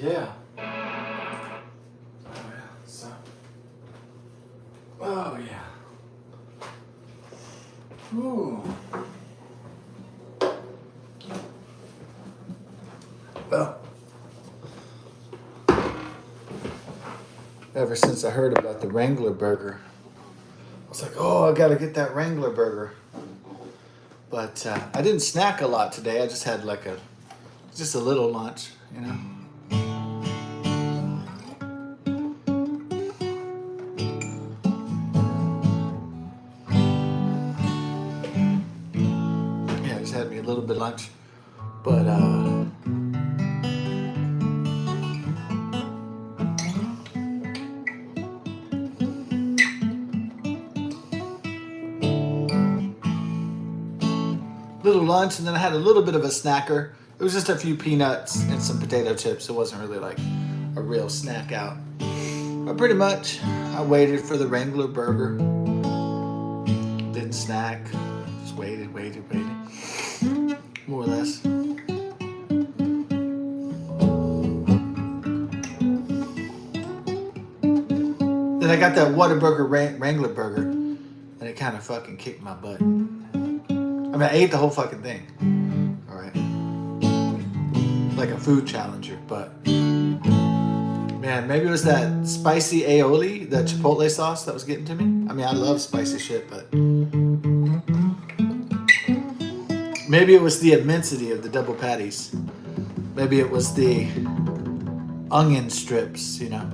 Yeah. Oh yeah. So. Oh yeah. Ooh. Well. Ever since I heard about the Wrangler burger, I was like, oh, I gotta get that Wrangler burger. But I didn't snack a lot today. I just had like just a little lunch, you know. Yeah, I just had me a little bit of lunch. But little lunch, and then I had a little bit of a snacker. It was just a few peanuts and some potato chips. It wasn't really like a real snack out. But pretty much, I waited for the Wrangler burger. Didn't snack. Just waited. More or less. Then I got that Whataburger Wrangler burger, and it kind of fucking kicked my butt. I mean, I ate the whole fucking thing. All right. Like a food challenger, but man, maybe it was that spicy aioli, that chipotle sauce that was getting to me. I mean, I love spicy shit, but maybe it was the immensity of the double patties. Maybe it was the onion strips, you know,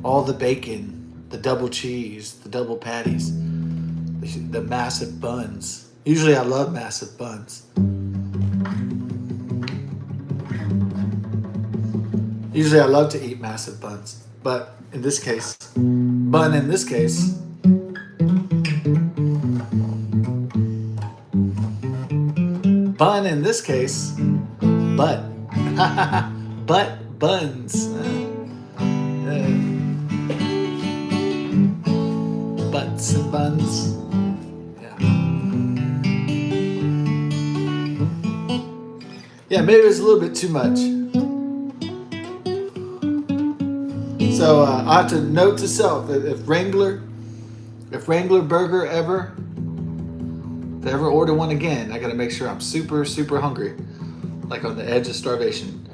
all the bacon, the double cheese, the double patties, the massive buns. Usually I love massive buns. Usually I love to eat massive buns. But in this case, bun in this case, bun in this case, butt. Butt buns. Butts and buns. Yeah, maybe it was a little bit too much. So I have to note to self that if Wrangler burger ever order one again, I gotta make sure I'm super, super hungry, like on the edge of starvation.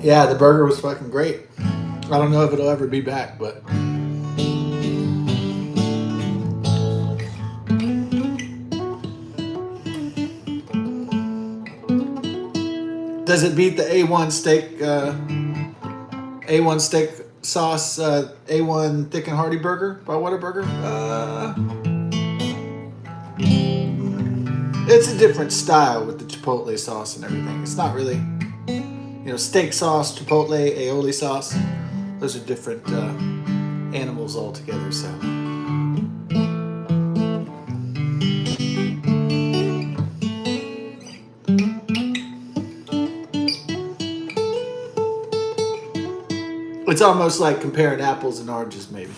Yeah, the burger was fucking great. I don't know if it'll ever be back, but. Does it beat the A1 steak sauce, A1 thick and hearty burger by Whataburger? It's a different style with the chipotle sauce and everything. It's not really, you know, steak sauce, chipotle, aioli sauce. Those are different animals altogether. So. It's almost like comparing apples and oranges, maybe.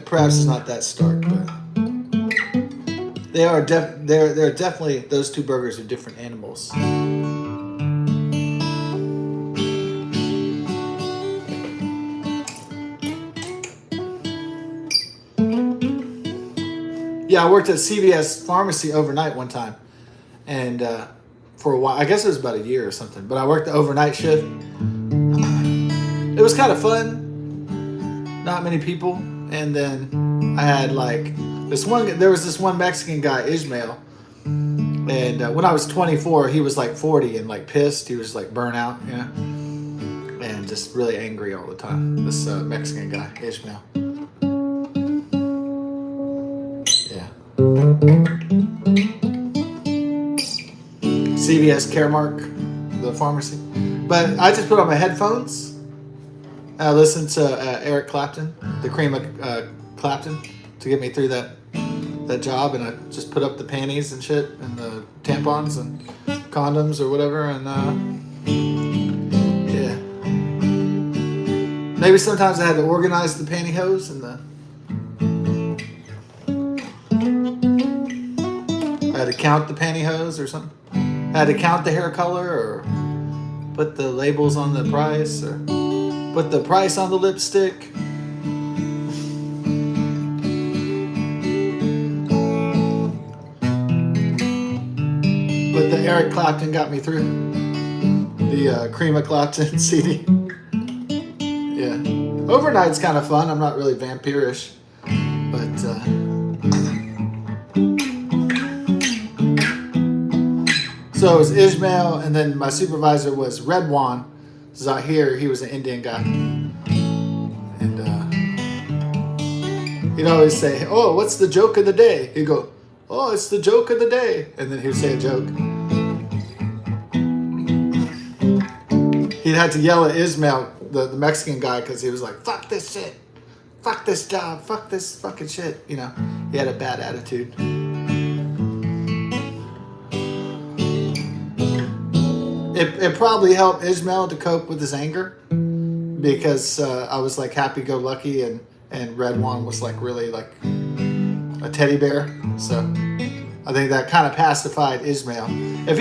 Perhaps it's not that stark, but they're definitely, those two burgers are different animals. Yeah, I worked at CVS Pharmacy overnight one time, and for a while, I guess it was about a year or something. But I worked the overnight shift. It was kind of fun. Not many people. And then I had like there was this one Mexican guy, Ishmael. And when I was 24, he was like 40 and like pissed. He was like burnt out, you know. And just really angry all the time. This Mexican guy, Ishmael. Yeah. CVS Caremark, the pharmacy. But I just put on my headphones. I listened to Eric Clapton, the cream of Clapton, to get me through that job, and I just put up the panties and shit, and the tampons and condoms or whatever, and yeah. Maybe sometimes I had to organize the pantyhose and to count the pantyhose or something. Had to count the hair color or put the labels on the price or put the price on the lipstick. But the Eric Clapton got me through. The Cream of Clapton CD. Yeah. Overnight's kind of fun. I'm not really vampirish. But so it was Ishmael, and then my supervisor was Redwan Zahir. He was an Indian guy. And he'd always say, "Oh, what's the joke of the day?" He'd go, "Oh, it's the joke of the day." And then he'd say a joke. He'd had to yell at Ishmael, the Mexican guy, because he was like, "Fuck this shit. Fuck this job. Fuck this fucking shit." You know, he had a bad attitude. It probably helped Ishmael to cope with his anger because I was like happy-go-lucky and Redwan was like really like a teddy bear. So I think that kind of pacified Ishmael. If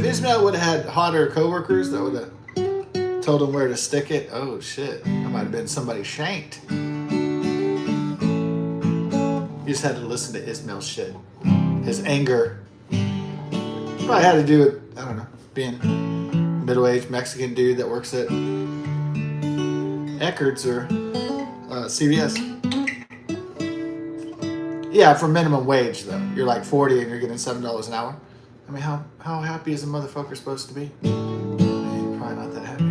Ishmael would have had hotter coworkers that would have told him where to stick it, oh shit, that might have been somebody shanked. You just had to listen to Ishmael's shit. His anger probably had to do with, I don't know, being a middle-aged Mexican dude that works at Eckerd's or CVS. Yeah, for minimum wage though. You're like 40 and you're getting $7 an hour. I mean, how happy is a motherfucker supposed to be? Probably not that happy.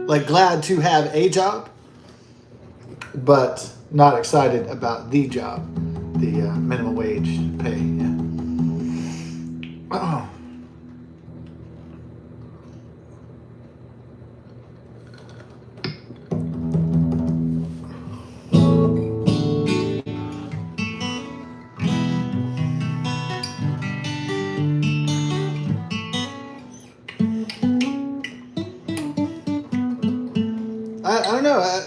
Like glad to have a job, but not excited about the job, the minimum wage pay. Yeah. Oh.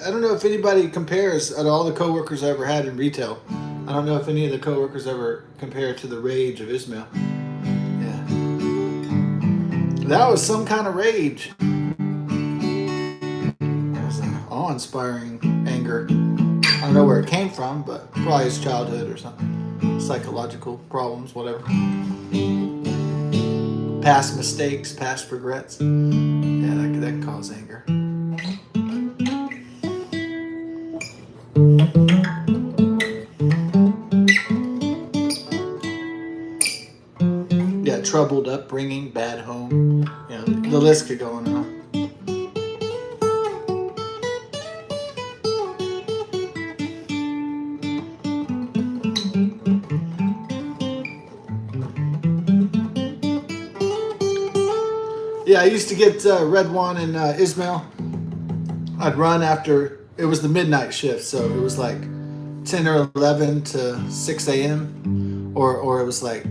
I don't know if anybody compares at all the coworkers I ever had in retail. I don't know if any of the coworkers ever compare to the rage of Ishmael. Yeah. That was some kind of rage. It was an awe-inspiring anger. I don't know where it came from, but probably his childhood or something. Psychological problems, whatever. Past mistakes, past regrets. Yeah, that can cause anger. Yeah, troubled upbringing, bad home. You know, the list could go on and on. Yeah, I used to get Redwan and Ishmael. I'd run after, it was the midnight shift, so it was like 10 or 11 to 6 a.m. Or it was like,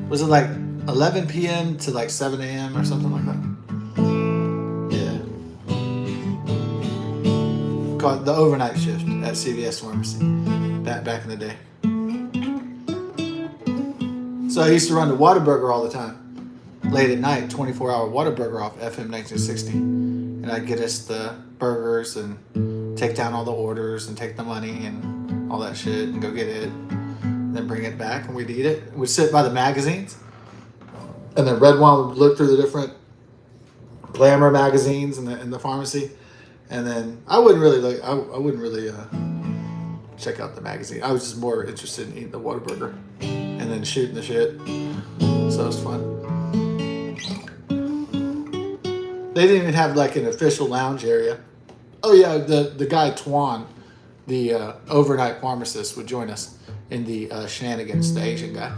was it like 11 p.m. to like 7 a.m. or something like that? Yeah. Called the overnight shift at CVS Pharmacy back in the day. So I used to run to Whataburger all the time. Late at night, 24-hour Whataburger off FM 1960. And I'd get us the burgers and take down all the orders and take the money and all that shit and go get it. And then bring it back and we'd eat it. We'd sit by the magazines. And then Redwan would look through the different glamour magazines in the pharmacy. And then I wouldn't really check out the magazine. I was just more interested in eating the Whataburger and then shooting the shit. So it was fun. They didn't even have like an official lounge area. Oh yeah, the guy Tuan, the overnight pharmacist, would join us in the shenanigans, the Asian guy.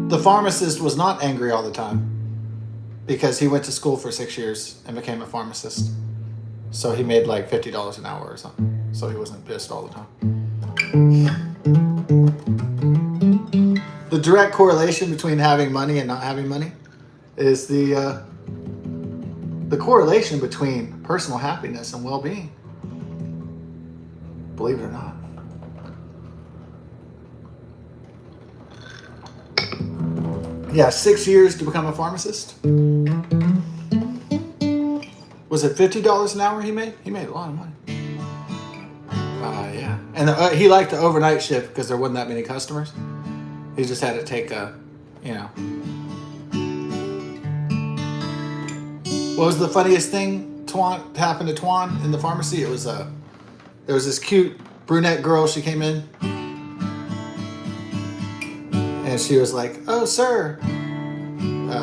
The pharmacist was not angry all the time because he went to school for 6 years and became a pharmacist. So he made like $50 an hour or something. So he wasn't pissed all the time. The direct correlation between having money and not having money is the correlation between personal happiness and well-being. Believe it or not. Yeah, 6 years to become a pharmacist. Was it $50 an hour he made? He made a lot of money. Yeah. And he liked the overnight shift because there wasn't that many customers. He just had to take What was the funniest thing happened to Twan in the pharmacy? It was there was this cute brunette girl. She came in and she was like, "Oh, sir."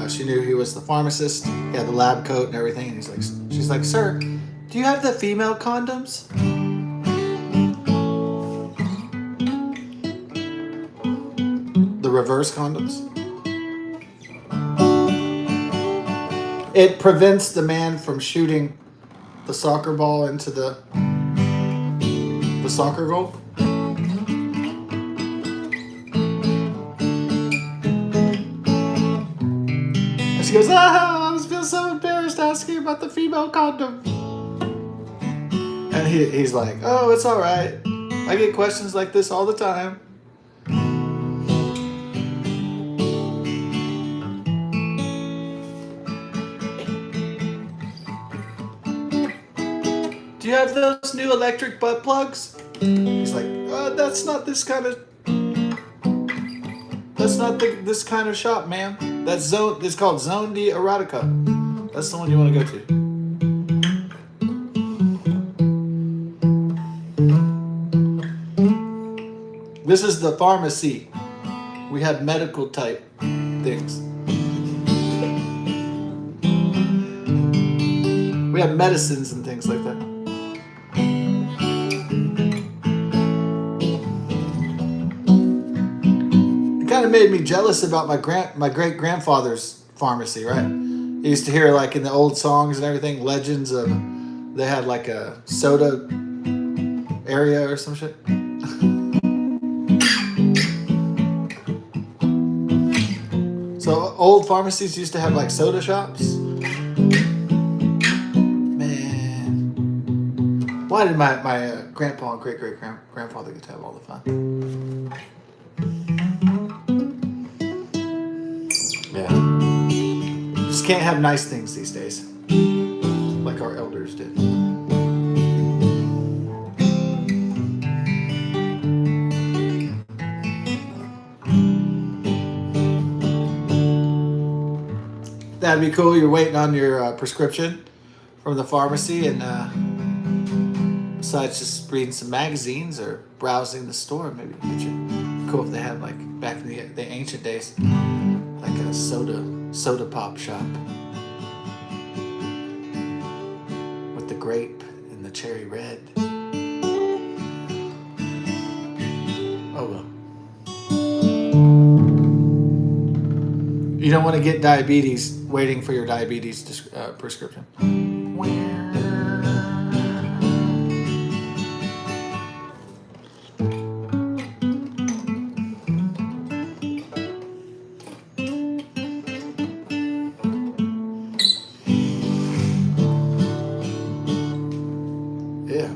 She knew he was the pharmacist. He had the lab coat and everything. And she's like, "Sir, do you have the female condoms?" The reverse condoms. It prevents the man from shooting the soccer ball into the soccer goal. And she goes, I feel so embarrassed asking about the female condom. And he's like, "Oh, it's all right. I get questions like this all the time." "Do you have those new electric butt plugs?" He's like, "That's not this kind of shop, ma'am. It's called Zone de Erotica. That's the one you want to go to." This is the pharmacy. We have medical type things. We have medicines and things like that. It kind of made me jealous about my great grandfather's pharmacy, right? I used to hear like in the old songs and everything, legends of they had like a soda area or some shit. So old pharmacies used to have like soda shops. Man, why did my grandpa and great grandfather get to have all the fun? Yeah, just can't have nice things these days, like our elders did. That'd be cool. You're waiting on your prescription from the pharmacy, and besides just reading some magazines or browsing the store, maybe get you cool if they had like back in the ancient days, like a soda pop shop with the grape and the cherry red. Oh well. You don't want to get diabetes waiting for your diabetes prescription. Yeah.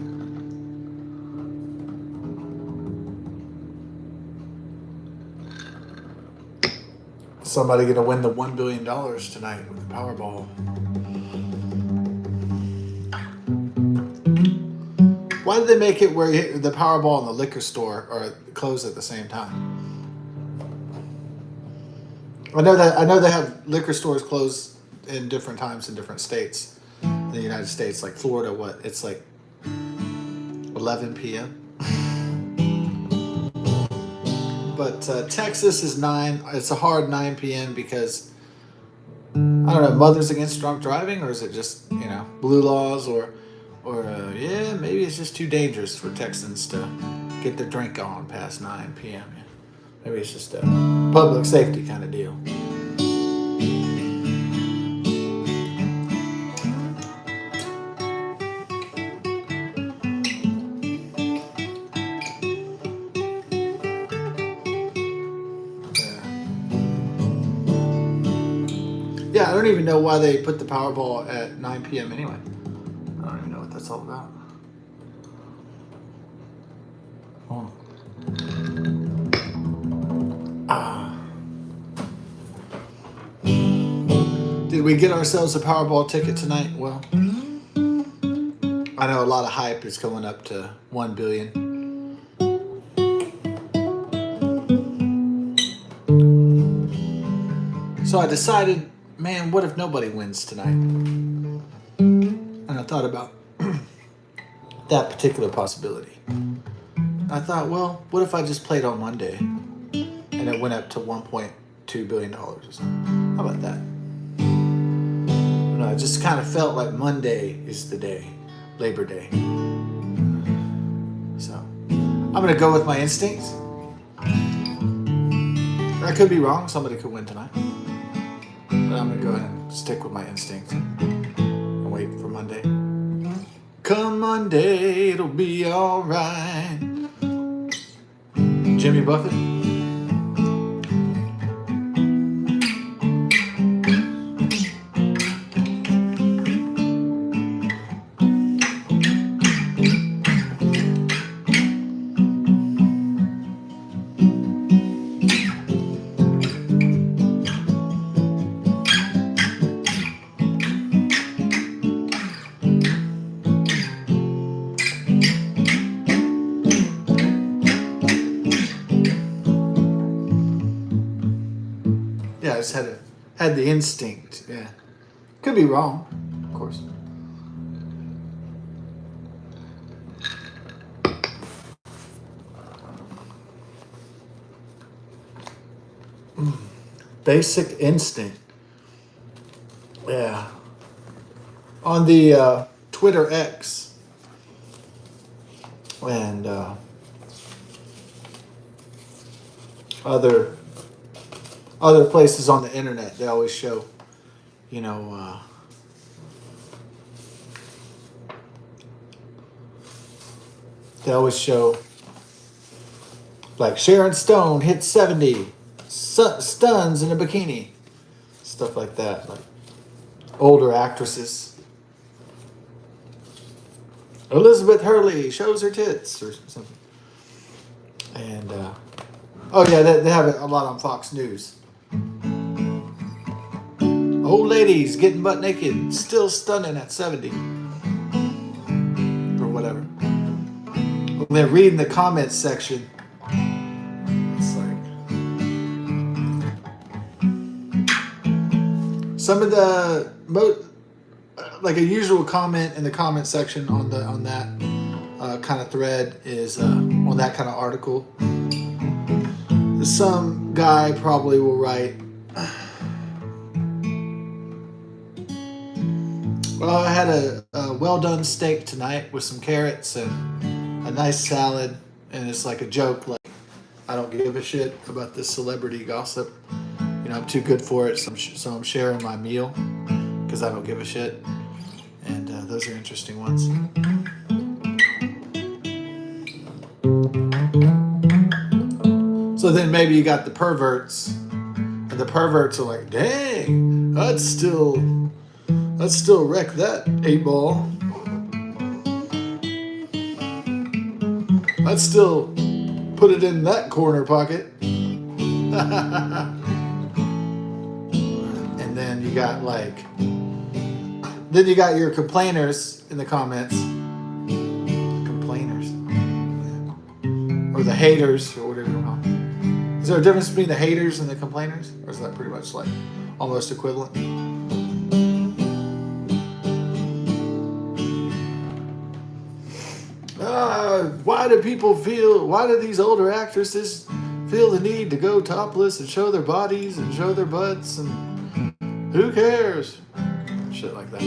Somebody gonna win the $1 billion tonight with the Powerball. Why did they make it where the Powerball and the liquor store are closed at the same time? I know they have liquor stores closed in different times in different states in the United States. Like Florida, it's like 11 p.m. But Texas is 9. It's a hard 9 p.m. because, I don't know, Mothers Against Drunk Driving, or is it just, blue laws, or maybe it's just too dangerous for Texans to get their drink on past 9 p.m. Maybe it's just a public safety kind of deal. Yeah, I don't even know why they put the Powerball at 9 p.m. anyway. I don't even know what that's all about. Oh. Did we get ourselves a Powerball ticket tonight? Well, I know a lot of hype is going up to 1 billion. So I decided, man, what if nobody wins tonight? And I thought about that particular possibility. I thought, well, what if I just played on Monday and it went up to $1.2 billion or something? How about that? I just kind of felt like Monday is the day, Labor Day. So I'm going to go with my instincts. I could be wrong. Somebody could win tonight. But I'm going to go ahead and stick with my instincts and wait for Monday. Come Monday, it'll be all right. Jimmy Buffett. Yeah, I just had the instinct. Yeah, could be wrong, of course. Basic instinct. Yeah. On the Twitter X and other places on the internet, they always show, you know, they always show like Sharon Stone hits 70, stuns in a bikini, stuff like that, like older actresses. Elizabeth Hurley shows her tits or something. And oh yeah, they have it a lot on Fox News. Old ladies getting butt naked, still stunning at 70. Or whatever. When they're reading the comments section, it's like some of the like a usual comment in the comment section on that kind of thread is on that kind of article. Some guy probably will write, well, I had a well-done steak tonight with some carrots and a nice salad, and it's like a joke, like, I don't give a shit about this celebrity gossip. You know, I'm too good for it, so I'm sharing my meal because I don't give a shit. And those are interesting ones. So then maybe you got the perverts, and the perverts are like, dang, I'd still wreck that 8-ball. I'd still put it in that corner pocket. And then you got your complainers in the comments. Complainers. Or the haters, or whatever you want. Is there a difference between the haters and the complainers? Or is that pretty much like almost equivalent? Why do these older actresses feel the need to go topless and show their bodies and show their butts, and who cares? Shit like that.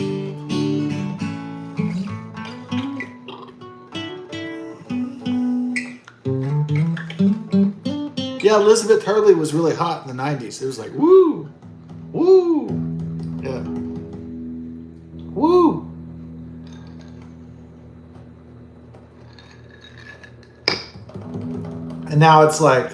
Yeah, Elizabeth Hurley was really hot in the 90s. It was like, woo, woo, yeah, woo. And now it's like,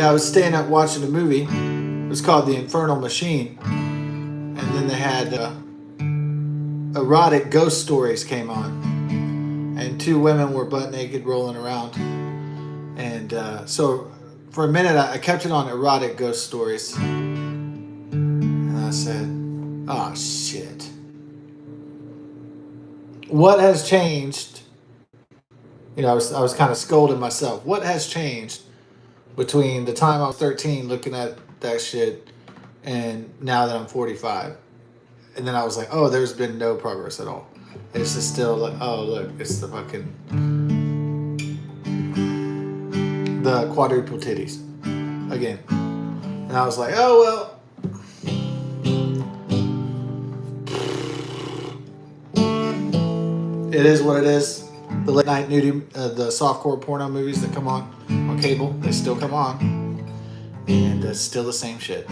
Yeah, I was staying up watching a movie. It was called The Infernal Machine. And then they had erotic ghost stories came on. And two women were butt naked rolling around. And so for a minute, I kept it on erotic ghost stories. And I said, oh, shit. What has changed? You know, I was kind of scolding myself. What has changed between the time I was 13 looking at that shit and now that I'm 45? And then I was like, oh, there's been no progress at all. It's just still like, oh, look, it's the quadruple titties again. And I was like, oh, well. It is what it is. The late night nudie, the softcore porno movies that come on cable, they still come on. And it's still the same shit.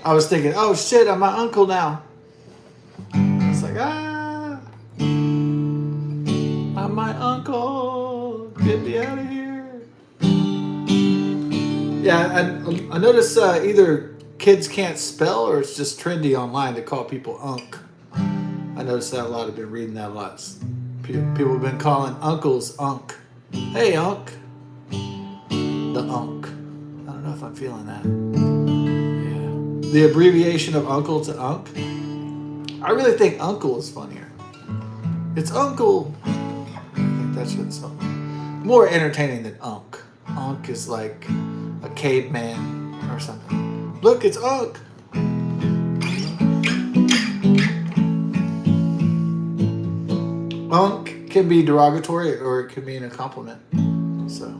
I was thinking, oh shit, I'm my uncle now. It's like, I'm my uncle. Get me out of here. Yeah, I notice either kids can't spell or it's just trendy online to call people unk. I noticed that a lot. I've been reading that a lot. People have been calling uncles unk. Hey, unk. The unk. I don't know if I'm feeling that. The abbreviation of uncle to unk. I really think uncle is funnier. It's uncle. I think that shit's more entertaining than unk. Unk is like a caveman or something. Look, it's unk. Unk can be derogatory or it can mean a compliment. So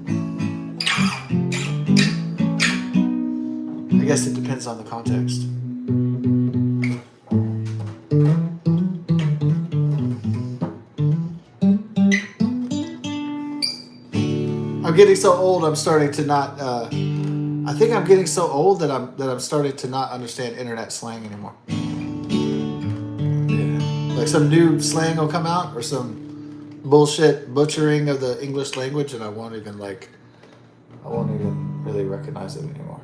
I guess it depends on the context. I'm getting so old. I'm starting to not. I think I'm getting so old that I'm starting to not understand internet slang anymore. Yeah, like some new slang will come out or some bullshit butchering of the English language, and I won't even really recognize it anymore.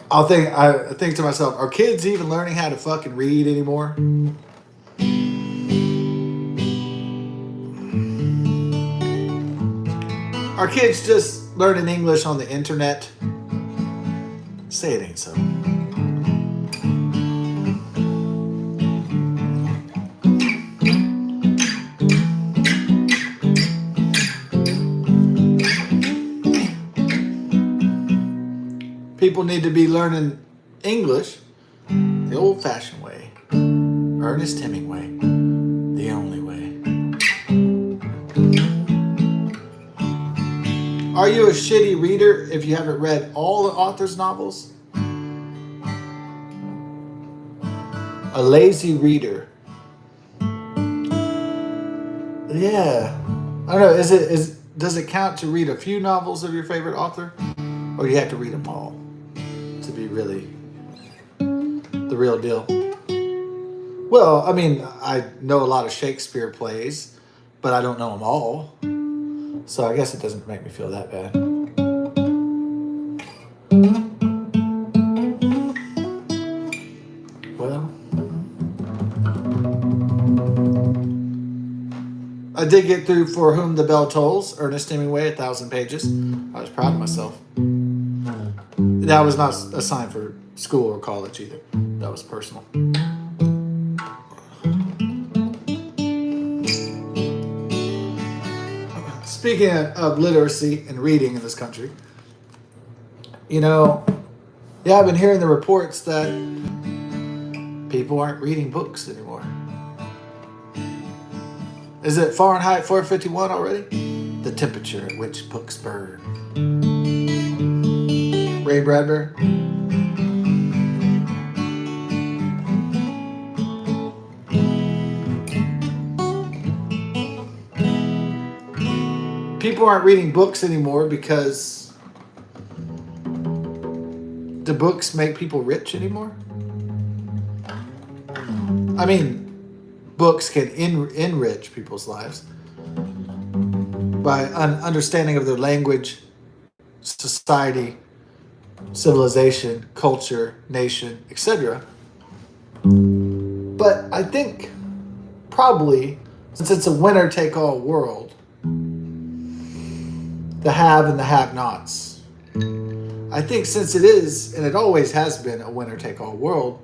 I think to myself, are kids even learning how to fucking read anymore? Are kids just learning English on the internet? Say it ain't so. People need to be learning English the old-fashioned way. Ernest Hemingway, the only way. Are you a shitty reader if you haven't read all the author's novels? A lazy reader. Yeah. I don't know, does it count to read a few novels of your favorite author? Or do you have to read them all to be really the real deal? Well, I mean, I know a lot of Shakespeare plays, but I don't know them all. So I guess it doesn't make me feel that bad. Well, I did get through For Whom the Bell Tolls, Ernest Hemingway, 1,000 pages. I was proud of myself. That was not a sign for school or college either. That was personal. Speaking of literacy and reading in this country, I've been hearing the reports that people aren't reading books anymore. Is it Fahrenheit 451 already? The temperature at which books burn. Ray Bradbury. people aren't reading books anymore because do books make people rich anymore? I mean, books can enrich people's lives by understanding of their language, society, civilization, culture, nation, etc. But I think probably, since it's a winner-take-all world, the have and the have-nots, I think since it is, and it always has been, a winner-take-all world,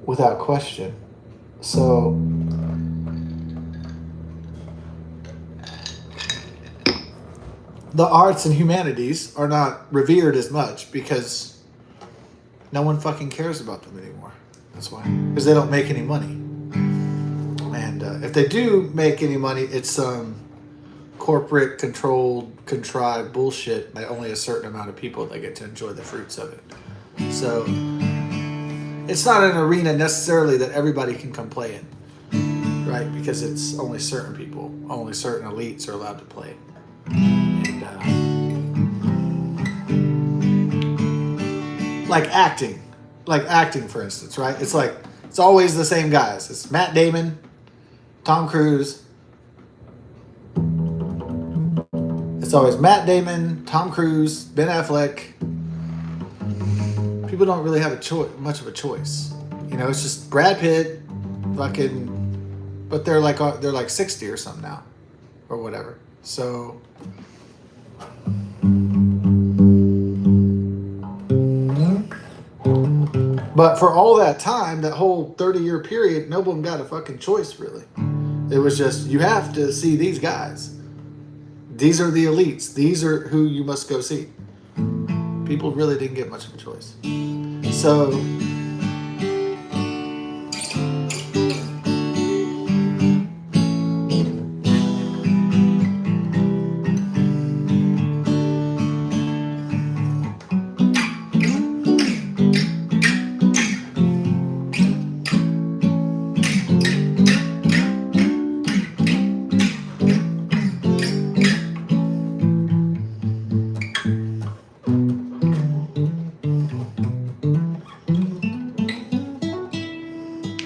without question. So the arts and humanities are not revered as much because no one fucking cares about them anymore. That's why. Because they don't make any money. And if they do make any money, it's some corporate controlled, contrived bullshit by only a certain amount of people that get to enjoy the fruits of it. So it's not an arena necessarily that everybody can come play in, right? Because it's only certain people, only certain elites are allowed to play. And like acting, for instance, right? It's like, it's always the same guys. It's Matt Damon, Tom Cruise. It's always Matt Damon, Tom Cruise, Ben Affleck. People don't really have much of a choice. You know, it's just Brad Pitt, fucking, but they're like 60 or something now, or whatever. So but for all that time, that whole 30-year period, no one got a fucking choice, really. It was just, you have to see these guys. These are the elites. These are who you must go see. People really didn't get much of a choice. So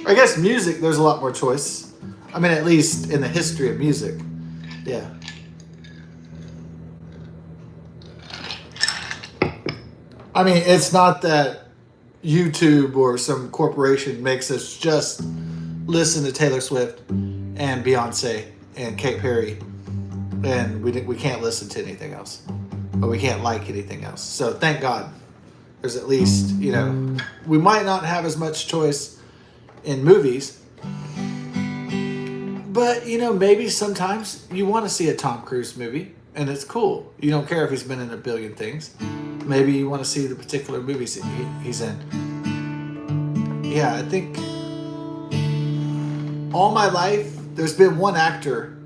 I guess music, there's a lot more choice. I mean, at least in the history of music. Yeah. I mean, it's not that YouTube or some corporation makes us just listen to Taylor Swift and Beyonce and Katy Perry, and we can't listen to anything else, or we can't like anything else. So thank God there's at least, you know, we might not have as much choice in movies, but you know, maybe sometimes you want to see a Tom Cruise movie and it's cool. You don't care if he's been in a billion things. Maybe you want to see the particular movies he's in. Yeah, I think all my life there's been one actor.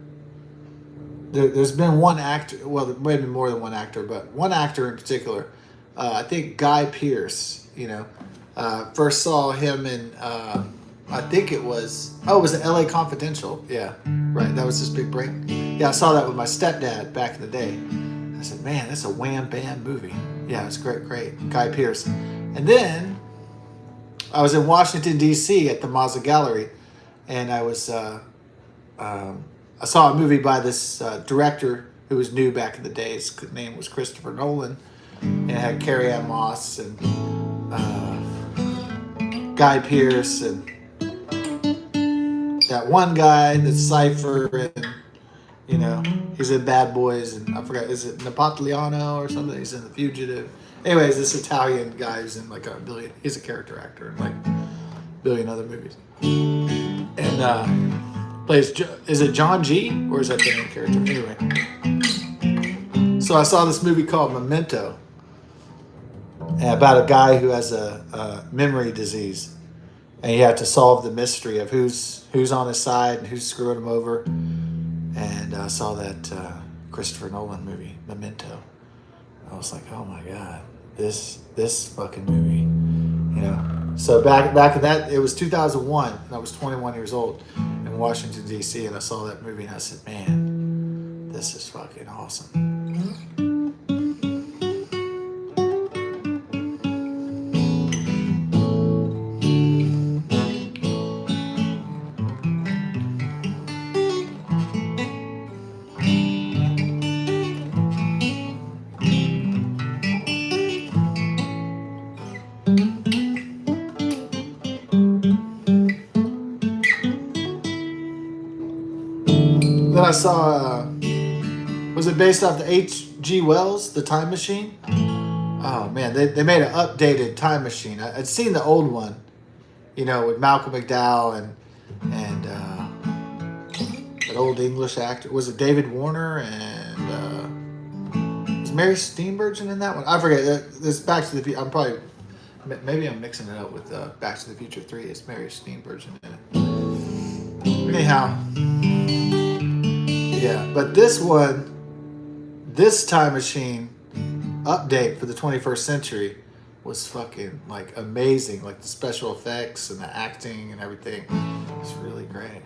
There's been one actor, well, maybe more than one actor, but one actor in particular. I think Guy Pearce, you know, first saw him in I think it was the LA Confidential. Yeah, right. That was his big break. Yeah, I saw that with my stepdad back in the day. I said, man, that's a wham bam movie. Yeah, it's great. Guy Pearce. And then I was in Washington, D.C. at the Mazda Gallery, and I was I saw a movie by this director who was new back in the day. His name was Christopher Nolan, and it had Carrie-Anne Moss and Guy Pearce and that one guy that's Cypher, and you know, he's in Bad Boys, and I forgot, is it Napoleano or something? He's in The Fugitive. Anyways, this Italian guy who's in like a billion, he's a character actor in like a billion other movies. And plays, is it John G? Or is that the main character? Anyway. So I saw this movie called Memento, about a guy who has a memory disease. And you have to solve the mystery of who's on his side and who's screwing him over. And I saw that Christopher Nolan movie, Memento. I was like, oh my God, this fucking movie, you know. So back in that, it was 2001, and I was 21 years old in Washington, D.C., and I saw that movie, and I said, man, this is fucking awesome. Then I saw, was it based off the H.G. Wells, The Time Machine? Oh man, they made an updated Time Machine. I'd seen the old one, you know, with Malcolm McDowell and that old English actor. Was it David Warner and was Mary Steenburgen in that one? I forget. This Back to the Future. Maybe I'm mixing it up with Back to the Future 3. It's Mary Steenburgen in it. Anyhow. Yeah, but this Time Machine update for the 21st century was fucking like amazing. Like the special effects and the acting and everything. It's really great.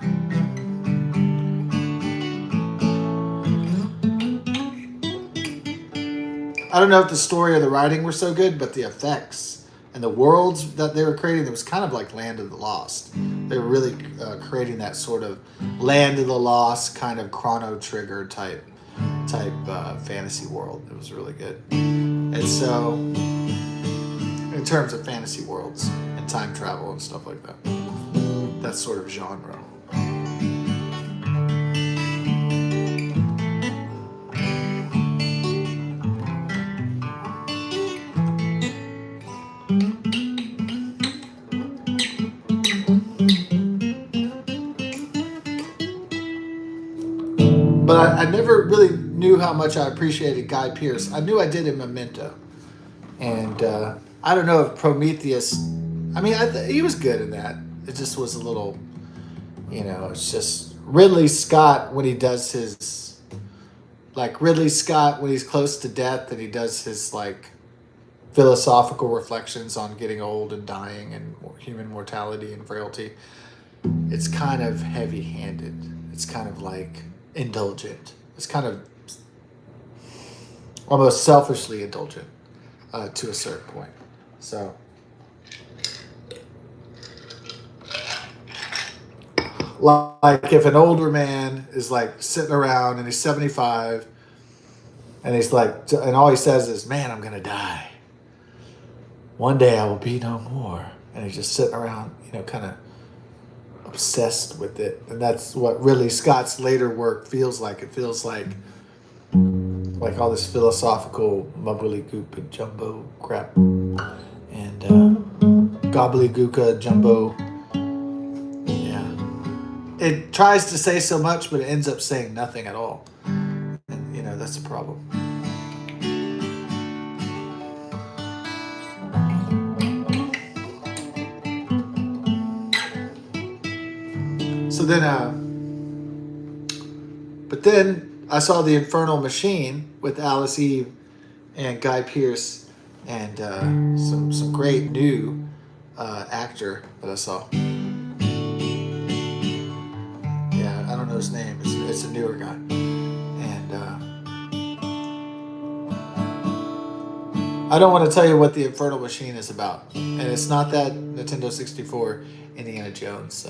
I don't know if the story or the writing were so good, but the effects and the worlds that they were creating, it was kind of like Land of the Lost. They were really creating that sort of Land of the Lost kind of Chrono Trigger type fantasy world. It was really good. And so, in terms of fantasy worlds and time travel and stuff like that, that sort of genre. But I never really knew how much I appreciated Guy Pearce. I knew I did in Memento. And I don't know if Prometheus... I mean, he was good in that. It just was a little... You know, it's just... Ridley Scott, when he does his... Like, Ridley Scott, when he's close to death, and he does his, like, philosophical reflections on getting old and dying and human mortality and frailty. It's kind of heavy-handed. It's kind of, like... indulgent. It's kind of almost selfishly indulgent to a certain point. So, like if an older man is like sitting around and he's 75 and he's like, and all he says is, man, I'm going to die. One day I will be no more. And he's just sitting around, you know, kind of obsessed with it. And that's what Ridley Scott's later work feels like. It feels like all this philosophical mubbly-goop and jumbo crap and gobbledygooka jumbo. Yeah, it tries to say so much, but it ends up saying nothing at all. And you know, that's a problem. So then, but then I saw The Infernal Machine with Alice Eve and Guy Pearce and some great new actor that I saw. Yeah, I don't know his name. It's a newer guy. And I don't want to tell you what The Infernal Machine is about. And it's not that Nintendo 64 Indiana Jones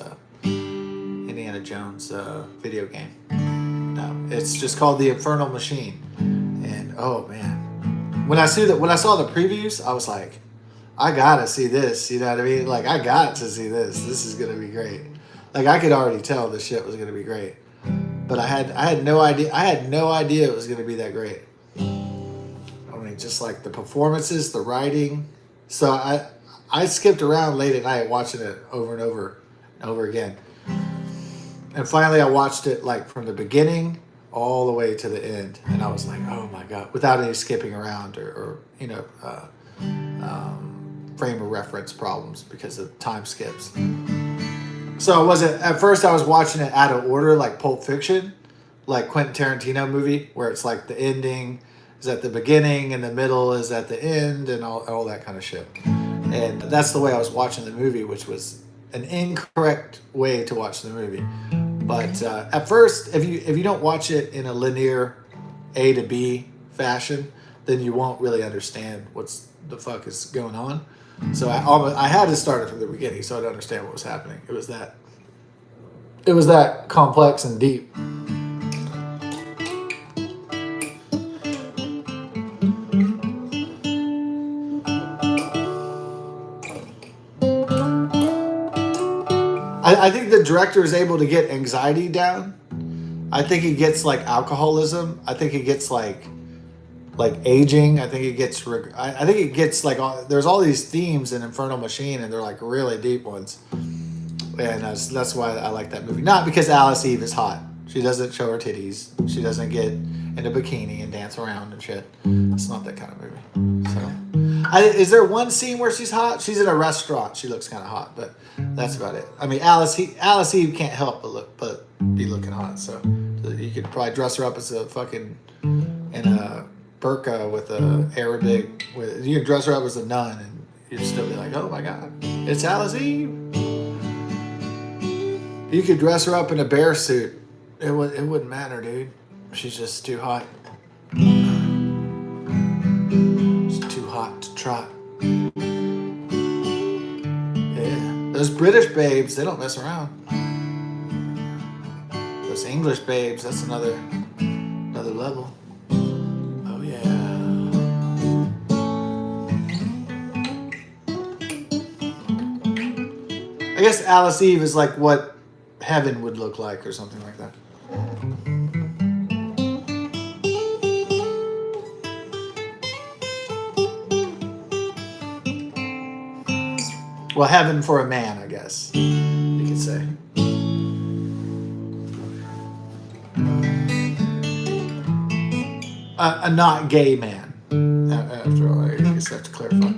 video game. No, it's just called The Infernal Machine. And oh man, when I saw the previews, I was like, I gotta see this. You know what I mean? Like, I got to see this. This is gonna be great. Like, I could already tell this shit was gonna be great, but I had no idea. I had no idea it was gonna be that great. I mean, just like the performances, the writing. So I skipped around late at night watching it over and over and over again. And finally, I watched it like from the beginning all the way to the end, and I was like, "Oh my god!" Without any skipping around or you know, frame of reference problems because of time skips. So it wasn't. At first, I was watching it out of order, like Pulp Fiction, like Quentin Tarantino movie, where it's like the ending is at the beginning and the middle is at the end, and all that kind of shit. And that's the way I was watching the movie, which was an incorrect way to watch the movie. But at first, if you don't watch it in a linear A to B fashion, then you won't really understand what's the fuck is going on. So I had to start it from the beginning so I'd understand what was happening. It was that complex and deep. I think the director is able to get anxiety down. I think he gets like alcoholism. I think he gets like aging. I think he gets. I think it gets like there's all these themes in Infernal Machine, and they're like really deep ones. And that's why I like that movie. Not because Alice Eve is hot. She doesn't show her titties. She doesn't get in a bikini and dance around and shit. It's not that kind of movie. So, is there one scene where she's hot? She's in a restaurant. She looks kind of hot, but that's about it. I mean, Alice Eve can't help but be looking hot. So you could probably dress her up as a fucking in a burqa with a Arabic. You could dress her up as a nun, and you'd still be like, oh my god, it's Alice Eve. You could dress her up in a bear suit. It wouldn't matter, dude. She's just too hot. It's too hot to trot. Yeah. Those British babes, they don't mess around. Those English babes, that's another level. Oh yeah. I guess Alice Eve is like what heaven would look like or something like that. Well, heaven for a man, I guess you could say. A not gay man. After all, I guess I have to clarify.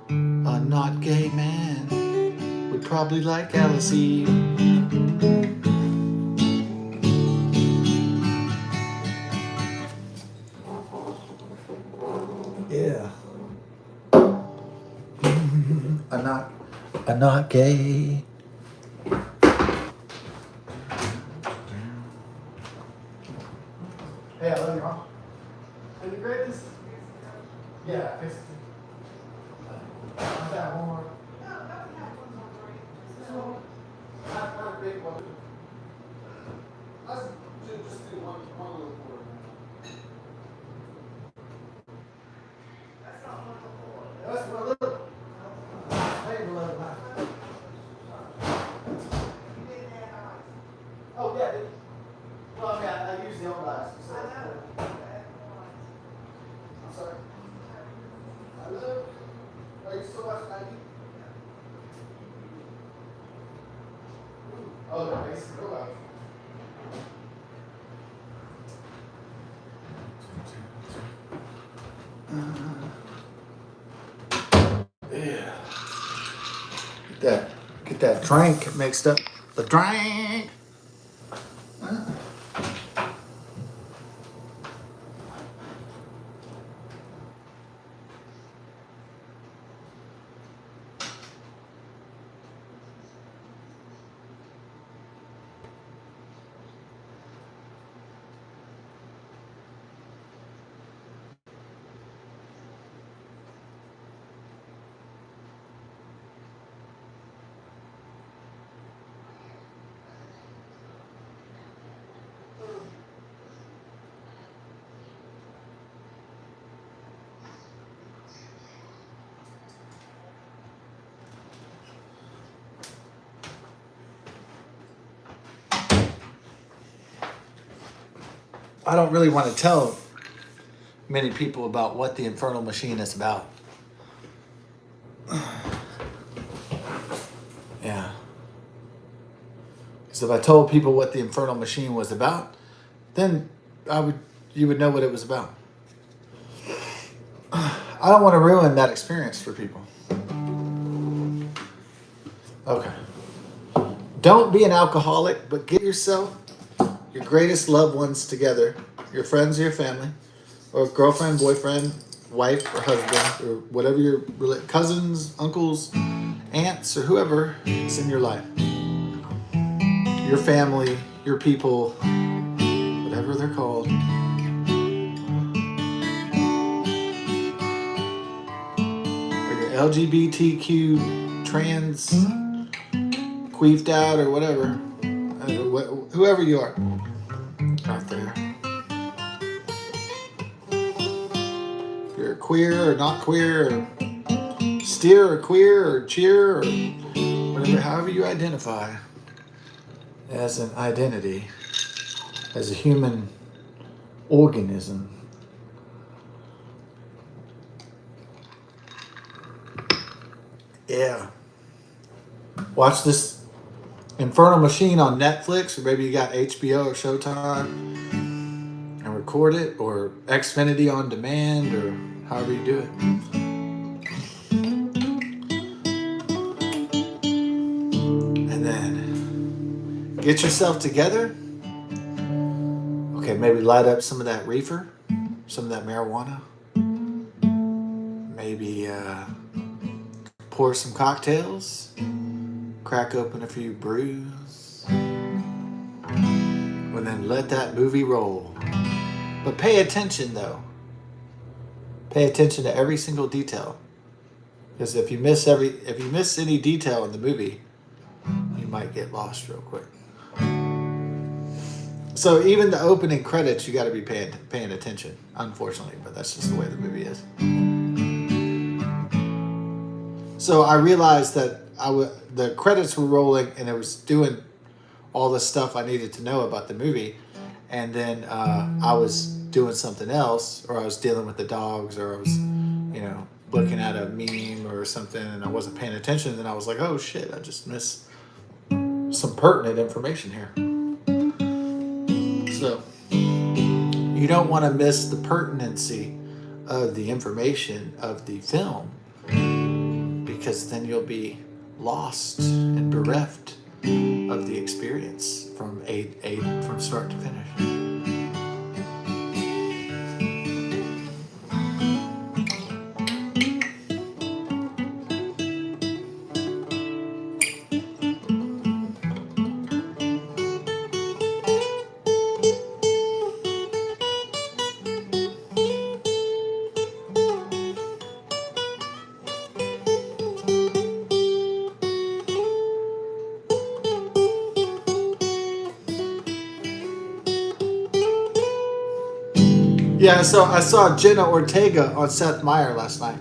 A not gay man would probably like Alice Eve. Yeah. A not gay. Hey, I love you, Mom. Are you great? Yeah, fix it. I'll have one more. Not a big one. Let's just do one little pour. That's not one little pour. That's one little. Maybe a little. Oh, yeah. Well, I mean, I use the old eyes. So I'm sorry. Hello? Are you still watching Nike? Oh, that makes it go out. Yeah. Get that drink mixed up. The drink. I don't really want to tell many people about what the Infernal Machine is about. Yeah. Because if I told people what the Infernal Machine was about, then you would know what it was about. I don't want to ruin that experience for people. Okay. Don't be an alcoholic, but get yourself your greatest loved ones together, your friends or your family, or girlfriend, boyfriend, wife or husband, or whatever your cousins, uncles, aunts, or whoever is in your life. your family, your people, whatever they're called. Or your LGBTQ, trans, queefed out, or whatever. Whoever you are out there. If you're queer or not queer, or steer or queer or cheer or whatever, however you identify as an identity, as a human organism. Yeah. Watch this Infernal Machine on Netflix, or maybe you got HBO or Showtime, and record it, or Xfinity on demand, or however you do it. And then get yourself together. Okay, maybe light up some of that reefer, some of that marijuana. Maybe pour some cocktails, crack open a few brews, and then let that movie roll. But pay attention though. Pay attention to every single detail. Because if you miss any detail in the movie, you might get lost real quick. So even the opening credits, you got to be paying attention, unfortunately, but that's just the way the movie is. So I realized that the credits were rolling and it was doing all the stuff I needed to know about the movie, and then I was doing something else, or I was dealing with the dogs, or I was, looking at a meme or something, and I wasn't paying attention. And then I was like, oh shit, I just missed some pertinent information here. So you don't want to miss the pertinency of the information of the film, because then you'll be lost and bereft of the experience from start to finish. Yeah, so I saw Jenna Ortega on Seth Meyers last night.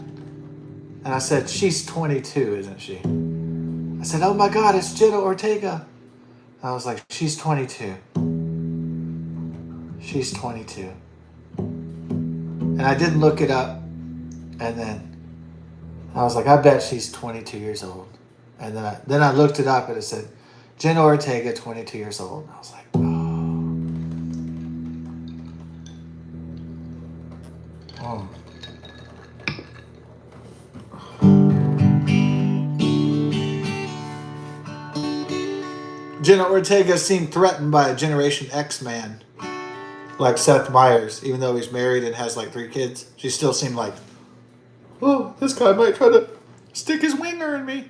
And I said, she's 22, isn't she? I said, oh my God, it's Jenna Ortega. I was like, she's 22. She's 22. And I didn't look it up. And then I was like, I bet she's 22 years old. And then I looked it up and it said, Jenna Ortega, 22 years old. And I was like, oh. Jenna Ortega seemed threatened by a Generation X man like Seth Meyers, even though he's married and has like 3 kids. She still seemed like, oh, this guy might try to stick his winger in me.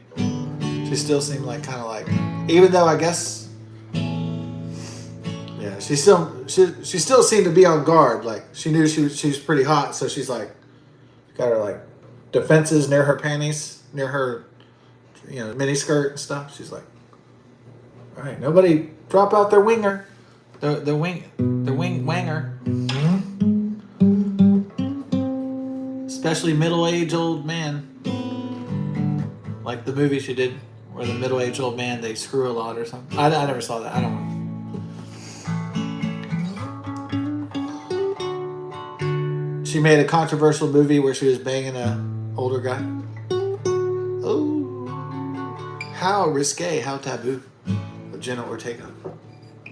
She still seemed like kind of like, even though I guess, yeah, she still seemed to be on guard. Like she knew she was pretty hot, so she's like, got her like defenses near her panties, near her, mini skirt and stuff. She's like, all right, nobody drop out their winger, the wanger. Especially middle-aged old man. Like the movie she did where the middle-aged old man, they screw a lot or something. I never saw that. I don't know. She made a controversial movie where she was banging an older guy. Oh, how risque, how taboo of Jenna Ortega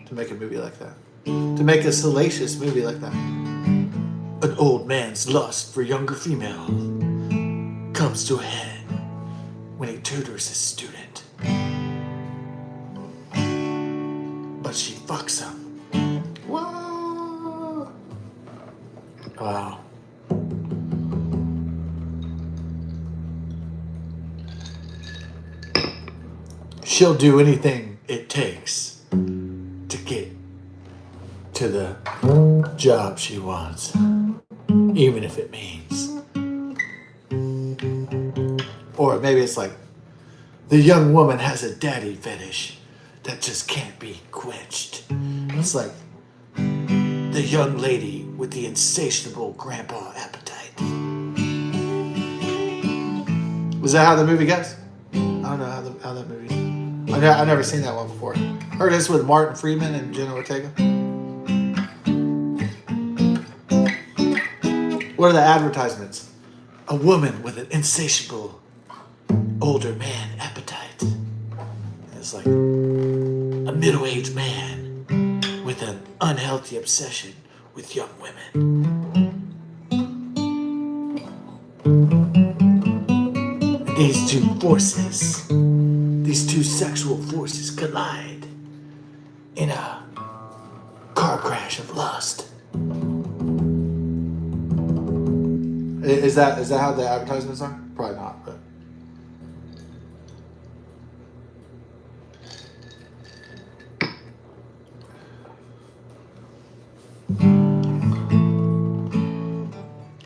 to make a movie like that. To make a salacious movie like that. An old man's lust for younger female comes to a head when he tutors his student. But she fucks him. Whoa. Wow. She'll do anything it takes to the job she wants, even if it means. Or maybe it's like, the young woman has a daddy fetish that just can't be quenched. It's like, the young lady with the insatiable grandpa appetite. Was that how the movie goes? I don't know how that movie. I've never seen that one before. Heard this with Martin Freeman and Jenna Ortega. What are the advertisements? A woman with an insatiable older man appetite. It's like a middle-aged man with an unhealthy obsession with young women. And these two forces, these two sexual forces collide in a car crash of lust. Is that how the advertisements are? Probably not, but.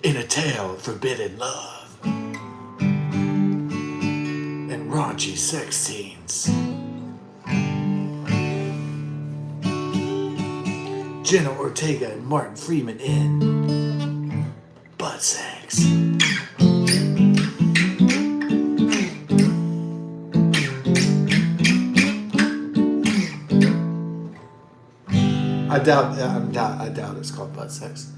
In a tale of forbidden love and raunchy sex scenes, Jenna Ortega and Martin Freeman in butt sex. I doubt it's called butt sex.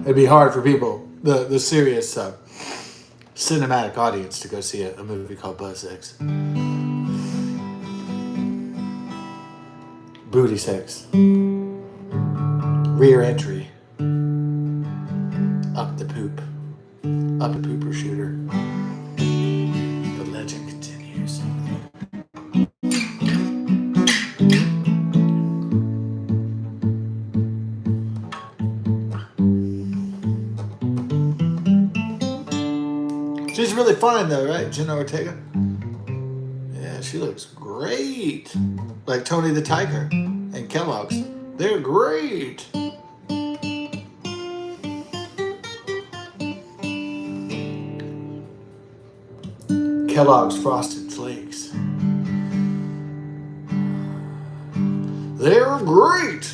It'd be hard for people, the serious cinematic audience, to go see a movie called Butt Sex. Booty sex. Rear entry. Up the poop. Up a pooper shooter. The legend continues. She's really fine though, right? Jenna Ortega? Yeah, she looks great. Like Tony the Tiger and Kellogg's. They're great. Kellogg's Frosted Flakes. They're great.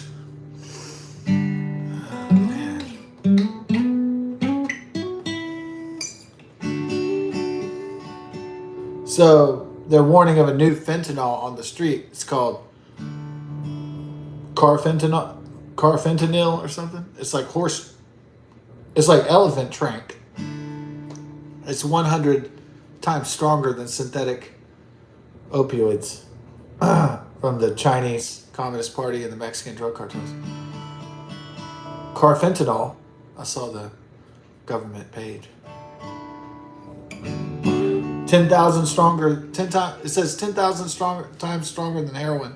So they're warning of a new fentanyl on the street. It's called carfentanil or something. It's like elephant trank. It's 100 times stronger than synthetic opioids from the Chinese Communist Party and the Mexican drug cartels. Carfentanil, I saw the government page. 10,000 stronger, 10 times, it says 10,000 times stronger than heroin,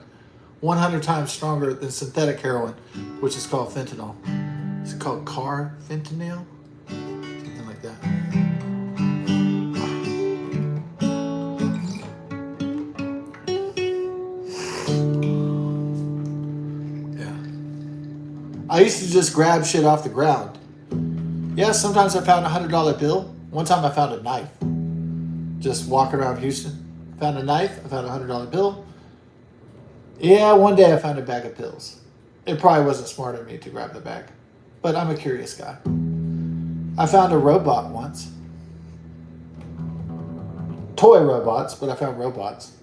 100 times stronger than synthetic heroin, which is called fentanyl. It's called carfentanil, something like that. Yeah. I used to just grab shit off the ground. Yeah, sometimes I found a $100 bill. One time I found a knife. Just walking around Houston. Found a knife. I found a $100 bill. Yeah, one day I found a bag of pills. It probably wasn't smart of me to grab the bag, but I'm a curious guy. I found a robot once. Toy robots, but I found robots.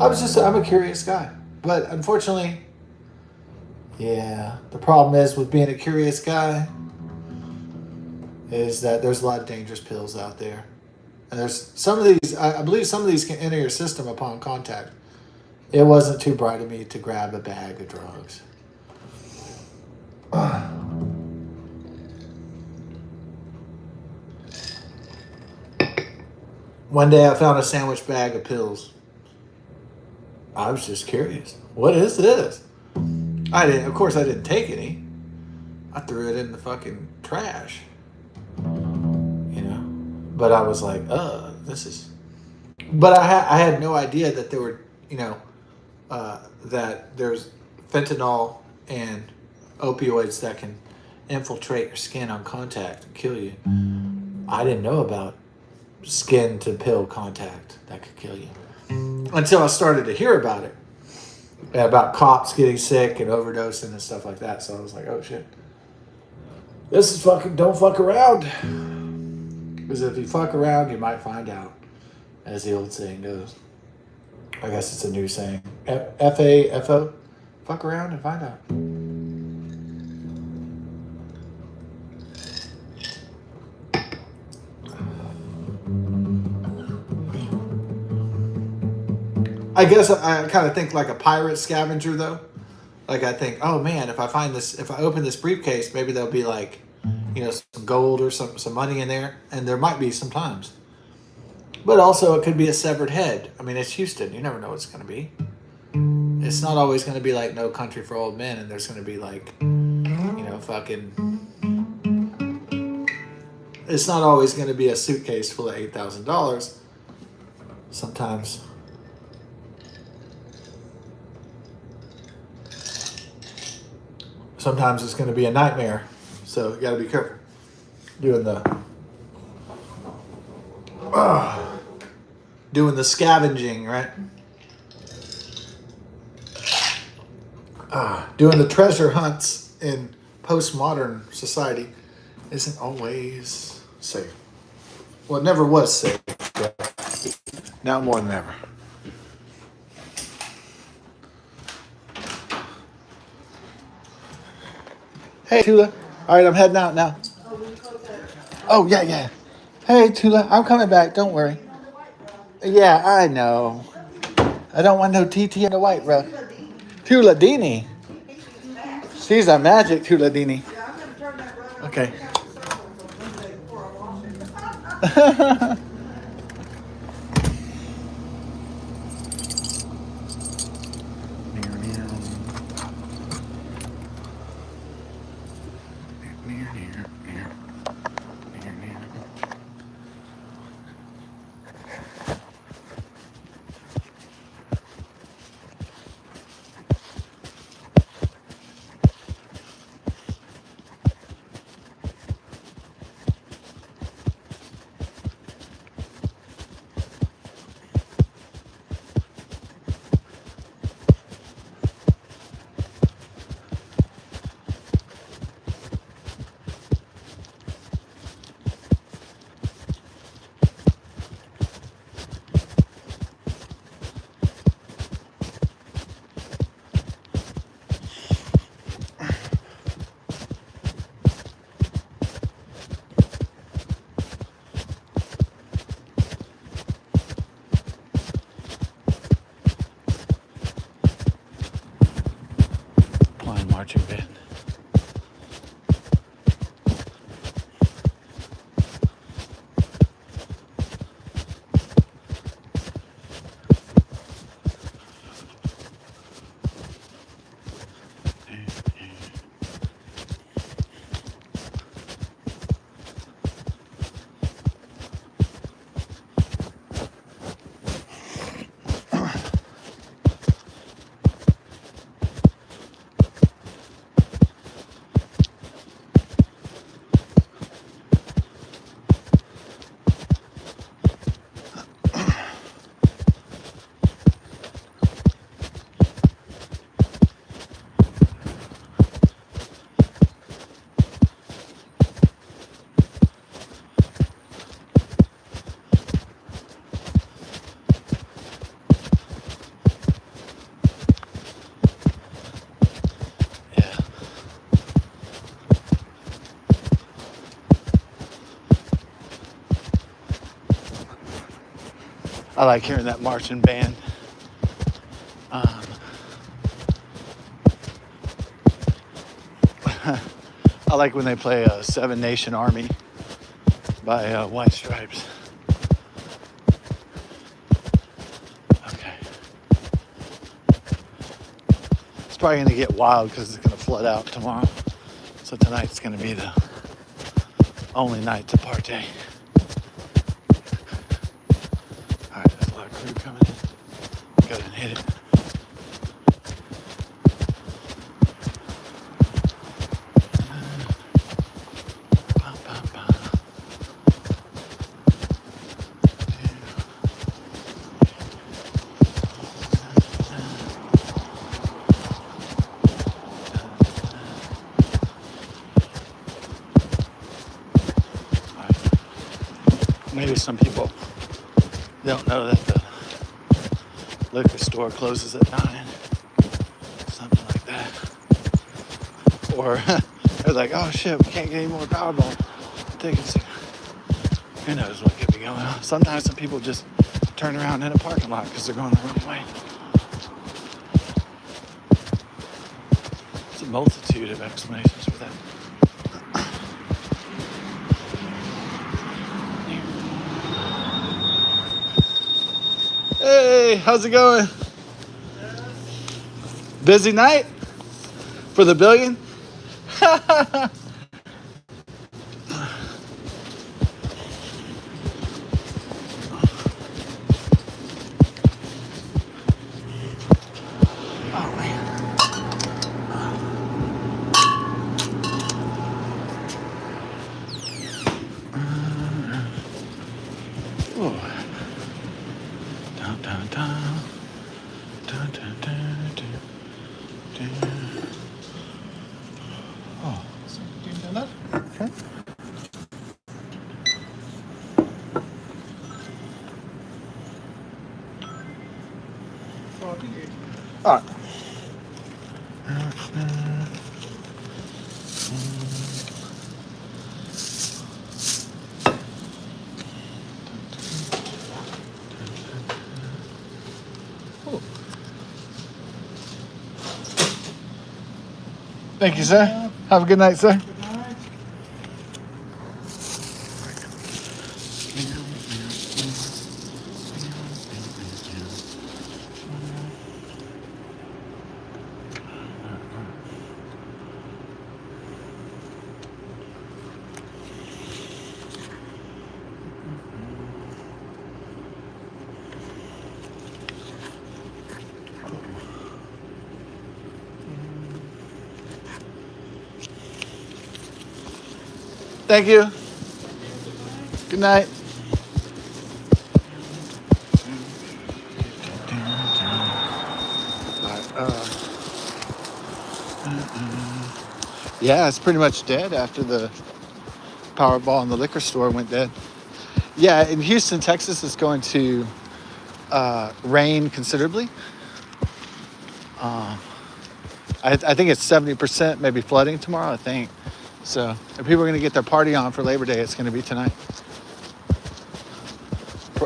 I'm a curious guy. But unfortunately, yeah, the problem is with being a curious guy is that there's a lot of dangerous pills out there. And there's some of these, I believe some of these can enter your system upon contact. It wasn't too bright of me to grab a bag of drugs. One day I found a sandwich bag of pills. I was just curious. What is this? Of course I didn't take any. I threw it in the fucking trash. But I was like, this is. But I had no idea that there were, that there's fentanyl and opioids that can infiltrate your skin on contact and kill you. I didn't know about skin to pill contact that could kill you until I started to hear about it, about cops getting sick and overdosing and stuff like that. So I was like, oh shit, this is fucking, don't fuck around. Because if you fuck around, you might find out, as the old saying goes. I guess it's a new saying. F-A-F-O, fuck around and find out. I guess I kind of think like a pirate scavenger, though. Like I think, oh man, if I open this briefcase, maybe there'll be like, some gold or some money in there, and there might be sometimes. But also, it could be a severed head. I mean, it's Houston. You never know what it's going to be. It's not always going to be like No Country for Old Men, and there's going to be like, It's not always going to be a suitcase full of $8,000. Sometimes. Sometimes it's going to be a nightmare. So you got to be careful doing the scavenging, right? Doing the treasure hunts in postmodern society isn't always safe. Well, it never was safe. Now more than ever. Hey, Tula. All right, I'm heading out now. Oh, yeah. Hey, Tula, I'm coming back. Don't worry. Yeah, I know. I don't want no TT in the white, bro. Tula Dini. She's a magic Tula Dini. Okay. Marching band. I like hearing that marching band. I like when they play Seven Nation Army by White Stripes. Okay. It's probably going to get wild because it's going to flood out tomorrow. So tonight's going to be the only night to partay. crew coming in. Go ahead and hit it. Maybe some people don't know that the liquor store closes at 9, something like that. Or they're like, oh shit, we can't get any more Powerball tickets. Who knows what could be going on. Sometimes some people just turn around in a parking lot because they're going the wrong way. There's a multitude of explanations for that. Hey, how's it going? Busy night for the billion? Oh man. Dun, dun, dun. Dun, dun, dun, dun, dun. Oh, okay. All right. Thank you, sir. Have a good night, sir. Thank you. Good night. Yeah, it's pretty much dead after the Powerball in the liquor store went dead. Yeah, in Houston, Texas, it's going to rain considerably. I think it's 70%, maybe flooding tomorrow, I think. So if people are going to get their party on for Labor Day, it's going to be tonight.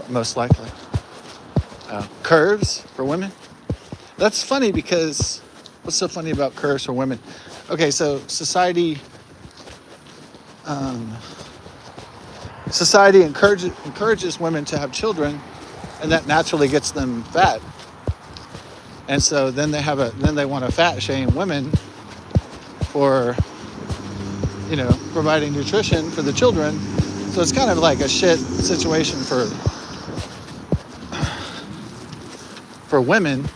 Most likely. Curves for women. That's funny because what's so funny about curves for women? Okay, so society encourages women to have children, and that naturally gets them fat. And so then they want to fat shame women for, providing nutrition for the children. So it's kind of like a shit situation for women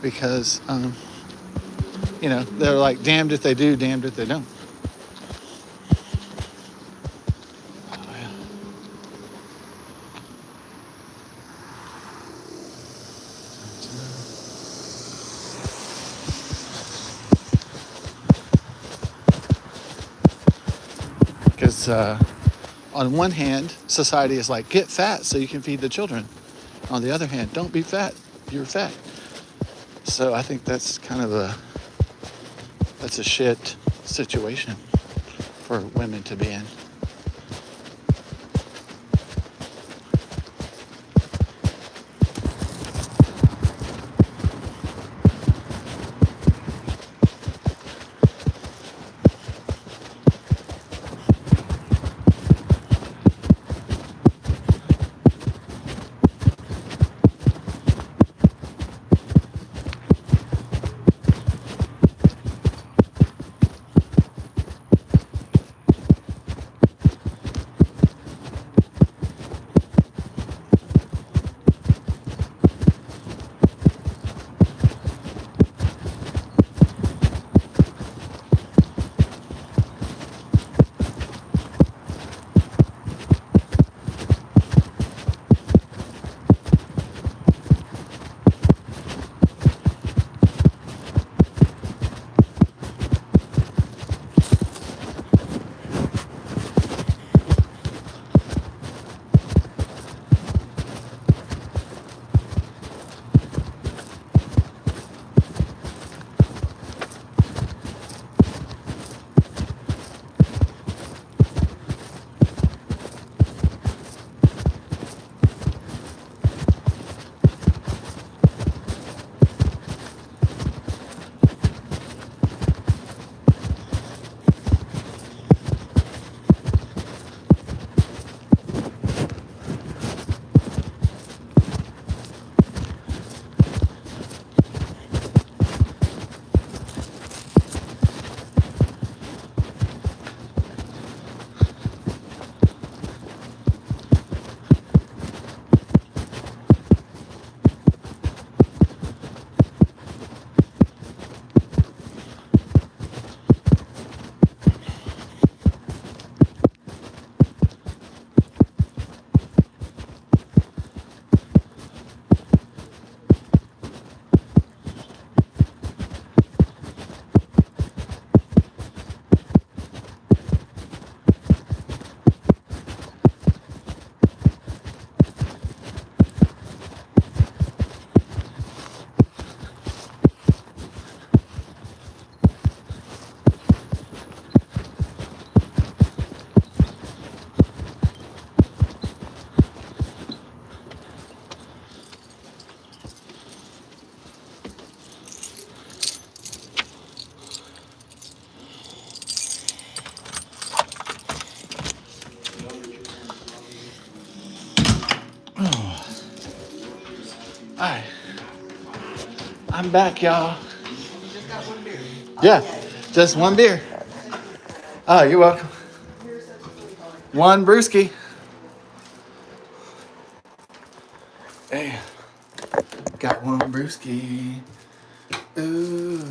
because, they're like damned if they do, damned if they don't. Because on one hand, society is like, get fat so you can feed the children. On the other hand, don't be fat. You're fat. So I think that's kind of a shit situation for women to be in. Alright. I'm back, y'all. You just got one beer. Yeah, just one beer. Oh, you're welcome. One brewski. Hey, got one brewski. Ooh.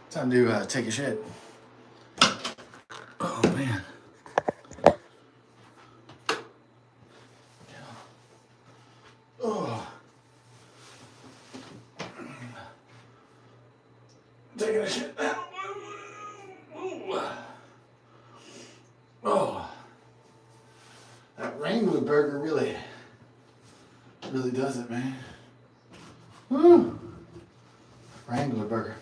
Time to take a shit. Oh man. Oh. Taking a shit now. Oh. That Wrangler burger really does it, man. Woo. Wrangler burger.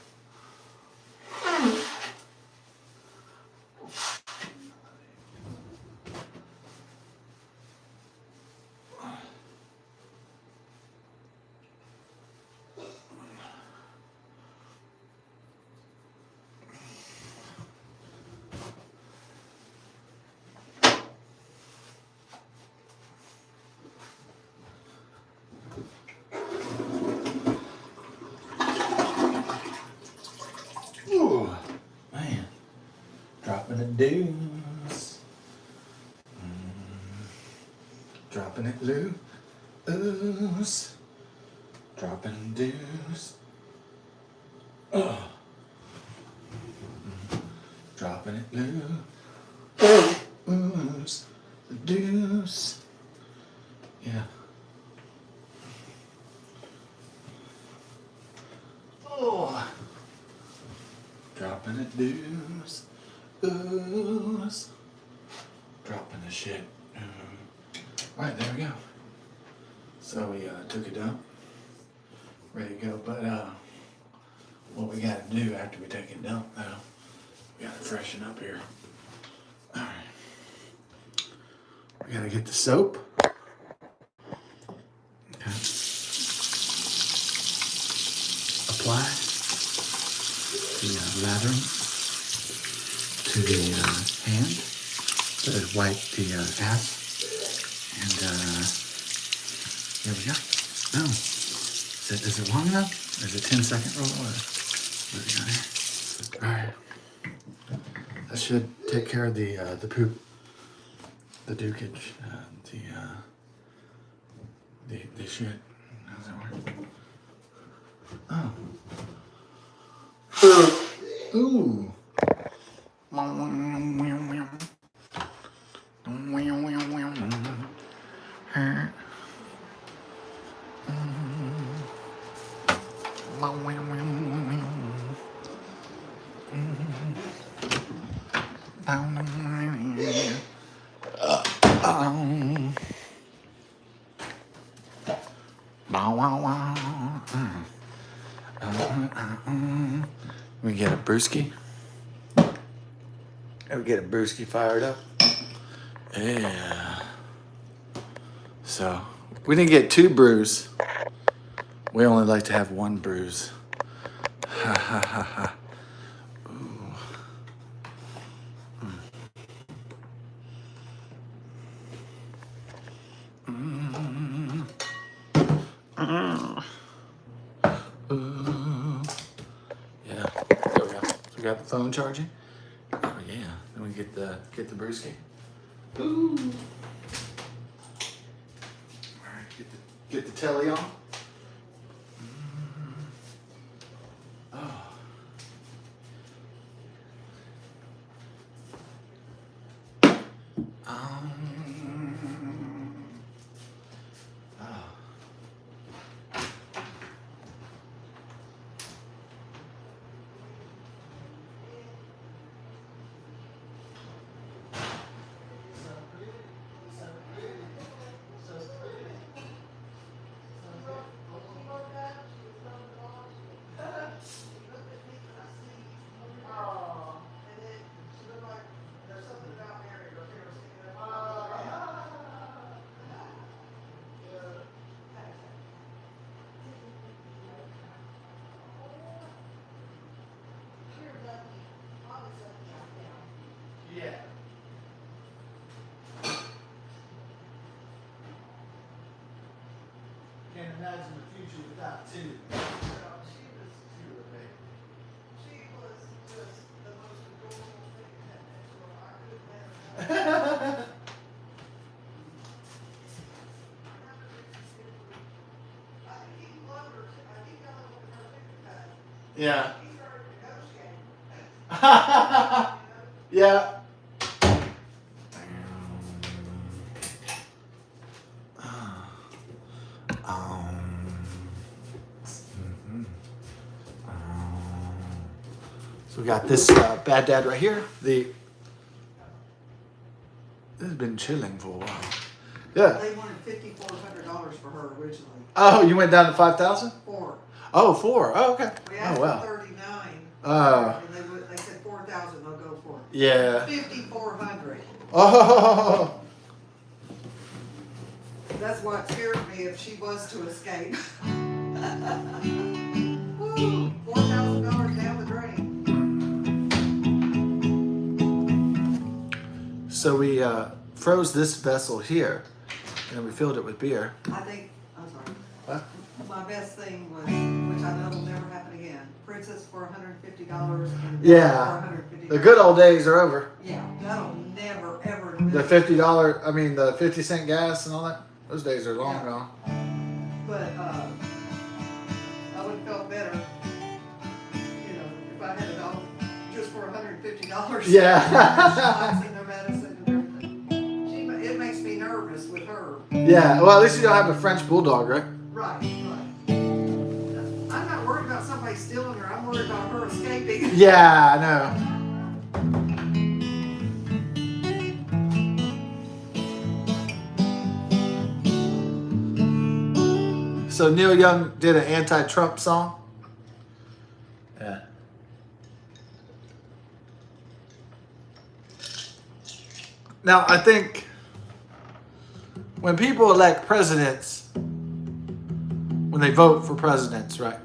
Ooh, man. Dropping the deuce. Dropping it loose. Dropping deuce. Oh. Dropping it loose. The deuce. Yeah. Oh. Dropping it deuce. Ooze. Dropping the shit. Alright, there we go. So we took a dump. Ready to go. But what we gotta do after we take a dump though, we gotta freshen up here. Alright. We gotta get the soap. Okay. Apply the lathering to the hand. To wipe the ass. And there we go. Oh. Is it long enough? Or is it 10-second roll? What do we got here? Alright. That should take care of the poop. The dukage. The shit. How's that work? Oh. Ooh. We get a brewski. We get a brewski fired up. Yeah. So we didn't get 2 brews. We only like to have 1 brews. Ha ha ha ha. Ooh. Yeah, there we go. So we got the phone charging. Oh yeah. Then we get the brewski. Ooh. All right, get the telly on. Oh. two. She was just the most adorable thing that I could have. I keep wondering, I keep going with her because Yeah. he started negotiating. Yeah. So we got this bad dad right here. This has been chilling for a while. Yeah. They wanted $5,400 for her originally. Oh, you went down to 5,000? 4. Oh, 4. Oh, okay. We Oh, asked wow. for 39. Oh. And they said 4,000. They'll go for it. Yeah. 5,400. Oh. That's what scared me if she was to escape. Woo, $4,000 down the drain. So we froze this vessel here, and then we filled it with beer. I'm sorry. What? My best thing was, which I know will never happen again, Princess for $150 and Yeah. for $150. The good old days are over. Yeah, that'll never, ever. The $50, the 50-cent gas and all that. Those days are long Yeah. gone. But I would have felt better, if I had it all just for $150. Yeah. Shots and their medicine and everything. It makes me nervous with her. Yeah. Well, at least you don't have a French bulldog, right? Right. I'm not worried about somebody stealing her. I'm worried about her escaping. Yeah, I know. So Neil Young did an anti-Trump song. Yeah. Now, I think when people elect presidents, when they vote for presidents, right?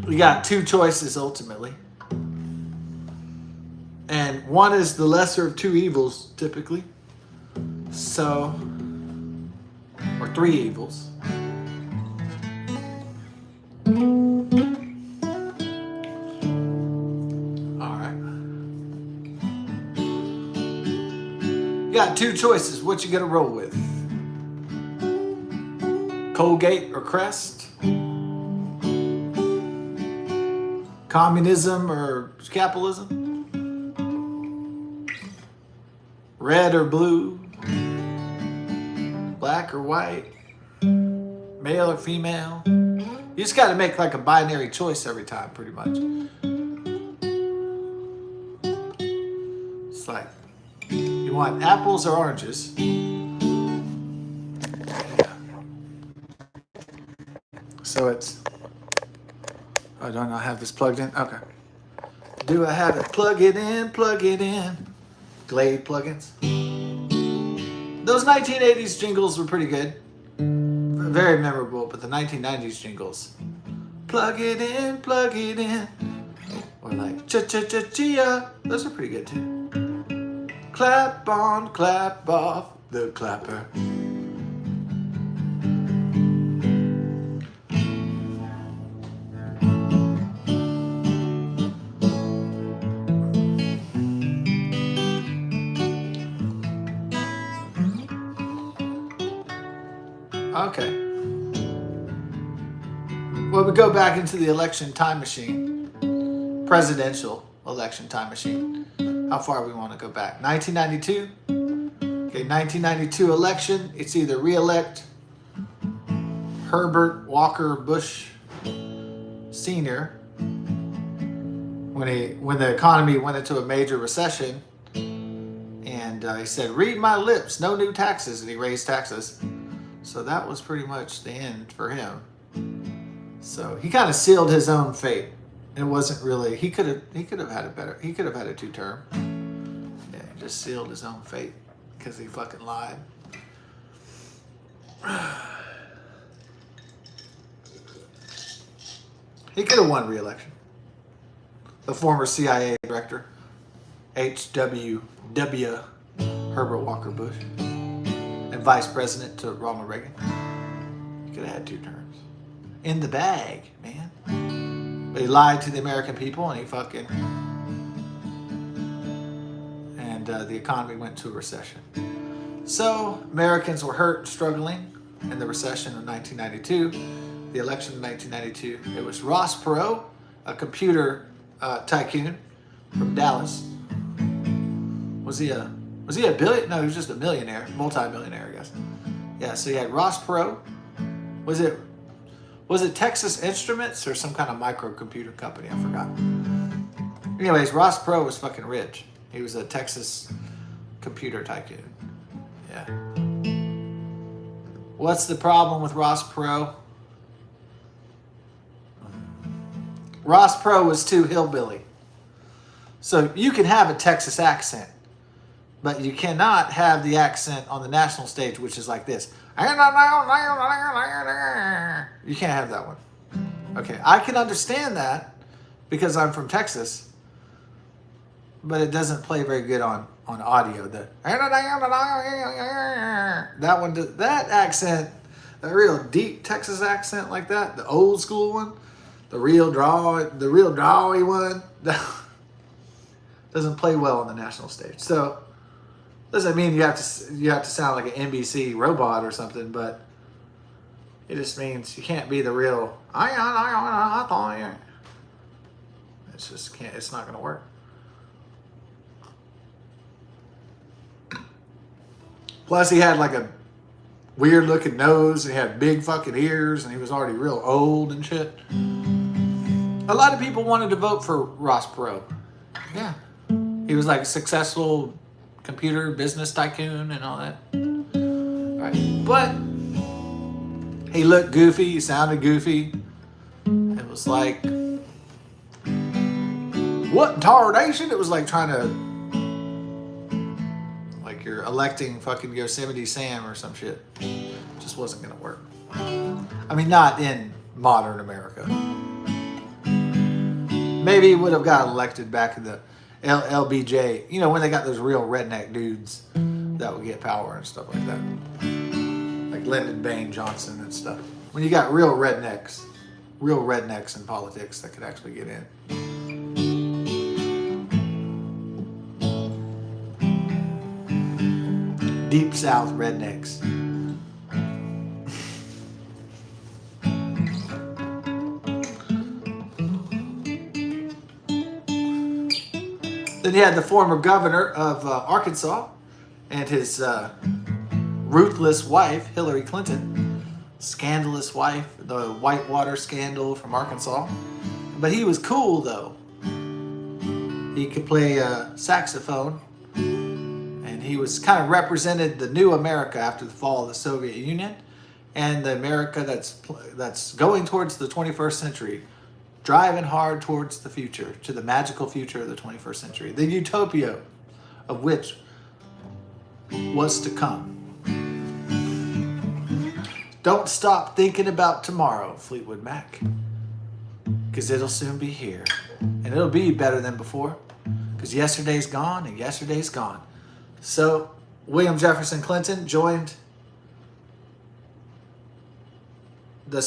We got two choices ultimately. And one is the lesser of two evils, typically. So, or three evils. You got two choices. What you gonna roll with? Colgate or Crest? Communism or capitalism? Red or blue? Black or white? Male or female? You just gotta make like a binary choice every time, pretty much. It's like, you want apples or oranges? Yeah. So it's, I don't have this plugged in. Okay. Do I have it? Plug it in, plug it in. Glade plugins. Those 1980s jingles were pretty good. Very memorable, but the 1990s jingles. Plug it in, plug it in. Or like, cha-cha-cha-chia. Those are pretty good too. Clap on, clap off the clapper. Okay. Well, we go back into the election time machine. Presidential election time machine. How far we want to go back? 1992. Okay, 1992 election. It's either re-elect Herbert Walker Bush Sr. when the economy went into a major recession, and he said, "Read my lips, no new taxes," and he raised taxes. So that was pretty much the end for him. So he kind of sealed his own fate. It wasn't really, he could have had a better, he could have had a 2-term. Yeah, he just sealed his own fate because he fucking lied. He could have won re-election. The former CIA director, H.W. Herbert Walker Bush, and vice president to Ronald Reagan. He could have had 2 terms. in the bag, man. But he lied to the American people, and he fucking... And the economy went into a recession. So Americans were hurt and struggling in the recession of 1992. The election of 1992. It was Ross Perot, a computer tycoon from Dallas. Was he a billion? No, he was just a millionaire, multi-millionaire, I guess. Yeah, so you had Ross Perot. Was it Texas Instruments or some kind of microcomputer company? I forgot. Anyways, Ross Perot was fucking rich. He was a Texas computer tycoon. Yeah. What's the problem with Ross Perot? Ross Perot was too hillbilly. So you can have a Texas accent, but you cannot have the accent on the national stage, which is like this. You can't have that one. Okay, I can understand that because I'm from Texas, but it doesn't play very good on audio. That one, that accent, the real deep Texas accent like that, the old school one, the real drawy one, doesn't play well on the national stage. So doesn't mean you have to sound like an NBC robot or something, but it just means you can't be the real. It's just can't. It's not going to work. Plus, he had like a weird looking nose, and he had big fucking ears, and he was already real old and shit. A lot of people wanted to vote for Ross Perot. Yeah. He was like a successful computer business tycoon and all that. Right. But he looked goofy, he sounded goofy. It was like, what tarnation? It was like trying to, like you're electing fucking Yosemite Sam or some shit. It just wasn't gonna work. I mean, not in modern America. Maybe he would have got elected back in the LBJ, you know, when they got those real redneck dudes that would get power and stuff like that. Like Lyndon Baines Johnson and stuff. When you got real rednecks in politics that could actually get in. Deep South rednecks. Then you had the former governor of Arkansas and his ruthless wife, Hillary Clinton. Scandalous wife, the Whitewater scandal from Arkansas. But he was cool, though. He could play saxophone. And he was kind of represented the new America after the fall of the Soviet Union. And the America that's going towards the 21st century. Driving hard towards the future, to the magical future of the 21st century. The utopia of which was to come. Don't stop thinking about tomorrow, Fleetwood Mac. Because it'll soon be here. And it'll be better than before. Because yesterday's gone and yesterday's gone. So, William Jefferson Clinton joined the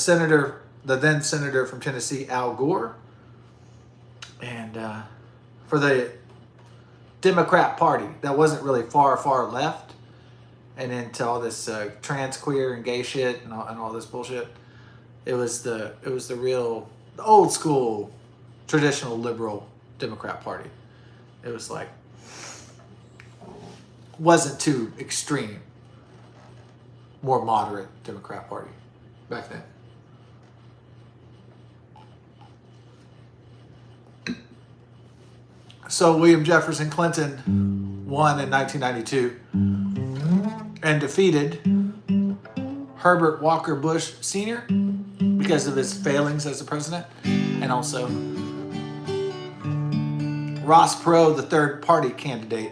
then senator from Tennessee, Al Gore, and for the Democrat Party that wasn't really far left, and into all this trans, queer, and gay shit and all this bullshit. It was the old school, traditional liberal Democrat Party. It was like wasn't too extreme, more moderate Democrat Party back then. So William Jefferson Clinton won in 1992 and defeated Herbert Walker Bush Sr. because of his failings as a president, and also Ross Perot, the third party candidate,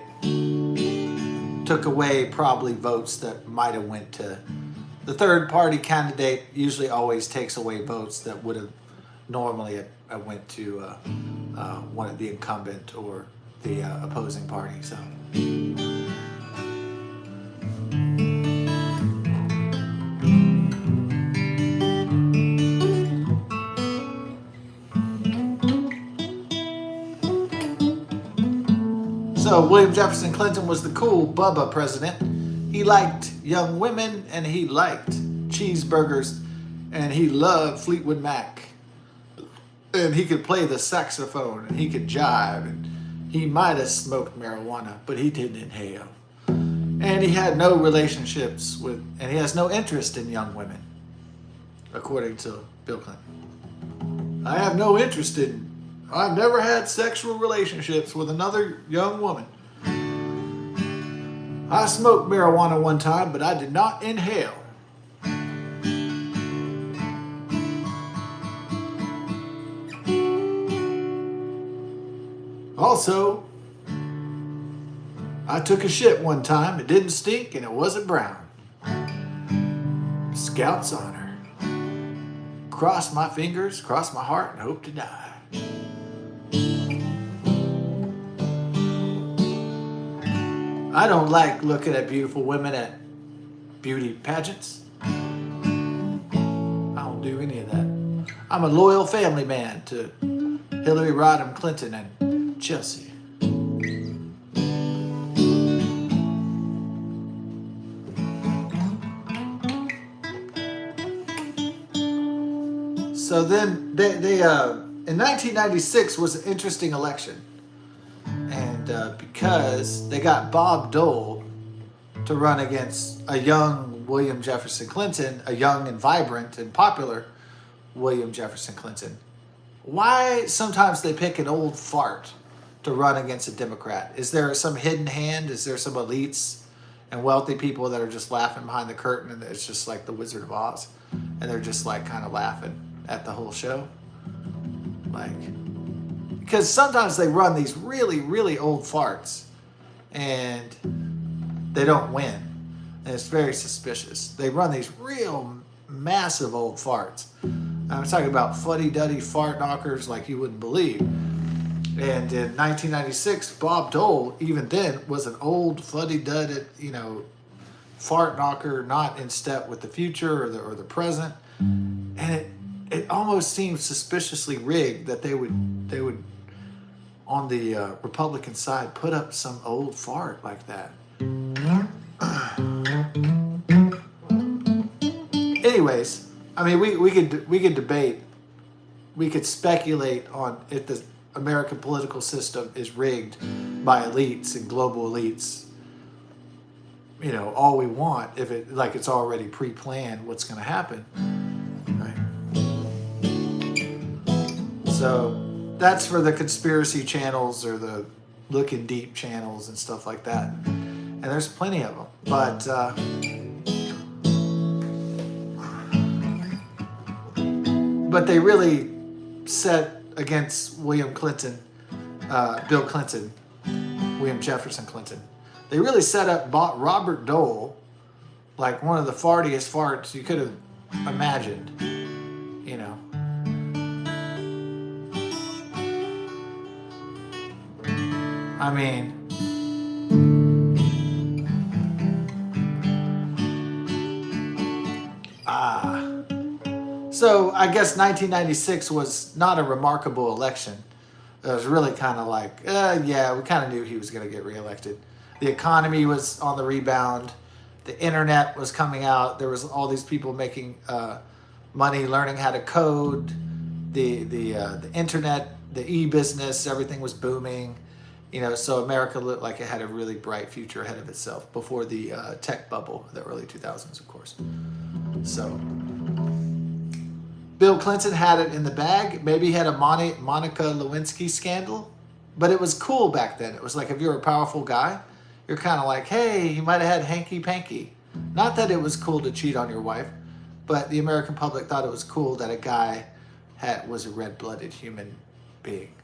took away probably votes that might have went to the third party candidate. Usually always takes away votes that would have normally went to one of the incumbent or the opposing party. So So William Jefferson Clinton was the cool Bubba president. He liked young women and he liked cheeseburgers and he loved Fleetwood Mac. And he could play the saxophone and he could jive and he might have smoked marijuana, but he didn't inhale. And he had no relationships with, and he has no interest in young women, according to Bill Clinton. I have no interest in, I've never had sexual relationships with another young woman. I smoked marijuana one time, but I did not inhale. Also, I took a shit one time. It didn't stink and it wasn't brown. Scout's honor. Cross my fingers, cross my heart, and hope to die. I don't like looking at beautiful women at beauty pageants. I don't do any of that. I'm a loyal family man to Hillary Rodham Clinton and Chelsea. So then they in 1996 was an interesting election. And because they got Bob Dole to run against a young William Jefferson Clinton, a young and vibrant and popular William Jefferson Clinton, why sometimes they pick an old fart to run against a Democrat? Is there some hidden hand? Is there some elites and wealthy people that are just laughing behind the curtain and it's just like the Wizard of Oz and they're just like kind of laughing at the whole show? Like, because sometimes they run these really, really old farts and they don't win. And it's very suspicious. They run these real massive old farts. I'm talking about fuddy-duddy fart knockers like you wouldn't believe. And in 1996, Bob Dole, even then, was an old fuddy-duddy, fart knocker, not in step with the future or the present. And it almost seemed suspiciously rigged that they would on the Republican side put up some old fart like that. Anyways, I mean, we could debate, we could speculate on if the American political system is rigged by elites and global elites. All we want, if it like it's already pre-planned what's going to happen. Right. So that's for the conspiracy channels or the looking deep channels and stuff like that. And there's plenty of them, but they really set against William Clinton, Bill Clinton, William Jefferson Clinton. They really set up Robert Dole like one of the fartiest farts you could have imagined, I mean, so I guess 1996 was not a remarkable election. It was really kind of like, yeah, we kind of knew he was going to get reelected. The economy was on the rebound. The internet was coming out. There was all these people making money, learning how to code. The internet, the e-business, everything was booming. So America looked like it had a really bright future ahead of itself before the tech bubble of the early 2000s, of course. So Bill Clinton had it in the bag. Maybe he had a Monica Lewinsky scandal, but it was cool back then. It was like if you're a powerful guy, you're kind of like, hey, he might have had hanky-panky. Not that it was cool to cheat on your wife, but the American public thought it was cool that a guy was a red-blooded human being.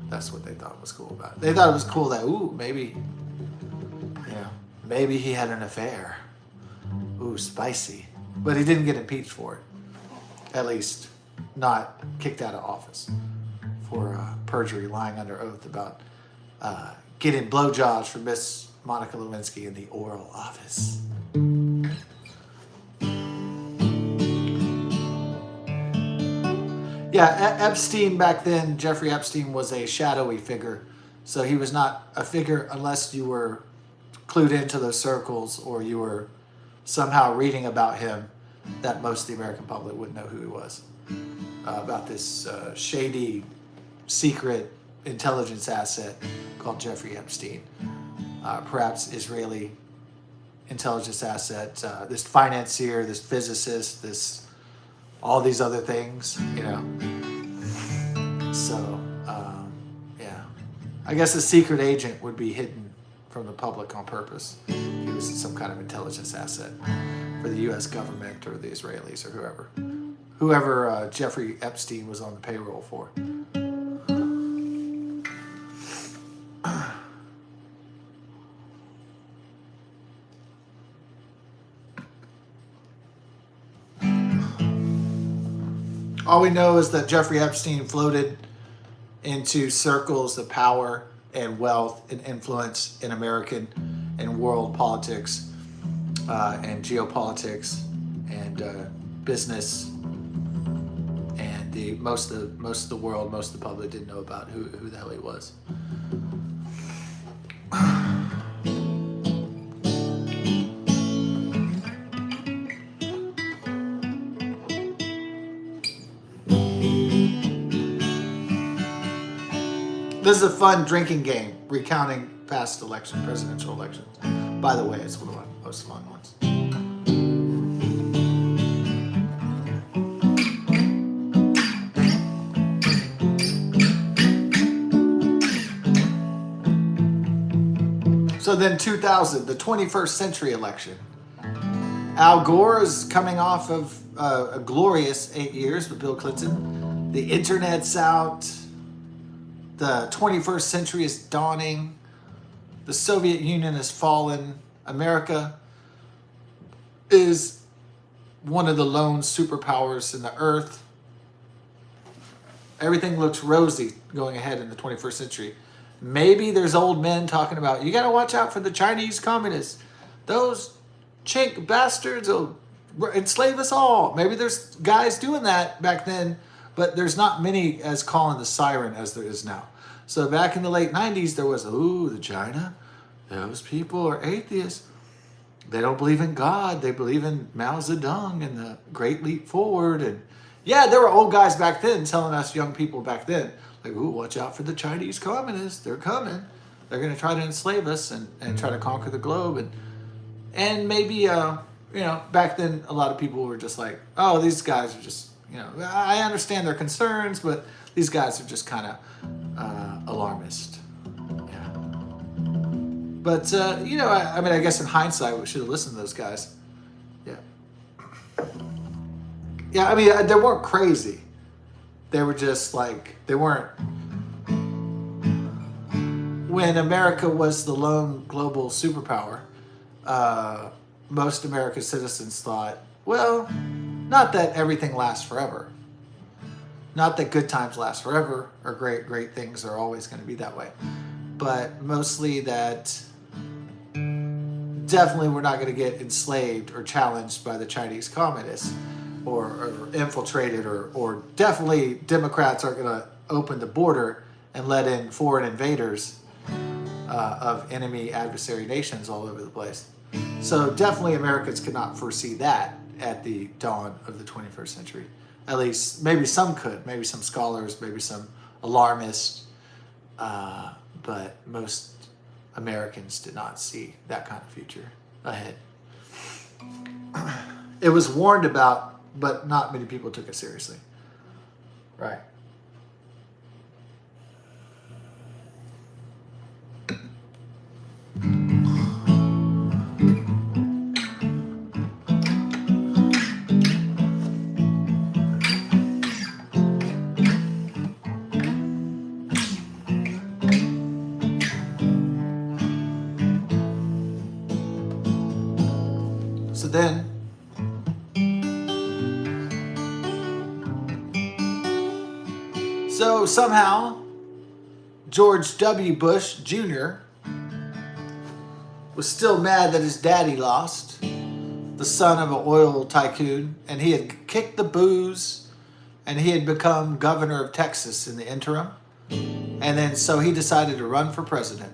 That's what they thought was cool about it. They thought it was cool that, maybe he had an affair. Ooh, spicy. But he didn't get impeached for it. At least not kicked out of office for perjury, lying under oath about getting blowjobs from Miss Monica Lewinsky in the Oral Office. Yeah, Epstein back then, Jeffrey Epstein was a shadowy figure So he was not a figure unless you were clued into those circles or you were somehow reading about him that most of the American public wouldn't know who he was. About this shady, secret intelligence asset called Jeffrey Epstein. Perhaps Israeli intelligence asset, this financier, this physicist, this all these other things, you know. So, yeah. I guess a secret agent would be hidden from the public on purpose. He was some kind of intelligence asset for the U.S. government or the Israelis or whoever. Whoever Jeffrey Epstein was on the payroll for. All we know is that Jeffrey Epstein floated into circles of power and wealth and influence in American and world politics and geopolitics and business. And most of the world, most of the public didn't know about who the hell he was. This is a fun drinking game, recounting past presidential elections. By the way, it's one of the most fun ones. So then 2000, the 21st century election. Al Gore is coming off of a glorious 8 years with Bill Clinton. The internet's out. The 21st century is dawning. The Soviet Union has fallen. America is one of the lone superpowers in the earth. Everything looks rosy going ahead in the 21st century. Maybe there's old men talking about, you got to watch out for the Chinese communists. Those chink bastards will enslave us all. Maybe there's guys doing that back then, but there's not many as calling the siren as there is now. So back in the late 90s, there was, the China, those people are atheists. They don't believe in God. They believe in Mao Zedong and the Great Leap Forward. And yeah, there were old guys back then telling us young people back then, like, watch out for the Chinese communists. They're coming. They're going to try to enslave us and try to conquer the globe. And maybe, back then, a lot of people were just like, oh, these guys are just, I understand their concerns, but these guys are just kind of alarmist. Yeah. But, I guess in hindsight, we should have listened to those guys. Yeah. Yeah, they weren't crazy. They were just like, they weren't. When America was the lone global superpower, most American citizens thought, well, not that everything lasts forever. Not that good times last forever or great things are always going to be that way. But mostly that definitely we're not going to get enslaved or challenged by the Chinese communists or infiltrated or definitely Democrats aren't going to open the border and let in foreign invaders of enemy adversary nations all over the place. So definitely Americans could not foresee that at the dawn of the 21st century. At least maybe some could, maybe some scholars, maybe some alarmists, but most Americans did not see that kind of future ahead. It was warned about, but not many people took it seriously. Right. So then, somehow, George W. Bush Jr. was still mad that his daddy lost, the son of an oil tycoon, and he had kicked the booze, and he had become governor of Texas in the interim. And then so he decided to run for president.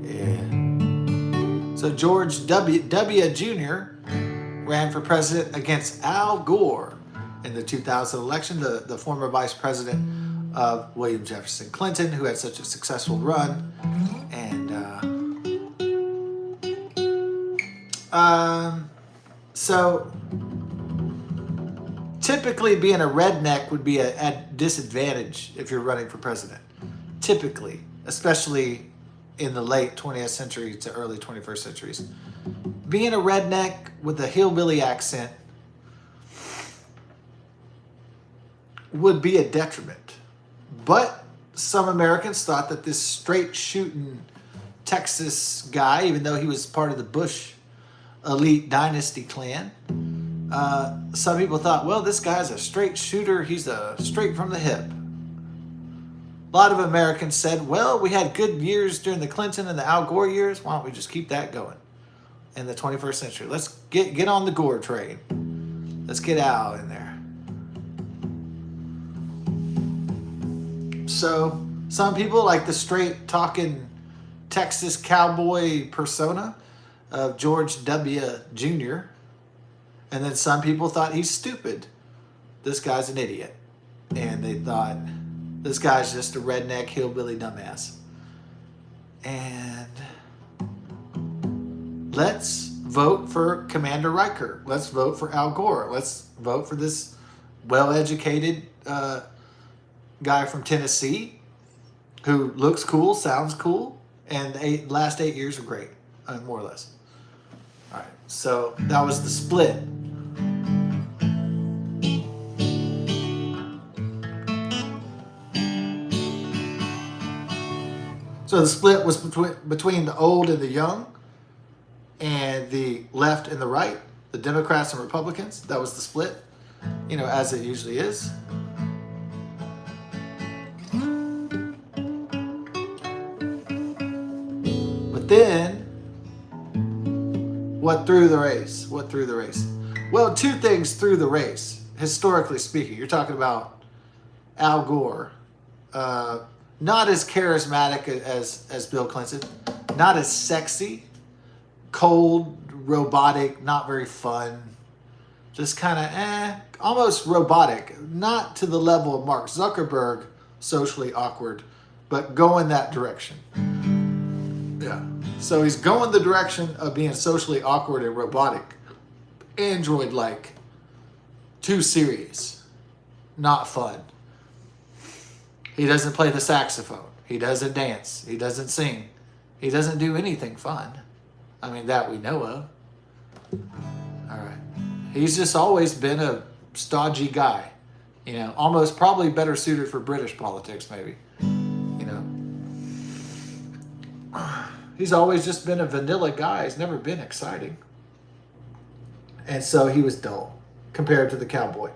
Yeah. So George W. Jr. ran for president against Al Gore in the 2000 election, the former vice president of William Jefferson Clinton, who had such a successful run. And so typically being a redneck would be at disadvantage if you're running for president. Typically, especially in the late 20th century to early 21st centuries. Being a redneck with a hillbilly accent would be a detriment. But some Americans thought that this straight shooting Texas guy, even though he was part of the Bush elite dynasty clan, some people thought, well, this guy's a straight shooter. He's a straight from the hip. A lot of Americans said, well, we had good years during the Clinton and the Al Gore years. Why don't we just keep that going in the 21st century? Let's get on the Gore train. Let's get Al in there. So some people like the straight talking Texas cowboy persona of George W. Jr. And then some people thought he's stupid. This guy's an idiot. And they thought, this guy's just a redneck hillbilly dumbass. And let's vote for Commander Riker. Let's vote for Al Gore. Let's vote for this well-educated guy from Tennessee who looks cool, sounds cool, and the last 8 years are great, more or less. All right, so that was the split. So the split was between the old and the young, and the left and the right, the Democrats and Republicans. That was the split, as it usually is. But then, what threw the race? Well, two things threw the race, historically speaking. You're talking about Al Gore. Not as charismatic as Bill Clinton, not as sexy, cold, robotic, not very fun, just kind of almost robotic, not to the level of Mark Zuckerberg, socially awkward, but going that direction. Yeah. So he's going the direction of being socially awkward and robotic, android-like, too serious, not fun. He doesn't play the saxophone. He doesn't dance. He doesn't sing. He doesn't do anything fun. I mean, that we know of. All right. He's just always been a stodgy guy. Almost probably better suited for British politics, maybe. He's always just been a vanilla guy. He's never been exciting. And so he was dull compared to the cowboy.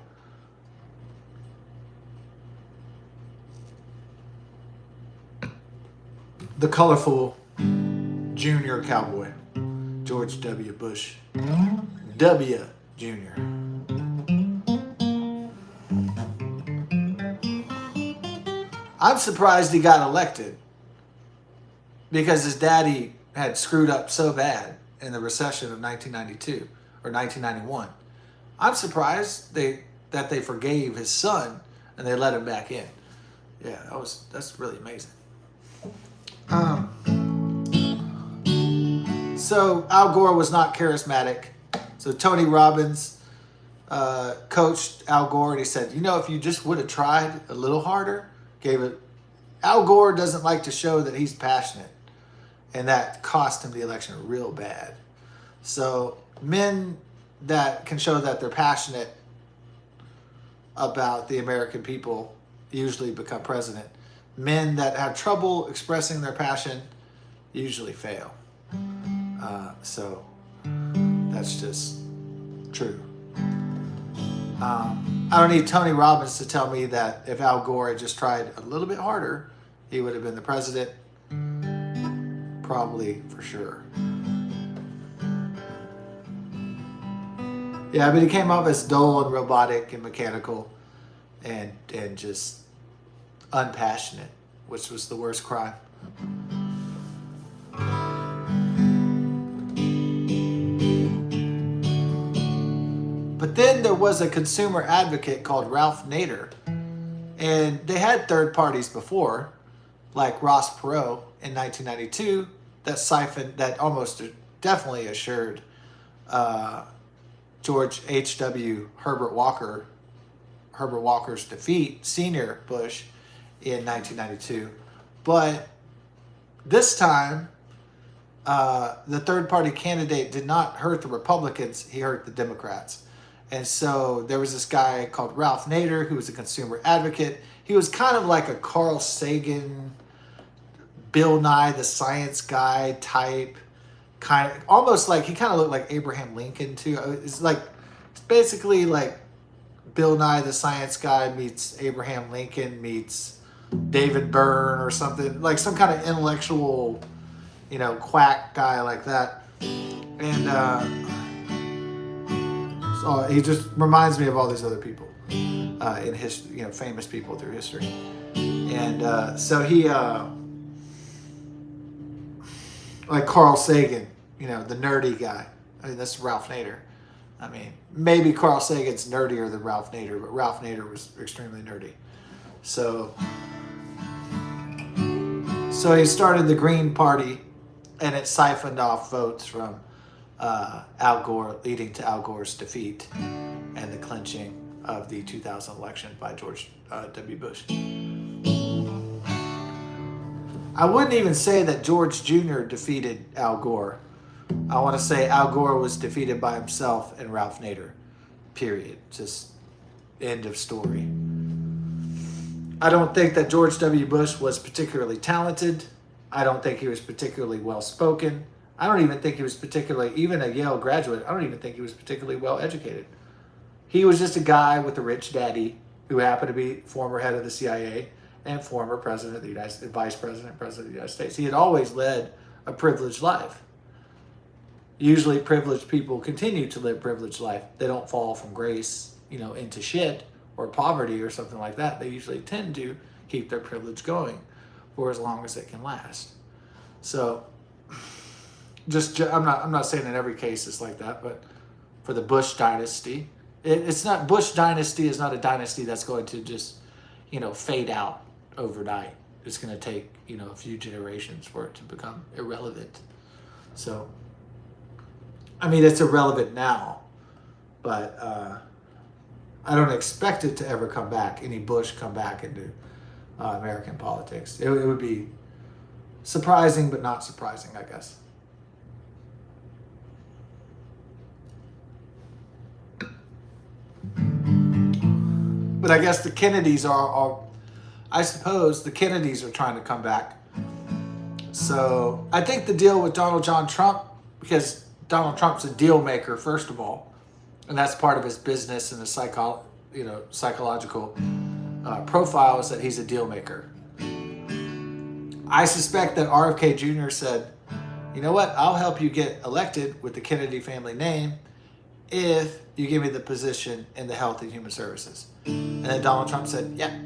The colorful junior cowboy, George W. Bush, W. Jr. I'm surprised he got elected because his daddy had screwed up so bad in the recession of 1992 or 1991. I'm surprised that they forgave his son and they let him back in. Yeah, that's really amazing. So Al Gore was not charismatic. So Tony Robbins coached Al Gore, and he said, if you just would have tried a little harder, Al Gore doesn't like to show that he's passionate, and that cost him the election real bad. So men that can show that they're passionate about the American people usually become president. Men that have trouble expressing their passion usually fail. So that's just true. I don't need Tony Robbins to tell me that if Al Gore had just tried a little bit harder, he would have been the president. Probably, for sure. Yeah, but he came off as dull and robotic and mechanical, and just unpassionate, which was the worst crime. But then there was a consumer advocate called Ralph Nader, and they had third parties before, like Ross Perot in 1992, that almost definitely assured George H.W. Herbert Walker's defeat, senior Bush, in 1992. But this time, the third party candidate did not hurt the Republicans, he hurt the Democrats. And so there was this guy called Ralph Nader who was a consumer advocate. He was kind of like a Carl Sagan, Bill Nye the Science Guy type, kind of almost like he kind of looked like Abraham Lincoln too. It's basically like Bill Nye the Science Guy meets Abraham Lincoln meets David Byrne or something, like some kind of intellectual, quack guy like that. And so he just reminds me of all these other people in history, famous people through history. And so he, like Carl Sagan, the nerdy guy. I mean, that's Ralph Nader. I mean, maybe Carl Sagan's nerdier than Ralph Nader, but Ralph Nader was extremely nerdy. So he started the Green Party, and it siphoned off votes from Al Gore, leading to Al Gore's defeat and the clinching of the 2000 election by George W. Bush. I wouldn't even say that George Jr. defeated Al Gore. I want to say Al Gore was defeated by himself and Ralph Nader. Period. Just end of story. I don't think that George W. Bush was particularly talented. I don't think he was particularly well-spoken. I don't even think he was particularly, even a Yale graduate, I don't even think he was particularly well-educated. He was just a guy with a rich daddy who happened to be former head of the CIA and former president of the United States, vice president of the United States. He had always led a privileged life. Usually privileged people continue to live privileged life. They don't fall from grace, into shit or poverty or something like that. They usually tend to keep their privilege going for as long as it can last. So, I'm not saying in every case it's like that, but for the Bush dynasty, Bush dynasty is not a dynasty that's going to just, fade out overnight. It's going to take, a few generations for it to become irrelevant. So, I mean, it's irrelevant now, but I don't expect it to ever come back, any Bush come back into American politics. It would be surprising, but not surprising, I guess. But I guess the Kennedys I suppose the Kennedys are trying to come back. So I think the deal with Donald John Trump, because Donald Trump's a deal maker, first of all, and that's part of his business and his psychological profile is that he's a deal maker. I suspect that RFK Jr. said, you know what, I'll help you get elected with the Kennedy family name if you give me the position in the Health and Human Services. And then Donald Trump said, yeah,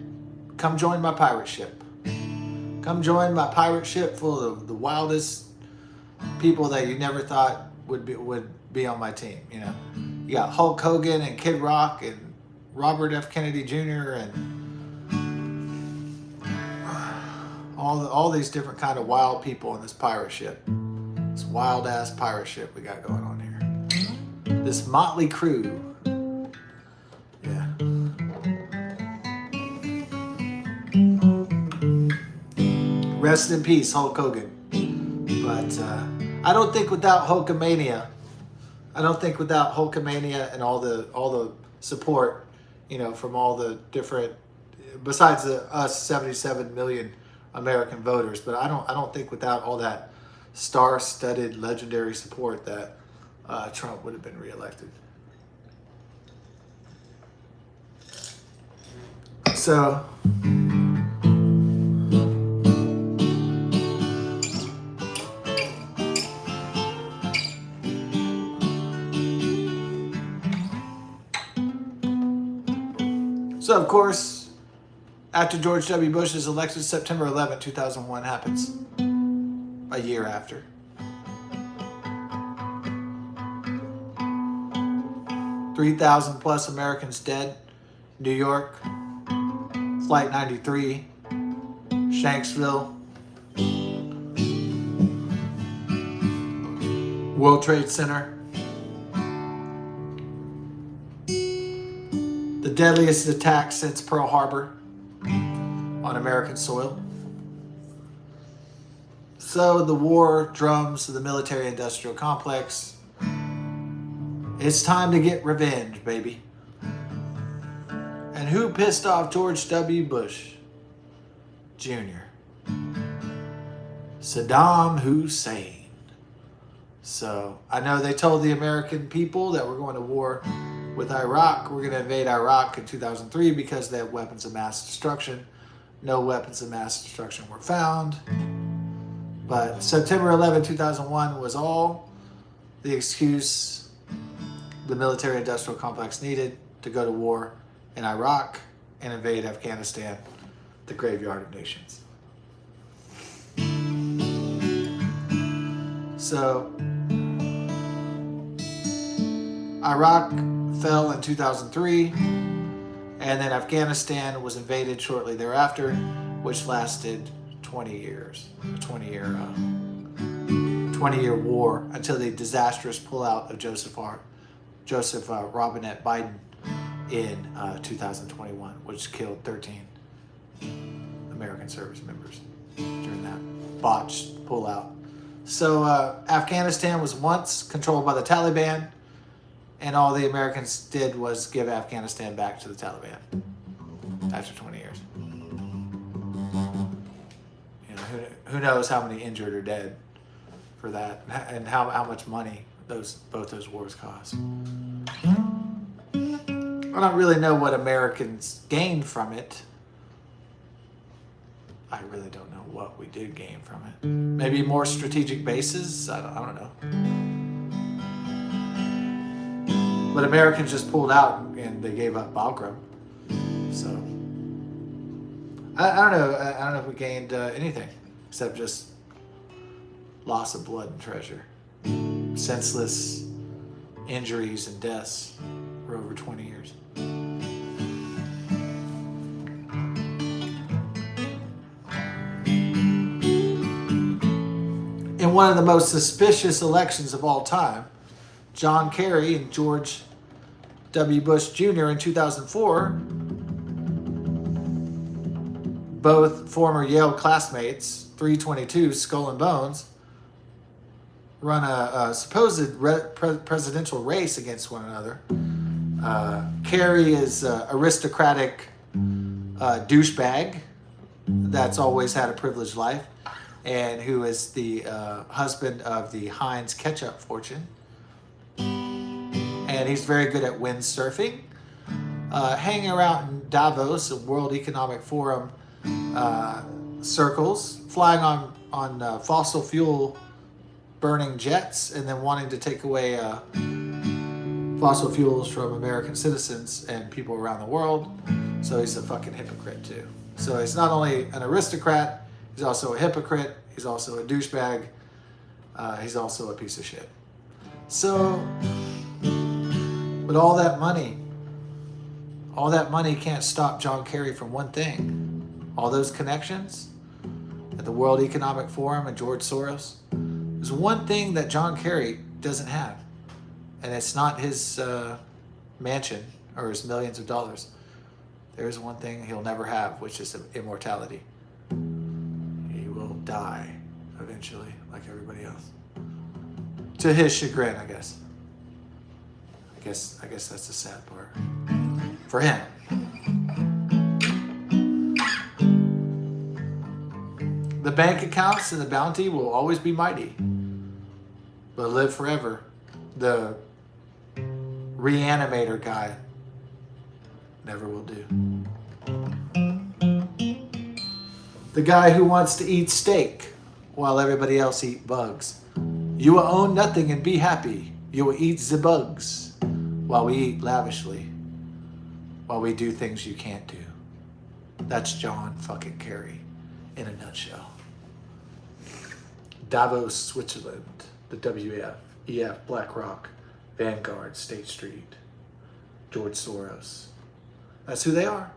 come join my pirate ship. Come join my pirate ship full of the wildest people that you never thought would be on my team. You got Hulk Hogan and Kid Rock and Robert F. Kennedy Jr. and all these different kind of wild people in this pirate ship. This wild ass pirate ship we got going on here. This motley crew. Yeah. Rest in peace, Hulk Hogan. But I don't think without Hulkamania, and all the support, from all the different, besides us 77 million American voters, but I don't think without all that star-studded legendary support that Trump would have been reelected. So So, of course, after George W. Bush is elected, September 11, 2001 happens. A year after. $3,000 plus Americans dead. New York, Flight 93, Shanksville, World Trade Center. The deadliest attack since Pearl Harbor on American soil. So the war drums of the military-industrial complex. It's time to get revenge, baby. And who pissed off George W. Bush Jr.? Saddam Hussein. So I know they told the American people that we're going to war with Iraq. We're going to invade Iraq in 2003 because they have weapons of mass destruction. No weapons of mass destruction were found. But September 11, 2001 was all the excuse the military-industrial complex needed to go to war in Iraq and invade Afghanistan, the graveyard of nations. So, Iraq fell in 2003, and then Afghanistan was invaded shortly thereafter, which lasted 20 years, a 20-year war until the disastrous pullout of Joseph Robinette Biden in 2021, which killed 13 American service members during that botched pullout. So Afghanistan was once controlled by the Taliban, and all the Americans did was give Afghanistan back to the Taliban after 20 years. You know, who knows how many injured or dead for that, and how much money both those wars cost. I don't really know what Americans gained from it. I really don't know what we did gain from it. Maybe more strategic bases? I don't know. But Americans just pulled out and they gave up Bagram. So, I don't know. I don't know if we gained anything except just loss of blood and treasure. Senseless injuries and deaths for over 20 years. In one of the most suspicious elections of all time, John Kerry and George W. Bush Jr. in 2004, both former Yale classmates, 322 Skull and Bones, run a supposed presidential race against one another. Kerry is an aristocratic douchebag that's always had a privileged life, and who is the husband of the Heinz ketchup fortune. And he's very good at windsurfing, hanging around in Davos and World Economic Forum circles, flying on fossil fuel burning jets, and then wanting to take away fossil fuels from American citizens and people around the world. So he's a fucking hypocrite too. So he's not only an aristocrat, he's also a hypocrite, he's also a douchebag, he's also a piece of shit. So, but all that money can't stop John Kerry from one thing. All those connections at the World Economic Forum and George Soros. There's one thing that John Kerry doesn't have, and it's not his mansion or his millions of dollars. There's one thing he'll never have, which is immortality. He will die eventually, like everybody else. To his chagrin, I guess. I guess that's the sad part for him. The bank accounts and the bounty will always be mighty, but live forever. The reanimator guy never will do. The guy who wants to eat steak while everybody else eat bugs. You will own nothing and be happy. You will eat the bugs while we eat lavishly. while we do things you can't do. That's John fucking Kerry in a nutshell. Davos, Switzerland, the WEF, EF, BlackRock, Vanguard, State Street, George Soros. That's who they are.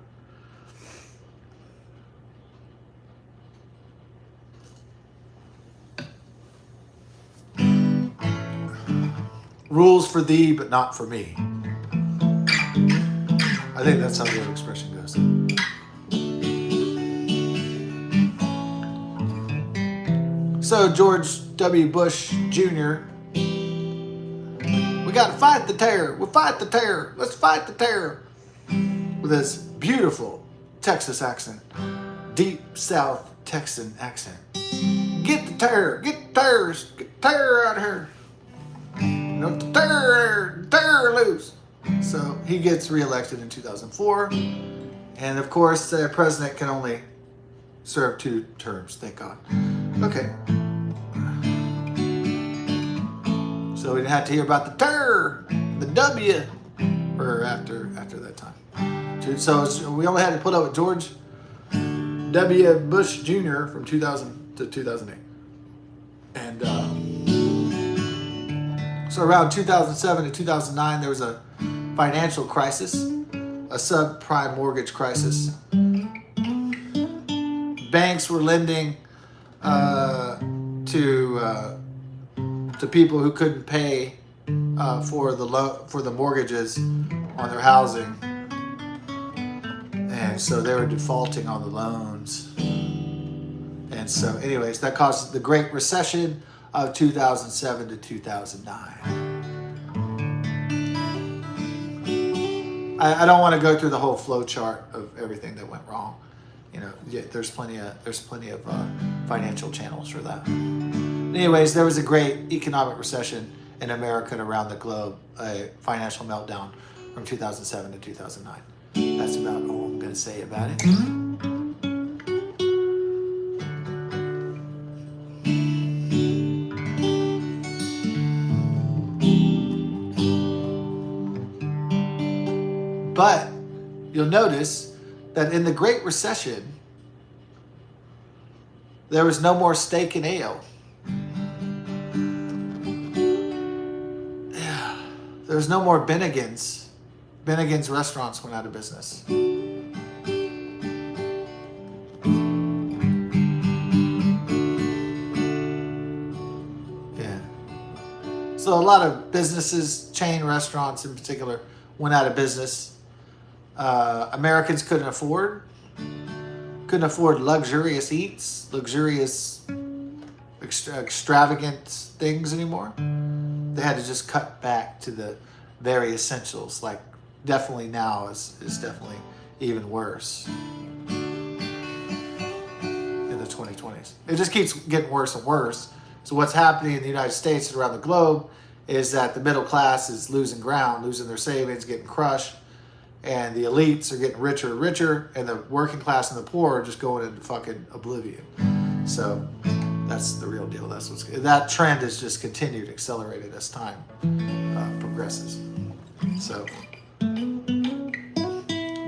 Rules for thee, but not for me. I think that's how the old expression goes. So George W. Bush Jr., we got to fight the terror. We'll fight the terror. Let's fight the terror. With his beautiful Texas accent, deep South Texan accent. Get the terror. Get the terrorists. Get the terror out of here. The terror loose. So he gets reelected in 2004. And of course, the president can only serve 2 terms, thank God. Okay. So we didn't have to hear about the terror, the W, or after that time. So we only had to put up with George W. Bush Jr. from 2000 to 2008. And so around 2007 to 2009, there was a financial crisis, a subprime mortgage crisis. Banks were lending to people who couldn't pay for the mortgages on their housing, and so they were defaulting on the loans. And so, anyways, that caused the Great Recession of 2007 to 2009. I don't want to go through the whole flow chart of everything that went wrong. You know, yeah, there's plenty of financial channels for that. Anyways, there was a great economic recession in America and around the globe, a financial meltdown from 2007 to 2009. That's about all I'm going to say about it. But you'll notice that in the Great Recession, there was no more steak and ale. Yeah. There was no more Bennigan's. Bennigan's restaurants went out of business. Yeah. So a lot of businesses, chain restaurants in particular, went out of business. Americans couldn't afford luxurious eats, luxurious, extravagant things anymore. They had to just cut back to the very essentials. Like, definitely now is definitely even worse in the 2020s. It just keeps getting worse and worse. So what's happening in the United States and around the globe is that the middle class is losing ground, losing their savings, getting crushed. And the elites are getting richer and richer, and the working class and the poor are just going into fucking oblivion. So that's the real deal. That trend has just continued, accelerated as time progresses. So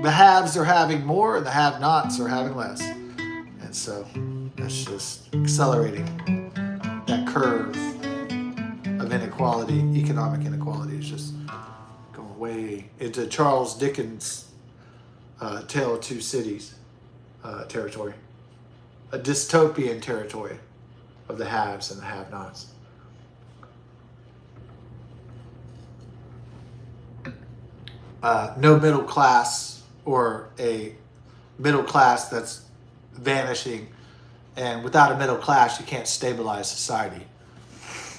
the haves are having more, and the have-nots are having less. And so that's just accelerating that curve of inequality. Economic inequality is just way into Charles Dickens' Tale of Two Cities territory, a dystopian territory of the haves and the have-nots. No middle class, or a middle class that's vanishing, and without a middle class you can't stabilize society.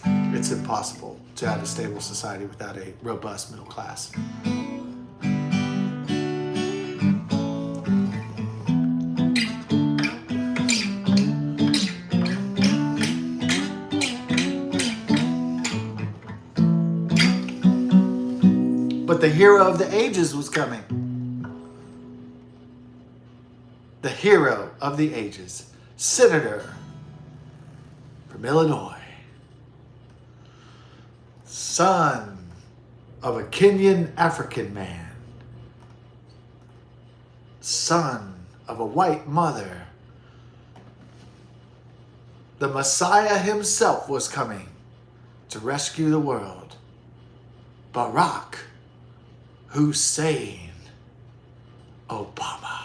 It's impossible to have a stable society without a robust middle class. But the hero of the ages was coming. The hero of the ages, Senator from Illinois, son of a Kenyan African man, son of a white mother. The Messiah himself was coming to rescue the world. Barack Hussein Obama.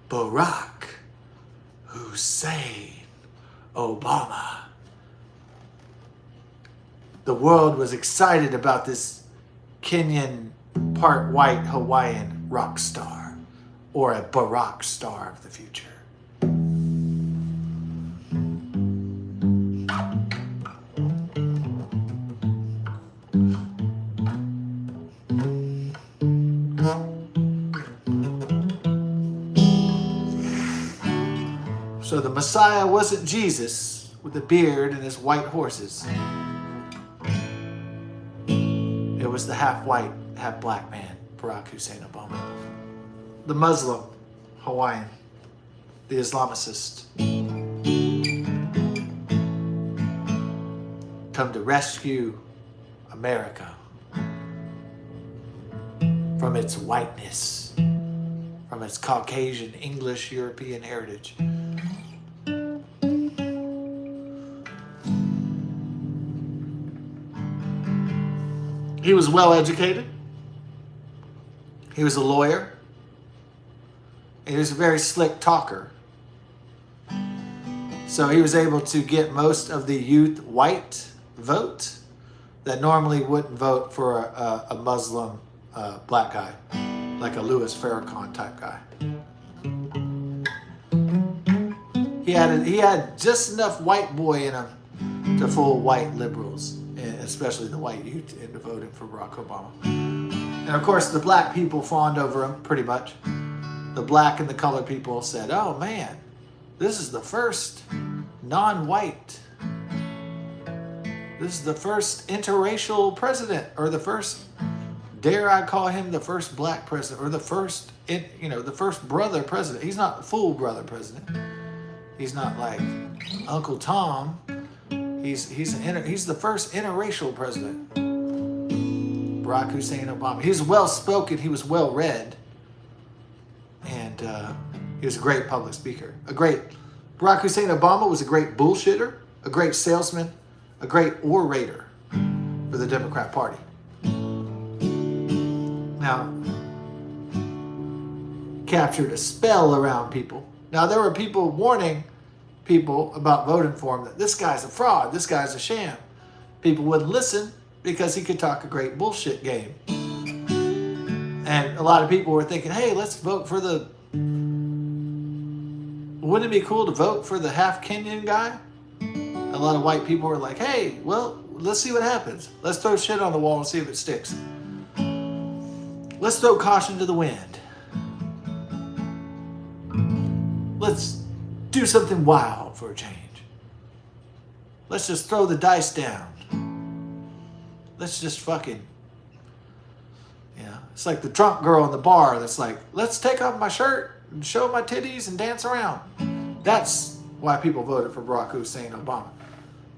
Barack Hussein Obama. The world was excited about this Kenyan, part white Hawaiian rock star, or a Barack star of the future. So the Messiah wasn't Jesus with a beard and his white horses. It was the half white, half black man, Barack Hussein Obama. The Muslim Hawaiian, the Islamicist, come to rescue America from its whiteness, from its Caucasian, English, European heritage. He was well educated. He was a lawyer. He was a very slick talker. So he was able to get most of the youth white vote that normally wouldn't vote for a Muslim black guy, like a Louis Farrakhan type guy. He had just enough white boy in him to fool white liberals, especially the white youth, into voting for Barack Obama. And of course, the black people fawned over him pretty much. The black and the colored people said, "Oh man, this is the first non-white. This is the first interracial president, or the first, dare I call him the first black president, or the first, the first brother president." He's not full brother president. He's not like Uncle Tom. He's the first interracial president. Barack Hussein Obama. He was well spoken. He was well read, and he was a great public speaker. Barack Hussein Obama was a great bullshitter, a great salesman, a great orator for the Democrat Party. Now, captured a spell around people. Now, there were people warning people about voting for him that this guy's a fraud, this guy's a sham. People wouldn't listen because he could talk a great bullshit game. And a lot of people were thinking, hey, let's vote for wouldn't it be cool to vote for the half Kenyan guy? A lot of white people were like, hey, well, let's see what happens. Let's throw shit on the wall and see if it sticks. Let's throw caution to the wind. Let's do something wild for a change. Let's just throw the dice down. Let's just fucking, it's like the drunk girl in the bar that's like, let's take off my shirt and show my titties and dance around. That's why people voted for Barack Hussein Obama.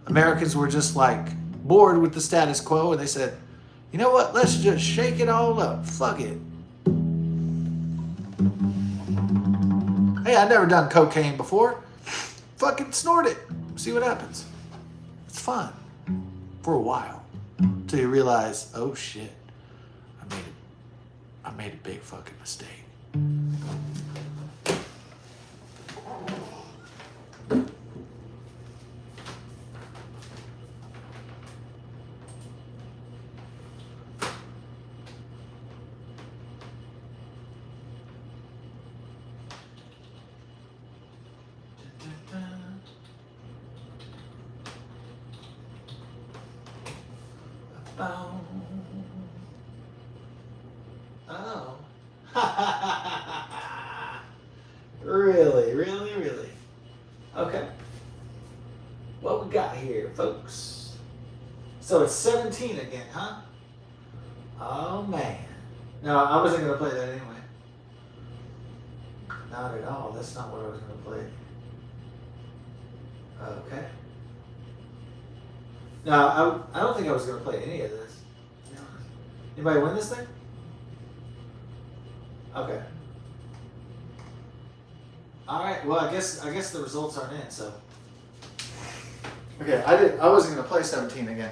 Americans were just like bored with the status quo, and they said, you know what, let's just shake it all up. Fuck it. Hey, I've never done cocaine before. Fucking snort it. See what happens. It's fun. For a while. Until you realize, oh shit, I made a big fucking mistake. Oh. Really? Okay. What we got here, folks? So it's 17 again, huh? Oh, man. No, I wasn't going to play that anyway. Not at all. That's not what I was going to play. Okay. No, I don't think I was going to play any of this. Anybody win this thing? Okay. All right. Well, I guess the results aren't in. So. Okay, I wasn't gonna play 17 again.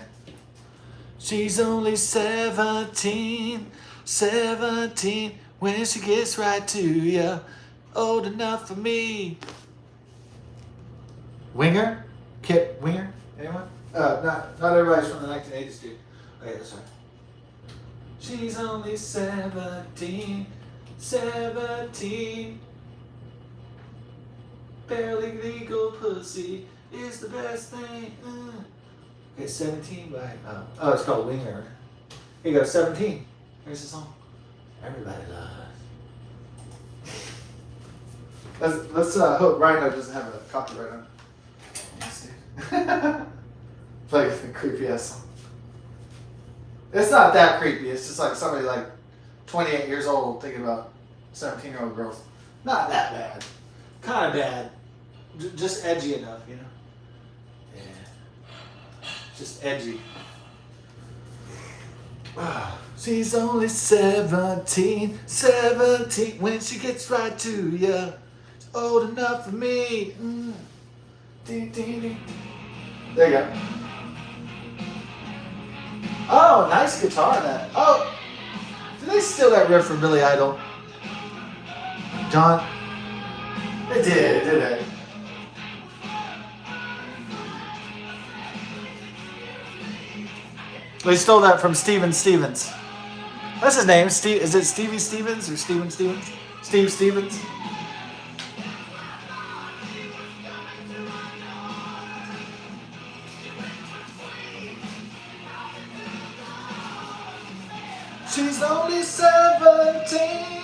She's only 17, 17 when she gets right to ya. Old enough for me. Winger? Kip Winger? Anyone? Not everybody's from the 1980s, dude. Okay, that's right. She's only 17, 17. Barely legal pussy is the best thing. Okay, 17 by oh, it's called Winger. Here you go, 17. Here's the song. Everybody loves. Let's hope Rhino doesn't have a copyright on it. Yes, dude. Play a creepy ass song. It's not that creepy. It's just like somebody like 28 years old thinking about 17-year-old girls. Not that bad. Kind of bad. Just edgy enough, you know? Yeah. Just edgy. She's only 17, 17 when she gets right to ya. It's old enough for me. Ding, ding, ding. There you go. Oh, nice guitar in that. Oh, did they steal that riff from Billy Idol? John? They did they? They stole that from Steven Stevens. That's his name. Steve. Is it Stevie Stevens or Steven Stevens? Steve Stevens. She's only 17.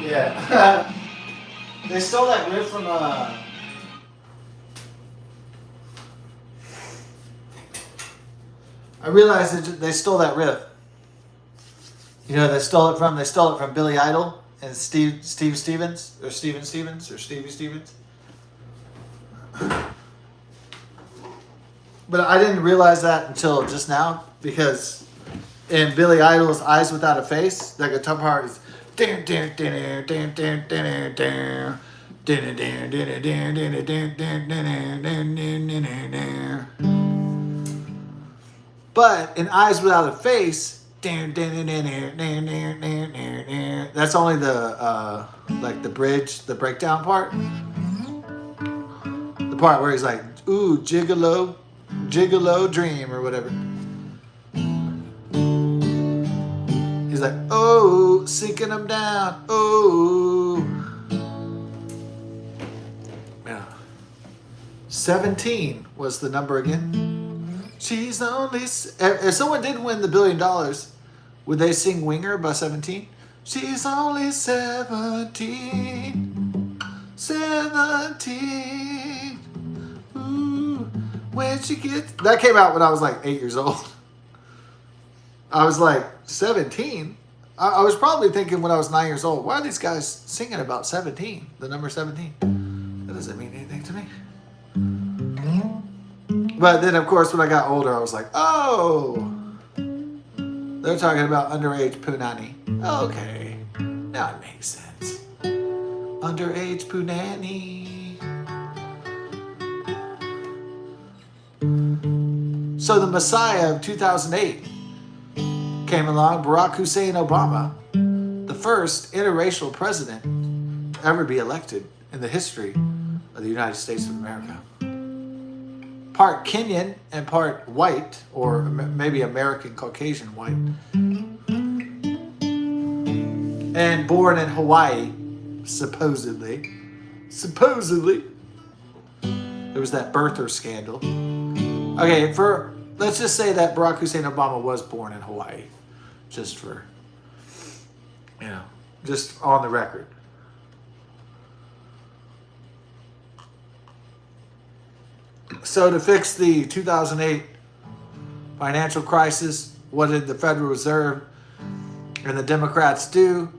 Yeah. They stole that riff from I realized that they stole that riff. You know, they stole it from Billy Idol and Steve Stevens or Steven Stevens or Stevie Stevens. But I didn't realize that until just now, because in Billy Idol's Eyes Without a Face, that guitar part is but in Eyes Without a Face, that's only the like the bridge, the breakdown part. The part where he's like, ooh, gigolo dream or whatever. He's like, oh, sinking them down, oh. Yeah. 17 was the number again. She's only... If someone did win the $1 billion, would they sing Winger by 17? She's only 17. 17. Ooh. When she gets... That came out when I was like 8 years old. I was like, 17? I was probably thinking when I was 9 years old, why are these guys singing about 17? The number 17. That doesn't mean anything to me. But then, of course, when I got older, I was like, oh, they're talking about underage punani. Okay, now it makes sense. Underage punani. So the Messiah of 2008 came along, Barack Hussein Obama, the first interracial president to ever be elected in the history of the United States of America. Part Kenyan and part white, or maybe American Caucasian white. And born in Hawaii, supposedly. Supposedly. There was that birther scandal. Okay, let's just say that Barack Hussein Obama was born in Hawaii. Just for, just on the record. So to fix the 2008 financial crisis, what did the Federal Reserve and the Democrats do?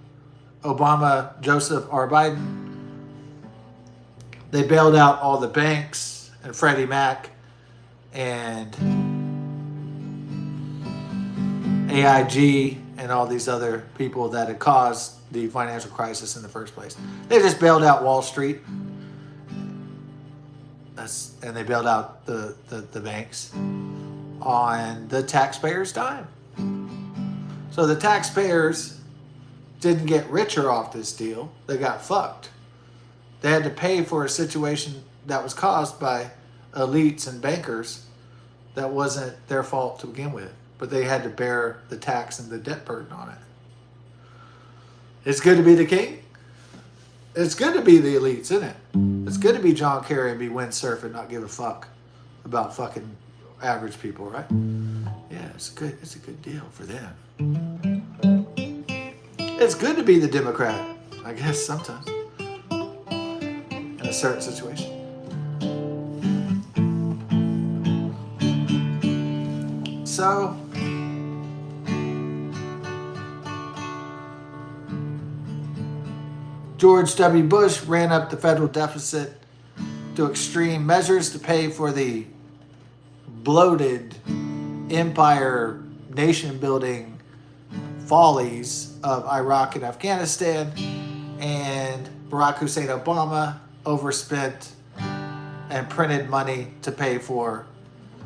Obama, Joseph R. Biden, they bailed out all the banks and Freddie Mac and AIG and all these other people that had caused the financial crisis in the first place. They just bailed out Wall Street. And they bailed out the banks on the taxpayers' dime. So the taxpayers didn't get richer off this deal. They got fucked. They had to pay for a situation that was caused by elites and bankers that wasn't their fault to begin with. But they had to bear the tax and the debt burden on it. It's good to be the king. It's good to be the elites, isn't it? It's good to be John Kerry and be windsurfing and not give a fuck about fucking average people, right? Yeah, it's good. It's a good deal for them. It's good to be the Democrat, I guess, sometimes. In a certain situation. So... George W. Bush ran up the federal deficit to extreme measures to pay for the bloated empire nation-building follies of Iraq and Afghanistan, and Barack Hussein Obama overspent and printed money to pay for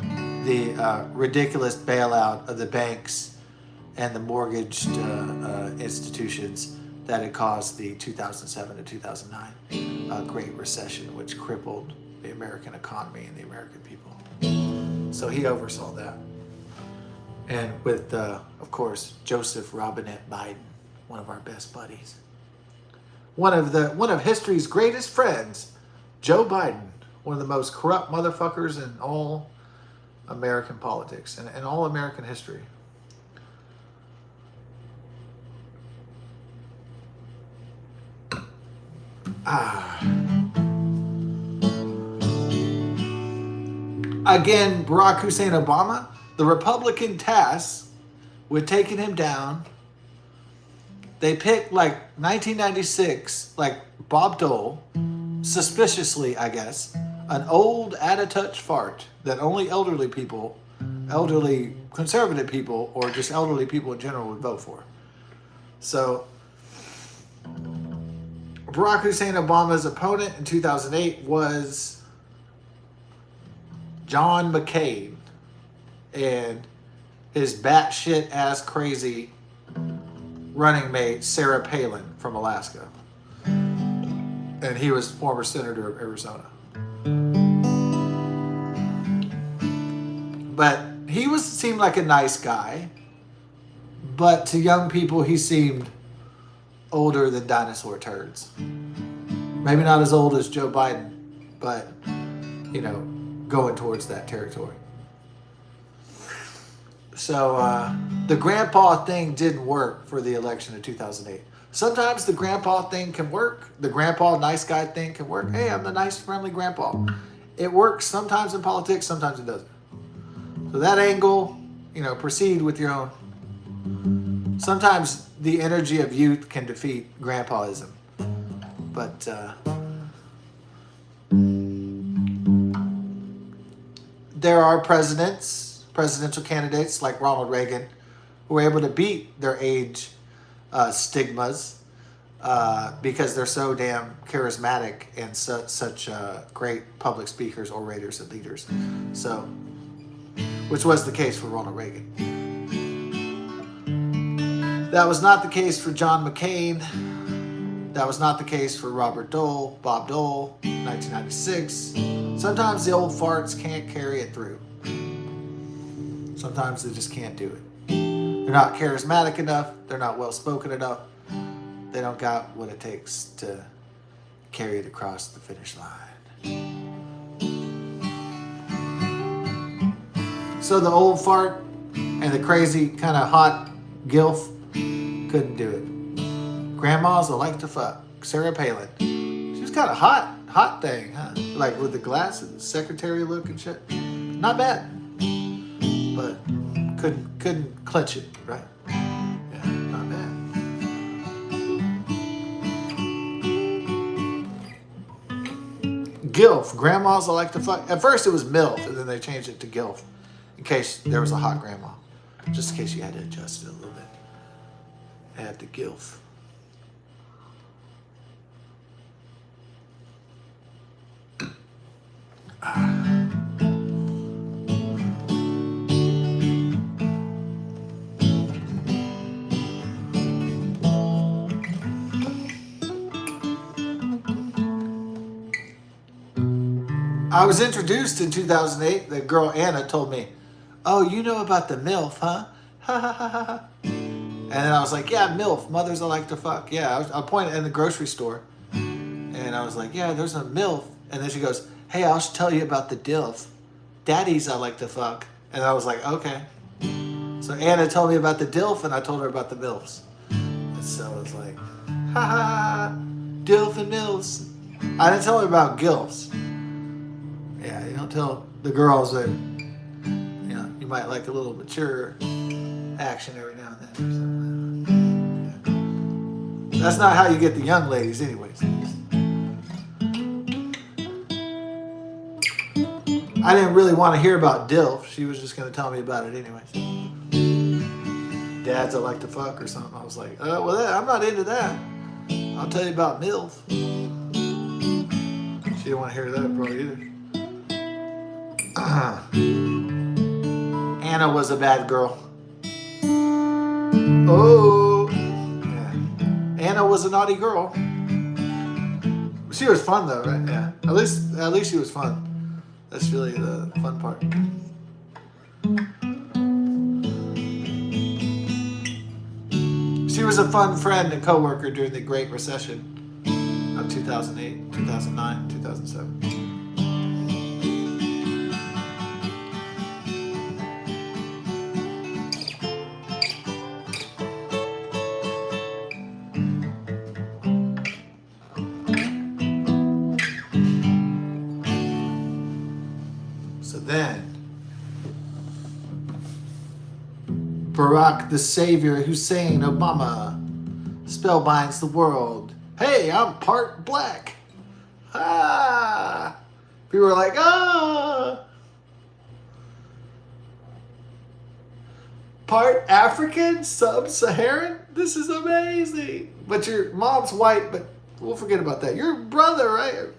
the ridiculous bailout of the banks and the mortgaged institutions that had caused the 2007 to 2009 Great Recession, which crippled the American economy and the American people. So he oversaw that. And with, of course, Joseph Robinette Biden, one of our best buddies. One of history's greatest friends, Joe Biden, one of the most corrupt motherfuckers in all American politics and all American history. Again, Barack Hussein Obama, the Republican task with taking him down they picked like 1996, like Bob Dole, suspiciously, I guess, an old out-of-touch fart that only elderly conservative people, or just elderly people in general would vote for. So Barack Hussein Obama's opponent in 2008 was John McCain and his batshit ass crazy running mate Sarah Palin from Alaska. And he was former senator of Arizona. But he seemed like a nice guy. But to young people, he seemed older than dinosaur turds. Maybe not as old as Joe Biden, but, you know, going towards that territory. So the grandpa thing didn't work for the election of 2008. Sometimes the grandpa thing can work. The grandpa nice guy thing can work. Hey, I'm the nice, friendly grandpa. It works sometimes in politics, sometimes it doesn't. So that angle, you know, proceed with your own. Sometimes the energy of youth can defeat grandpaism. But there are presidential candidates like Ronald Reagan, who were able to beat their age stigmas because they're so damn charismatic and such great public speakers, orators, and leaders. So, which was the case for Ronald Reagan. That was not the case for John McCain. That was not the case for Bob Dole, 1996. Sometimes the old farts can't carry it through. Sometimes they just can't do it. They're not charismatic enough. They're not well-spoken enough. They don't got what it takes to carry it across the finish line. So the old fart and the crazy kind of hot gilf couldn't do it. Grandmas will like to fuck. Sarah Palin. She was kind of hot thing, huh? Like with the glasses, secretary look and shit. Not bad. But couldn't clutch it, right? Yeah, not bad. Gilf. Grandmas will like to fuck. At first it was MILF, and then they changed it to Gilf. In case there was a hot grandma. Just in case you had to adjust it a little bit. Add the Gilf. I was introduced in 2008. The girl Anna told me, "Oh, you know about the MILF, huh?" Ha ha ha ha. And then I was like, "Yeah, MILF. Mothers I like to fuck." Yeah, I pointed in the grocery store, and I was like, "Yeah, there's a MILF." And then she goes, "Hey, I'll tell you about the DILF. Daddies I like to fuck." And I was like, "Okay." So Anna told me about the DILF, and I told her about the MILFs. And so I was like, "Ha ha ha, DILF and MILFs." I didn't tell her about GILFs. Yeah, you don't tell the girls that, you know, you might like a little mature action every now and then or something. Yeah. That's not how you get the young ladies anyways. I didn't really want to hear about DILF. She was just going to tell me about it anyways. Dads I like to fuck or something. I was like, well, I'm not into that. I'll tell you about MILF. She didn't want to hear that probably either. Anna was a bad girl. Oh, yeah. Anna was a naughty girl. She was fun though, right? Yeah. At least she was fun. That's really the fun part. She was a fun friend and coworker during the Great Recession of 2008, 2009, 2007. Then, Barack the Savior Hussein Obama spellbinds the world. Hey, I'm part black. Ah. People are like, ah. Part African, sub-Saharan? This is amazing. But your mom's white, but we'll forget about that. You're a brother, right?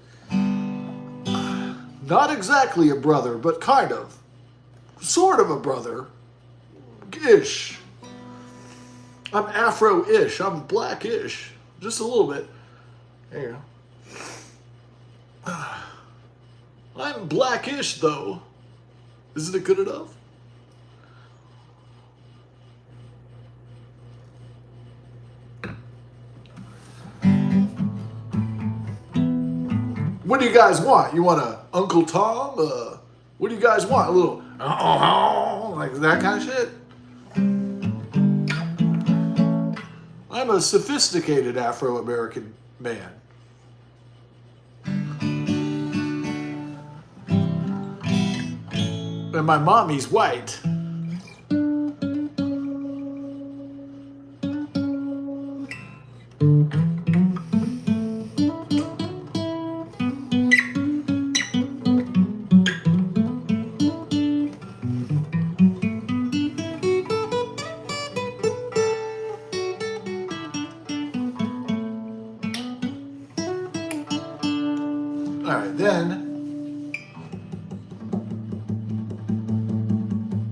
Not exactly a brother, but kind of. Sort of a brother. Ish. I'm Afro-ish. I'm black-ish. Just a little bit. There you go. I'm blackish, though. Isn't it good enough? What do you guys want? You want a Uncle Tom? What do you guys want? A little like that kind of shit? I'm a sophisticated Afro-American man. And my mommy's white. All right, then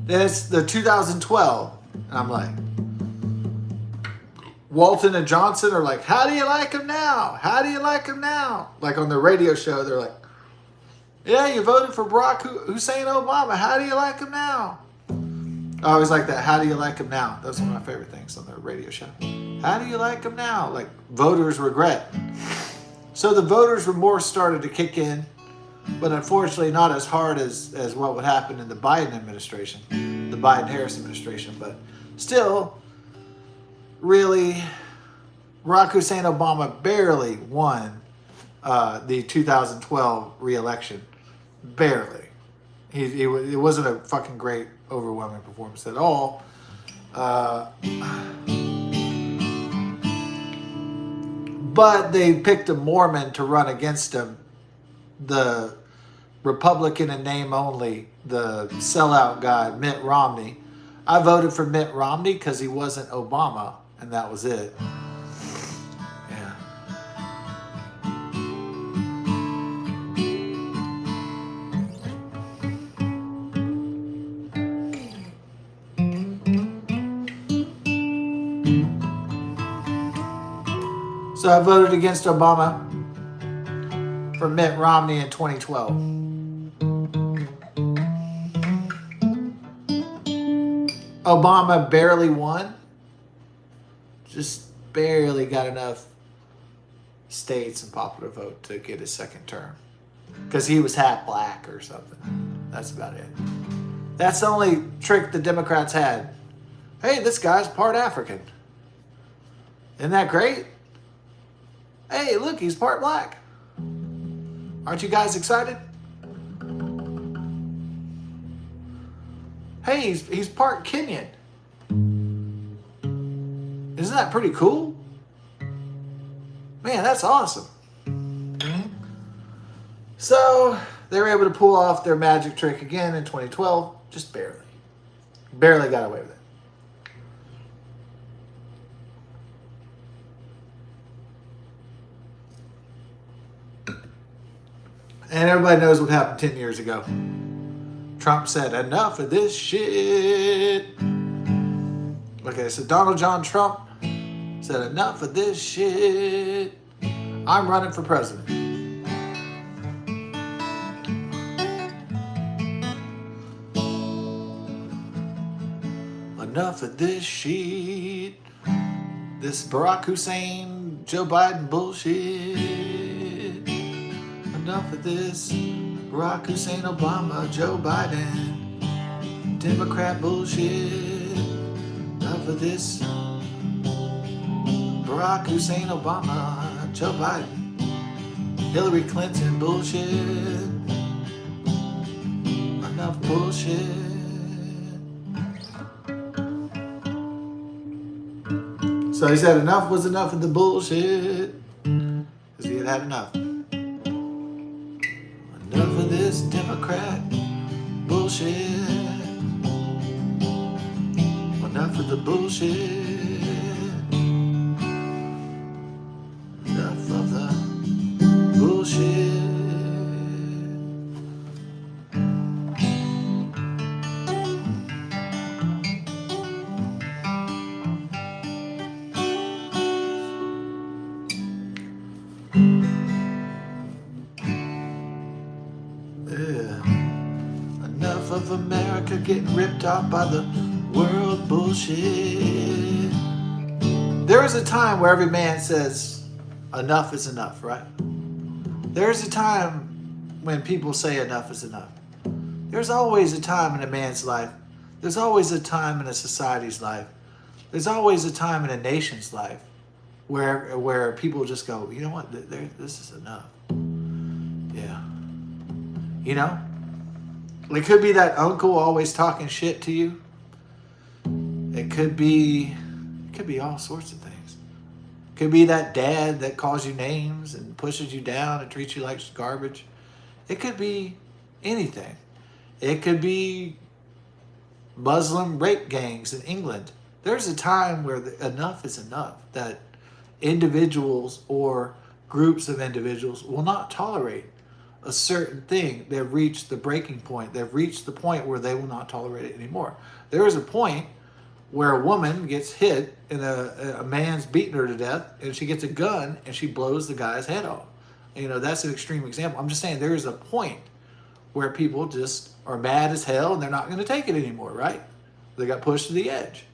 it's the 2012, and I'm like, Walton and Johnson are like, how do you like him now? How do you like him now? Like on the radio show, they're like, yeah, you voted for Barack Hussein Obama. How do you like him now? I always like that. How do you like him now? That's one of my favorite things on the radio show. How do you like him now? Like voters' regret. So the voters' remorse started to kick in, but unfortunately not as hard as what would happen in the Biden administration, the Biden-Harris administration. But still, really, Barack Hussein Obama barely won the 2012 re-election. Barely. It wasn't a fucking great, overwhelming performance at all. But they picked a Mormon to run against him, the Republican in name only, the sellout guy, Mitt Romney. I voted for Mitt Romney because he wasn't Obama, and that was it. Yeah. So I voted against Obama for Mitt Romney in 2012. Obama barely won. Just barely got enough states and popular vote to get his second term. Because he was half black or something. That's about it. That's the only trick the Democrats had. Hey, this guy's part African. Isn't that great? Hey, look, he's part black. Aren't you guys excited? Hey, he's part Kenyan. Isn't that pretty cool? Man, that's awesome. So they were able to pull off their magic trick again in 2012, just barely. Barely got away with it. And everybody knows what happened 10 years ago. Trump said, enough of this shit. Okay, so Donald John Trump said, enough of this shit. I'm running for president. Enough of this shit. This Barack Hussein, Joe Biden bullshit. Enough of this Barack Hussein Obama, Joe Biden, Democrat bullshit. Enough of this Barack Hussein Obama, Joe Biden, Hillary Clinton bullshit. Enough bullshit. So he said enough was enough of the bullshit. Because he had had enough. Enough of this Democrat bullshit. Enough of the bullshit. Enough of the bullshit. Enough of America getting ripped off by the world bullshit. There is a time where every man says enough is enough, right? There is a time when people say enough is enough. There's always a time in a man's life. There's always a time in a society's life. There's always a time in a nation's life where people just go, you know what, this is enough. Yeah. You know? It could be that uncle always talking shit to you. It could be all sorts of things. It could be that dad that calls you names and pushes you down and treats you like garbage. It could be anything. It could be Muslim rape gangs in England. There's a time where enough is enough, that individuals or groups of individuals will not tolerate a certain thing. They've reached the breaking point. They've reached the point where they will not tolerate it anymore. There is a point where a woman gets hit and a man's beating her to death and she gets a gun and she blows the guy's head off. You know, that's an extreme example. I'm just saying there is a point where people just are mad as hell and they're not going to take it anymore, right? They got pushed to the edge.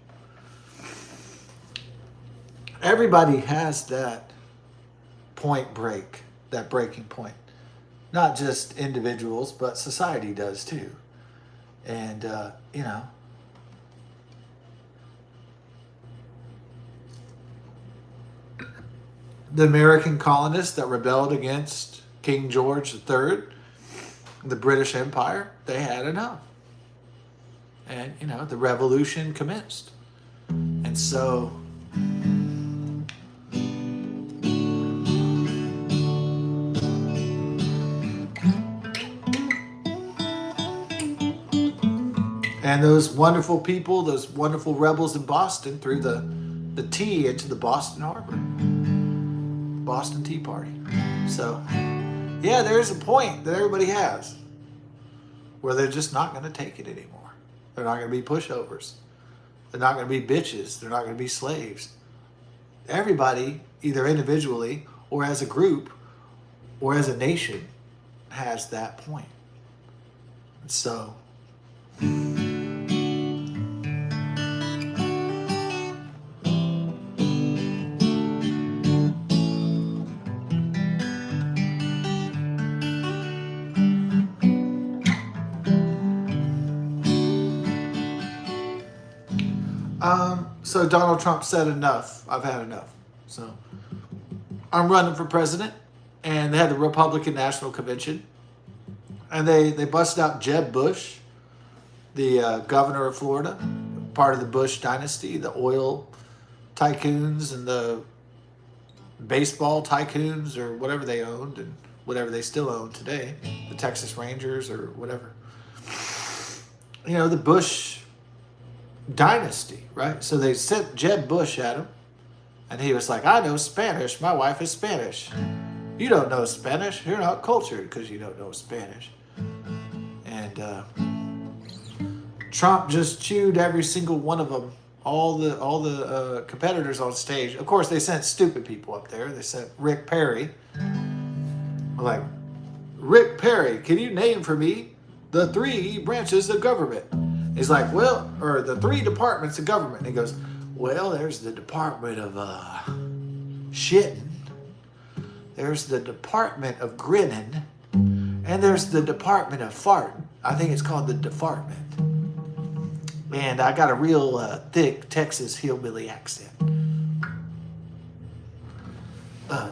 Everybody has that point break, that breaking point. Not just individuals, but society does too. And, you know, the American colonists that rebelled against King George III, the British Empire, they had enough. And, you know, the revolution commenced. And so, and those wonderful people, those wonderful rebels in Boston threw the tea into the Boston Harbor. Boston Tea Party. So, yeah, there's a point that everybody has where they're just not going to take it anymore. They're not going to be pushovers. They're not going to be bitches. They're not going to be slaves. Everybody, either individually or as a group or as a nation, has that point. So, so Donald Trump said enough. I've had enough. So I'm running for president, and they had the Republican National Convention, and they busted out Jeb Bush, the governor of Florida, part of the Bush dynasty, the oil tycoons and the baseball tycoons or whatever they owned and whatever they still own today, the Texas Rangers or whatever. You know, the Bush dynasty, right? So they sent Jeb Bush at him, and he was like, I know Spanish. My wife is Spanish. You don't know Spanish. You're not cultured because you don't know Spanish. And Trump just chewed every single one of them, all the competitors on stage. Of course, they sent stupid people up there. They sent Rick Perry. Like, Rick Perry, can you name for me the 3 branches of government? He's like, well, or the 3 departments of government. And he goes, well, there's the Department of shitting. There's the Department of grinning. And there's the Department of farting. I think it's called the Department. And I got a real thick Texas hillbilly accent.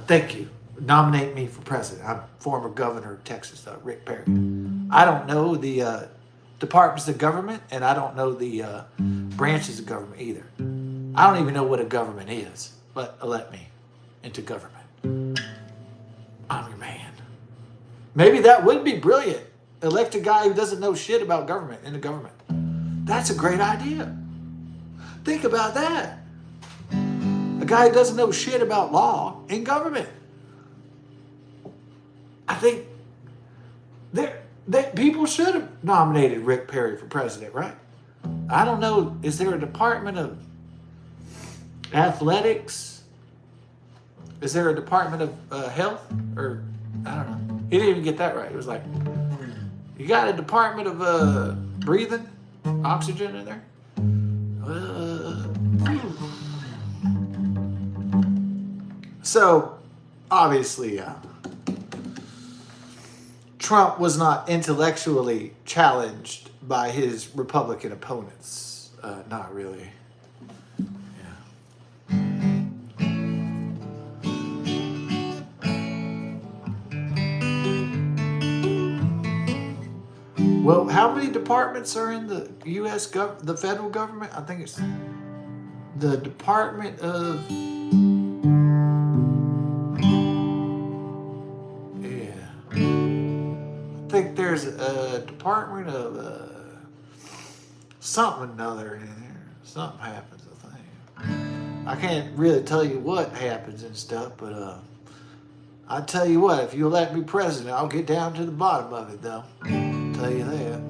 Thank you. Nominate me for president. I'm former governor of Texas, Rick Perry. I don't know the departments of government, and I don't know the branches of government either. I don't even know what a government is, but elect me into government. I'm your man. Maybe that would be brilliant. Elect a guy who doesn't know shit about government into government. That's a great idea. Think about that. A guy who doesn't know shit about law in government. I think that people should have nominated Rick Perry for president, right? I don't know. Is there a department of athletics? Is there a department of health? Or, I don't know. He didn't even get that right. It was like, you got a department of breathing? Oxygen in there? So, obviously, Trump was not intellectually challenged by his Republican opponents. Not really. Yeah. Well, how many departments are in the U.S. the federal government? I think it's the Department of... I think there's a department of something or another in there. Something happens, I think. I can't really tell you what happens and stuff, but I tell you what, if you elect me president, I'll get down to the bottom of it, though. I'll tell you that.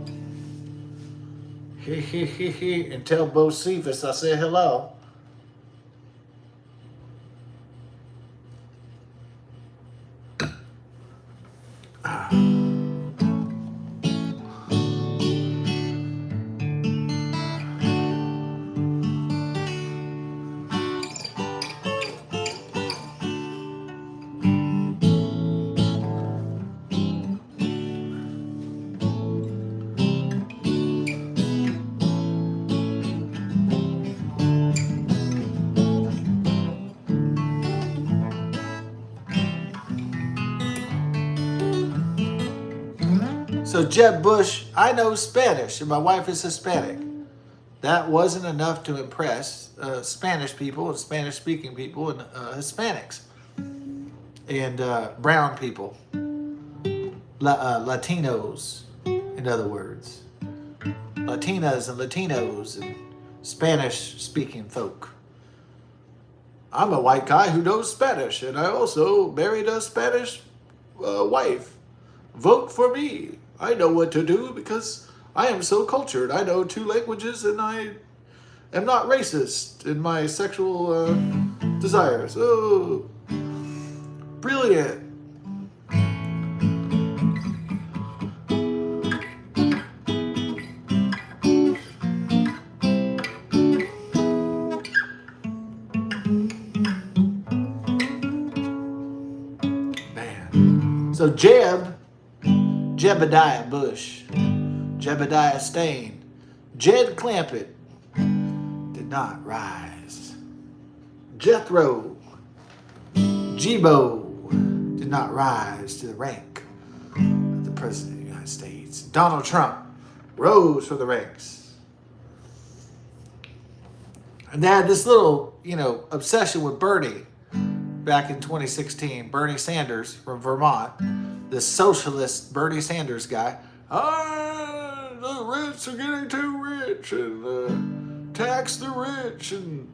And tell Bo Cephas I said hello. So Jeb Bush, I know Spanish, and my wife is Hispanic. That wasn't enough to impress Spanish people and Spanish-speaking people and Hispanics and brown people, Latinos, in other words, Latinas and Latinos and Spanish-speaking folk. I'm a white guy who knows Spanish, and I also married a Spanish wife. Vote for me. I know what to do because I am so cultured. I know 2 languages and I am not racist in my sexual desires. Oh, brilliant. Man. So Jebediah Bush, Jebediah Stain, Jed Clampett did not rise. Jethro, Jibo did not rise to the rank of the President of the United States. Donald Trump rose for the ranks. And they had this little, obsession with Bernie back in 2016. Bernie Sanders from Vermont. The socialist Bernie Sanders guy. The rich are getting too rich and tax the rich and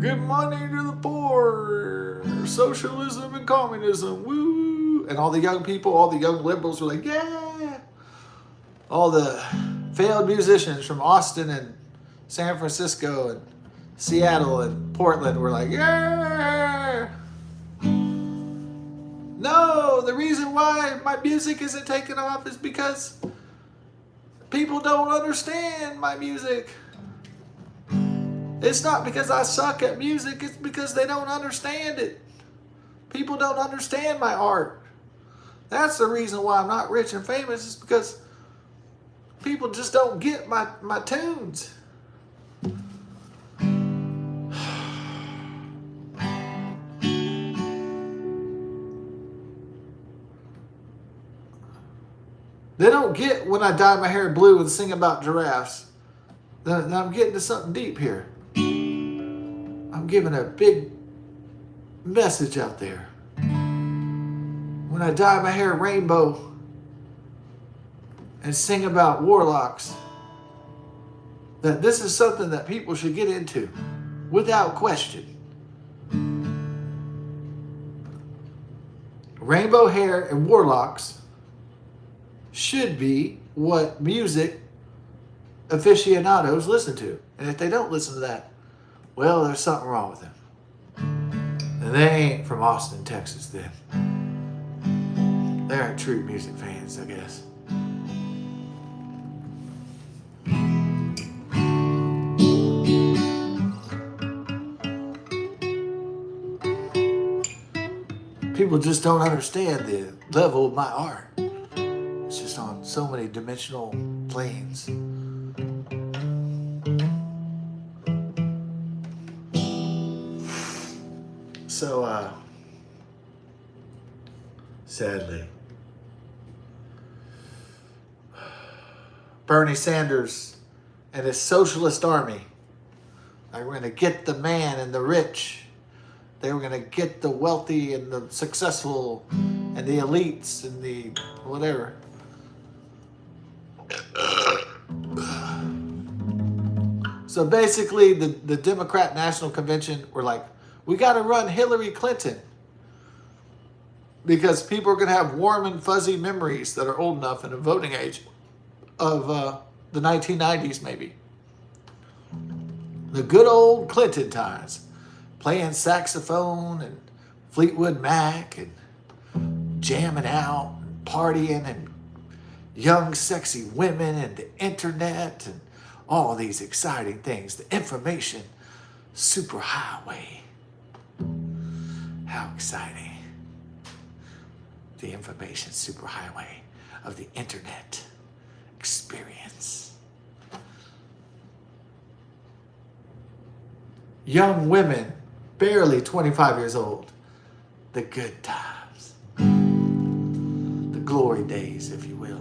give money to the poor. Socialism and communism. Woo! And all the young people, all the young liberals were like, yeah. All the failed musicians from Austin and San Francisco and Seattle and Portland were like, yeah. No, the reason why my music isn't taking off is because people don't understand my music. It's not because I suck at music, it's because they don't understand it. People don't understand my art. That's the reason why I'm not rich and famous, is because people just don't get my tunes. They don't get when I dye my hair blue and sing about giraffes. Then I'm getting to something deep here. I'm giving a big message out there. When I dye my hair rainbow and sing about warlocks, that this is something that people should get into without question. Rainbow hair and warlocks should be what music aficionados listen to. And if they don't listen to that, well, there's something wrong with them. And they ain't from Austin, Texas then. They aren't true music fans, I guess. People just don't understand the level of my art. It's just on so many dimensional planes. So, sadly, Bernie Sanders and his socialist army, they were going to get the man and the rich. They were going to get the wealthy and the successful and the elites and the whatever. So basically, the Democrat National Convention were like, we got to run Hillary Clinton because people are going to have warm and fuzzy memories that are old enough in a voting age of the 1990s, maybe. The good old Clinton times, playing saxophone and Fleetwood Mac and jamming out and partying and young, sexy women and the internet and all these exciting things. The information superhighway. How exciting. The information superhighway of the internet experience. Young women, barely 25 years old. The good times. The glory days, if you will.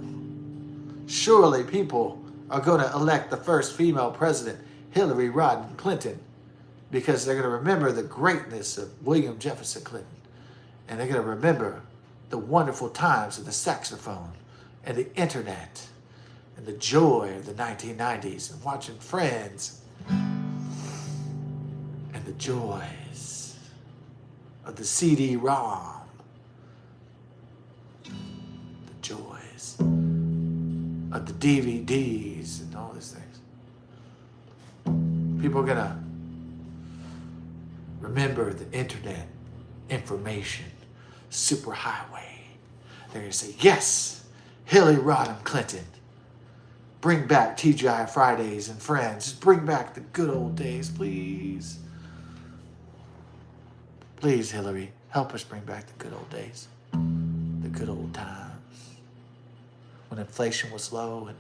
Surely people are going to elect the first female president, Hillary Rodham Clinton, because they're going to remember the greatness of William Jefferson Clinton. And they're going to remember the wonderful times of the saxophone and the internet and the joy of the 1990s and watching Friends and the joys of the CD-ROM. The joys of the DVDs and all these things. People are going to remember the internet information superhighway. They're going to say, yes, Hillary Rodham Clinton. Bring back TGI Fridays and Friends. Just bring back the good old days, please. Please, Hillary, help us bring back the good old days. The good old times. When inflation was low and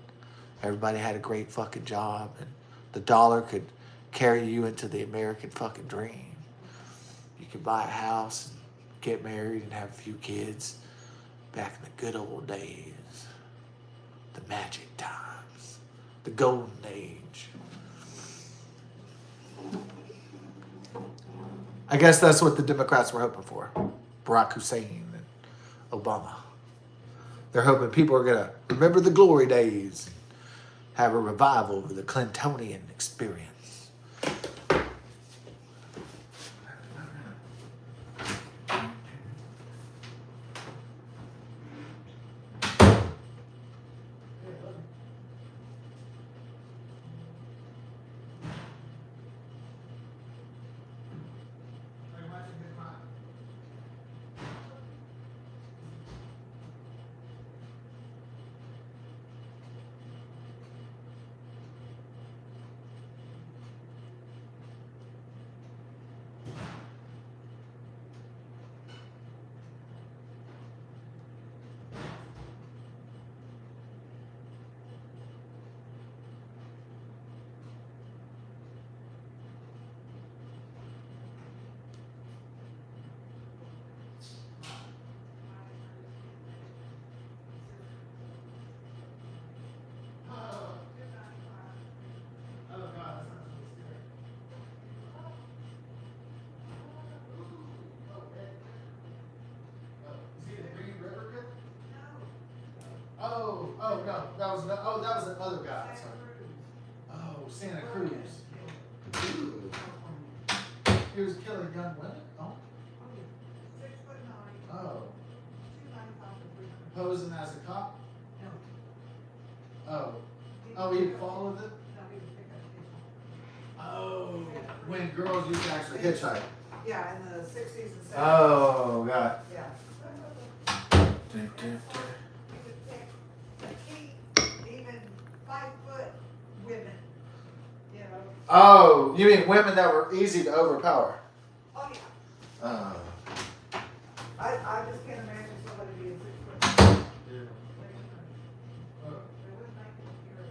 everybody had a great fucking job and the dollar could carry you into the American fucking dream. You could buy a house, and get married, and have a few kids. Back in the good old days. The magic times. The golden age. I guess that's what the Democrats were hoping for. Barack Hussein and Obama. They're hoping people are going to remember the glory days. Have a revival of the Clintonian experience. Oh no, that was the other guy. Sorry. Oh, Santa Cruz. Ooh. He was killing young women. Oh. 6'9". Oh. 295 to 300. Posing as a cop. No. Oh. Oh, he'd follow with it. No, he would pick up people. Oh. When girls used to actually hitchhike. Yeah, in the 60s and 70s. Oh God. Yeah. Dun, dun, dun. He would pick petite, even 5-foot women. You know. Oh, you mean women that were easy to overpower? Oh yeah. Oh. I just can't imagine somebody being 6 foot. Yeah. Oh. They wouldn't make it here.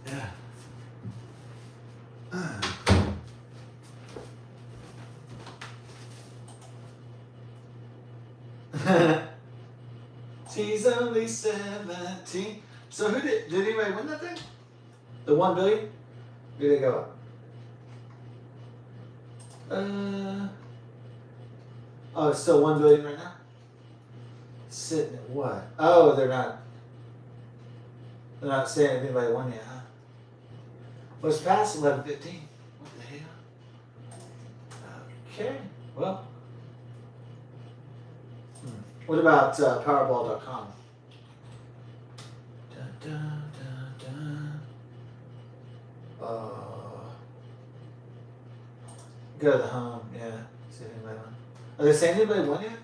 Yeah. She's only 17. So who did anybody win that thing? The 1 billion? Where did it go up? Oh, it's still 1 billion right now? Sitting at what? Oh, they're not saying anything about 1 yet, huh? Well, it's past 11:15. What the hell? Okay, well. What about Powerball.com? Dun, dun, dun, dun. Go to the home, yeah. See if anybody won. Are they saying anybody won yet?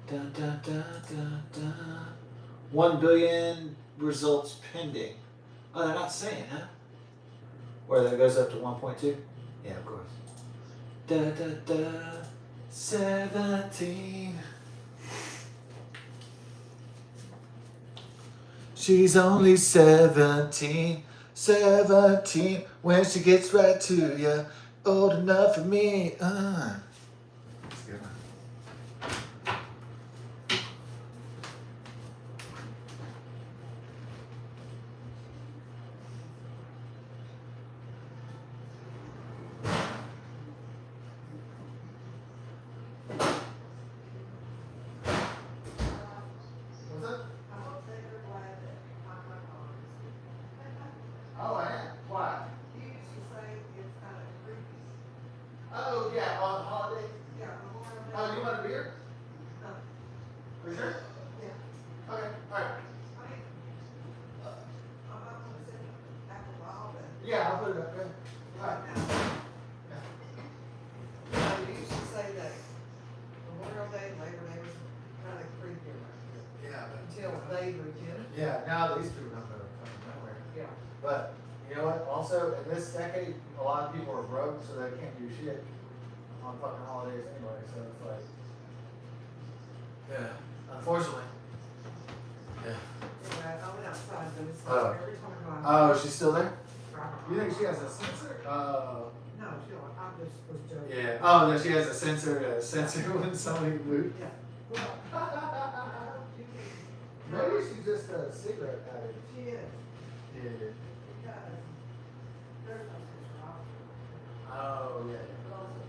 Dun, dun, dun, dun, dun. 1 billion results pending. Oh, they're not saying, huh? Where that goes up to 1.2? Yeah, of course. Da da da. 17. She's only 17. 17. When she gets right to you, old enough for me. That's a good one. What's that? I hope they were glad that I'm not honest. Oh, I am. Why? You used to say it's kind of creepy. Oh, yeah, on the holiday. Yeah, Memorial Day. Oh, you want a beer? No. Are you sure? Yeah. Okay, alright. I mean, I'm not gonna sit after a while, but Yeah, I'll put it up there. right Alright. now. You used to say that Memorial Day, Labor Day was kind of creepy around here. Yeah, but. Until they moved in. Yeah, now these two numbers are coming nowhere. Yeah. But you know what? Also, in this decade, a lot of people are broke, so they can't do shit on fucking holidays anyway. So it's like, yeah, unfortunately. Yeah. Anyway, I went outside, but it's Oh. like every time I. Oh, she's still there? drive You think she around. has a sensor? No, she don't. I just was joking. Yeah. Oh, no, she has a sensor when somebody moves. Yeah. Well, you can. Maybe she's just a cigarette addict. She is, Yeah. because there's no picture of her. Oh, yeah. But also,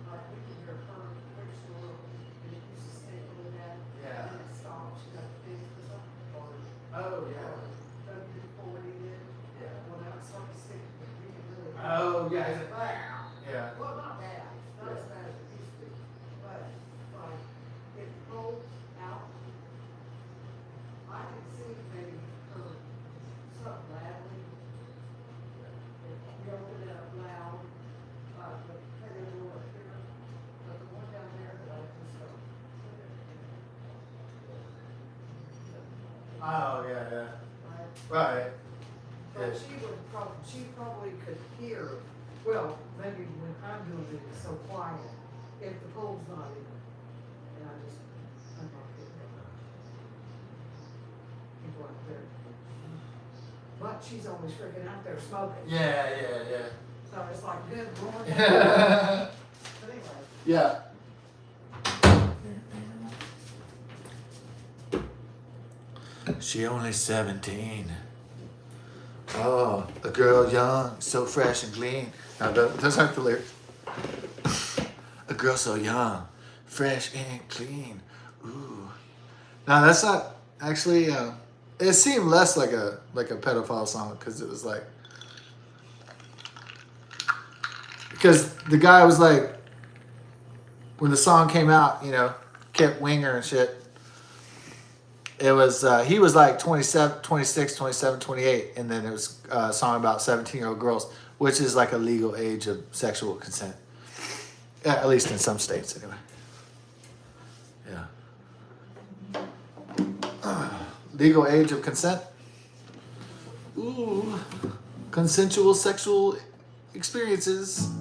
like, we can hear her pretty sure, and it used to stay with that. Yeah. And it stopped, she got fixed or something, or Oh, yeah. W40 did. Yeah. Well, now it's starting to stick, but we can really. Oh, Oh yeah, is it? But, Yeah. well, not bad, not as bad as it used to be, but, like, it's cold out. I can see maybe her something loudly. If you open it up loud, the patio door up here, but the one down there that I just, Oh yeah, yeah. right? Right. But she probably could hear, well, maybe when I'm doing it, it's so quiet, if the pool's not in, and I'm not getting it. People out there. But she's always freaking out there smoking. Yeah, yeah, So it's like, good morning. yeah. But anyway, Yeah. She only 17. Oh, a girl young, so fresh and clean. Now, those aren't the lyrics. A girl so young, fresh and clean. Ooh. Now, that's not actually, it seemed less like a pedophile song because it was like, because the guy was like, when the song came out, you know, kept Winger and shit. It was, he was like 27, 26, 27, 28. And then it was a song about 17-year-old girls, which is like a legal age of sexual consent. At least in some states, anyway. Yeah. Legal age of consent. Ooh. Consensual sexual experiences.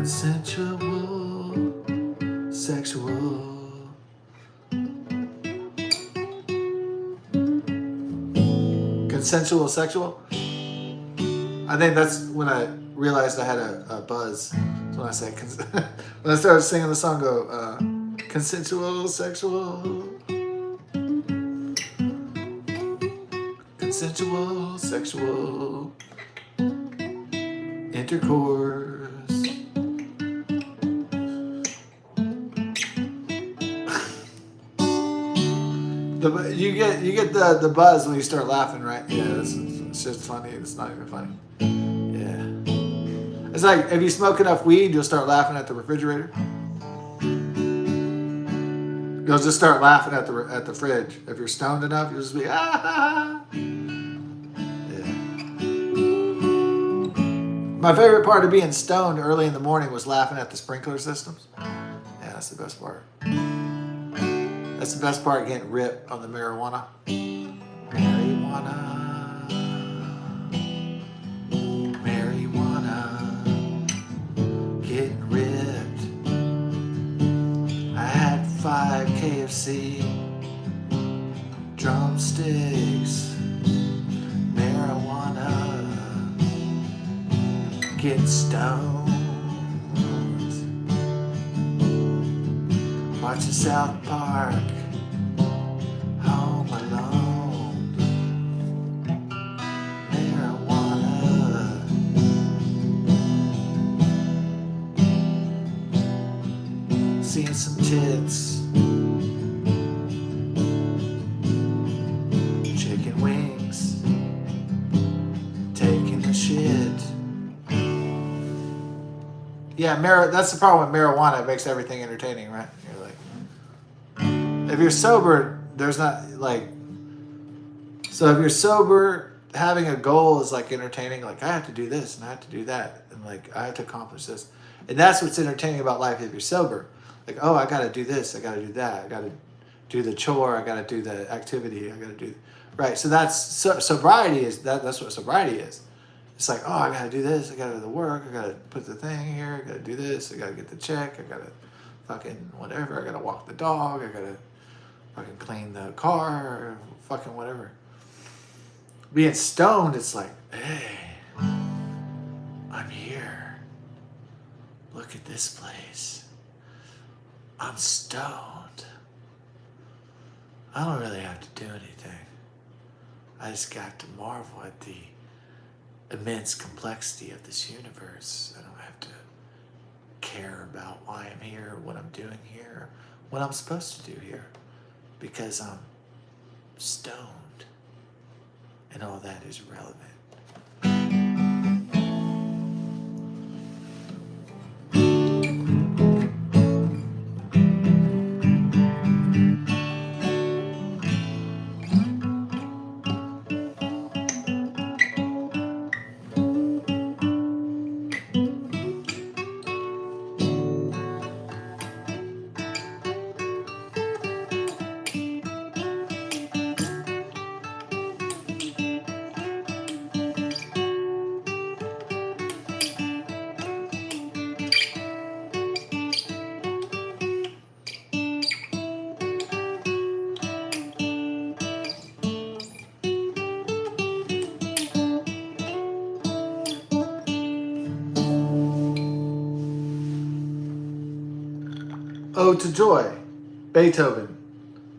Consensual sexual. Consensual sexual? I think that's when I realized I had a buzz. That's when I said, when I started singing the song, go, consensual sexual. Consensual sexual intercourse. You get the buzz when you start laughing, right? Yeah, it's just funny. It's not even funny. Yeah, it's like if you smoke enough weed, you'll start laughing at the refrigerator. You'll just start laughing at the fridge. If you're stoned enough, you'll just be ah. Yeah. My favorite part of being stoned early in the morning was laughing at the sprinkler systems. Yeah, that's the best part. That's the best part, getting ripped on the marijuana. Marijuana. Getting ripped. I had 5 KFC. Drumsticks. Marijuana. Getting stoned. Watching South Park. Home alone. Marijuana. Seeing some tits. Chicken wings. Taking a shit. Yeah, that's the problem with marijuana. It makes everything entertaining, right? You're like, if you're sober, there's not like, so if you're sober, having a goal is like entertaining. Like, I have to do this and I have to do that. And like, I have to accomplish this. And that's what's entertaining about life if you're sober. Like, oh, I got to do this. I got to do that. I got to do the chore. I got to do the activity. I got to do, right. So that's, sobriety is, that's what sobriety is. It's like, oh, I got to do this. I got to do the work. I got to put the thing here. I got to do this. I got to get the check. I got to fucking whatever. I got to walk the dog. I got to fucking clean the car. Fucking whatever. Being stoned, it's like, hey, I'm here. Look at this place. I'm stoned. I don't really have to do anything. I just got to marvel at the immense complexity of this universe. I don't have to care about why I'm here, what I'm doing here, what I'm supposed to do here, because I'm stoned. and all that is relevant. Ode to Joy, Beethoven,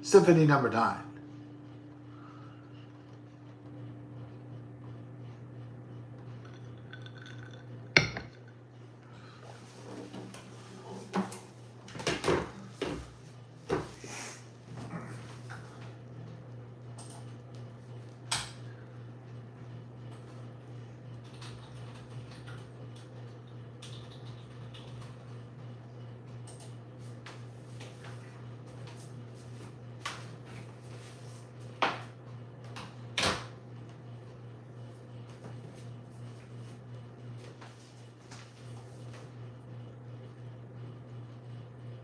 Symphony Number 9.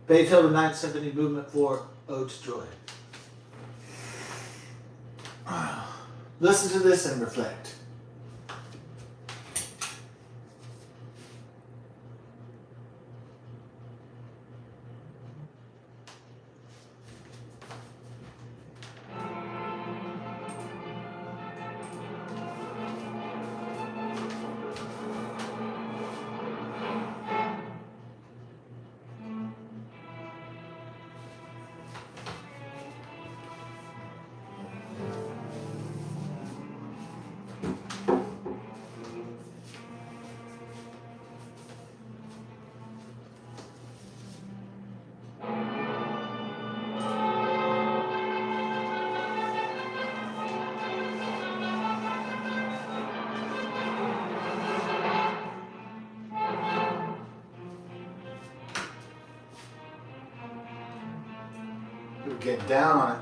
Beethoven Ninth Symphony Movement 4, Ode to Joy. Listen to this and reflect. We'll get down on it.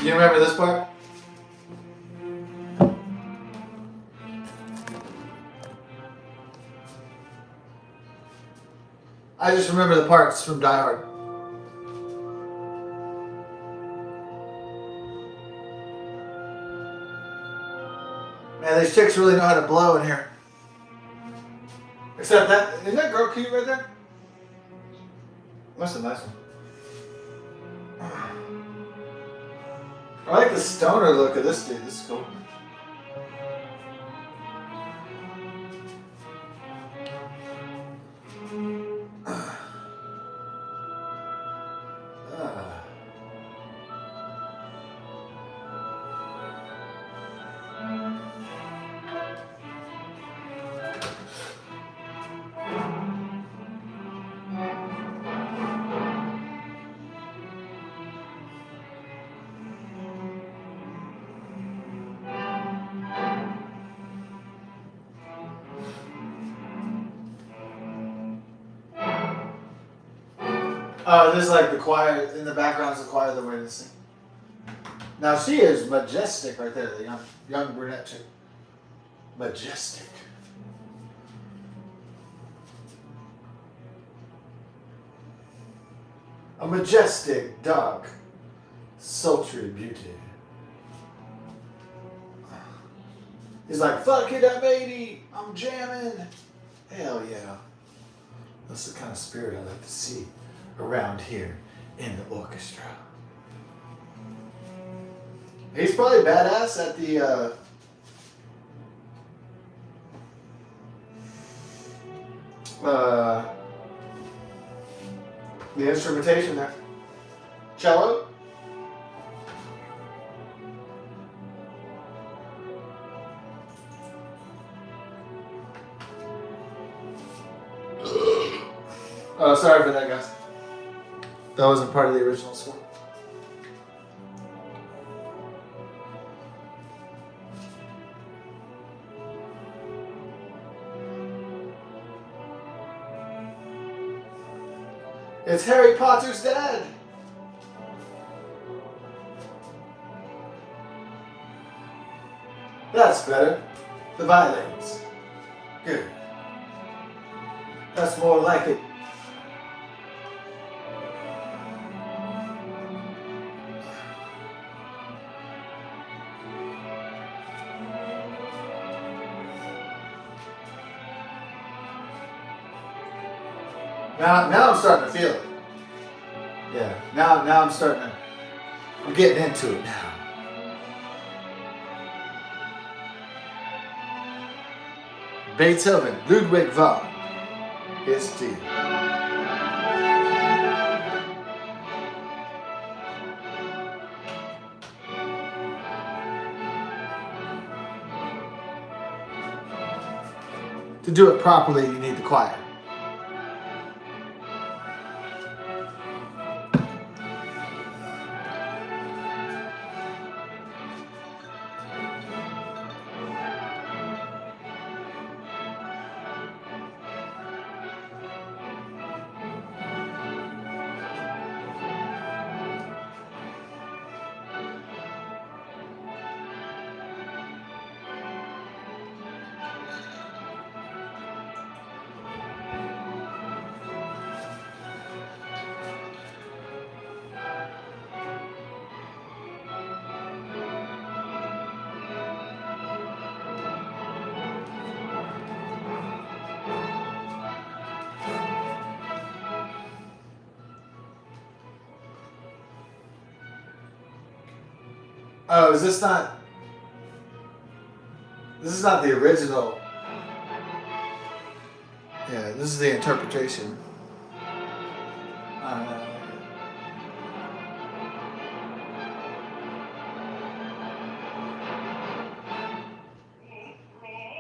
You remember this part? I just remember the parts from Die Hard. Man, these chicks really know how to blow in here. Except that, isn't that girl cute right there? That's a nice one. I like the stoner look of this dude. This is cool. Oh, this is like the choir in the background is the choir they're witnessing. Now she is majestic right there, the young brunette chick. Majestic. A majestic dog. sultry beauty. He's like, fuck it up, 80. I'm jamming. Hell yeah. That's the kind of spirit I like to see around here in the orchestra. He's probably badass at the instrumentation there. Cello? Oh, sorry for that, guys. That wasn't part of the original score. It's Harry Potter's dad. That's better. The violins. Good. That's more like it. Now I'm starting to feel it. Yeah, now I'm getting into it now. Beethoven, Ludwig van Beethoven. To do it properly, you need the choir. Oh, is this not? This is not the original. Yeah, this is the interpretation.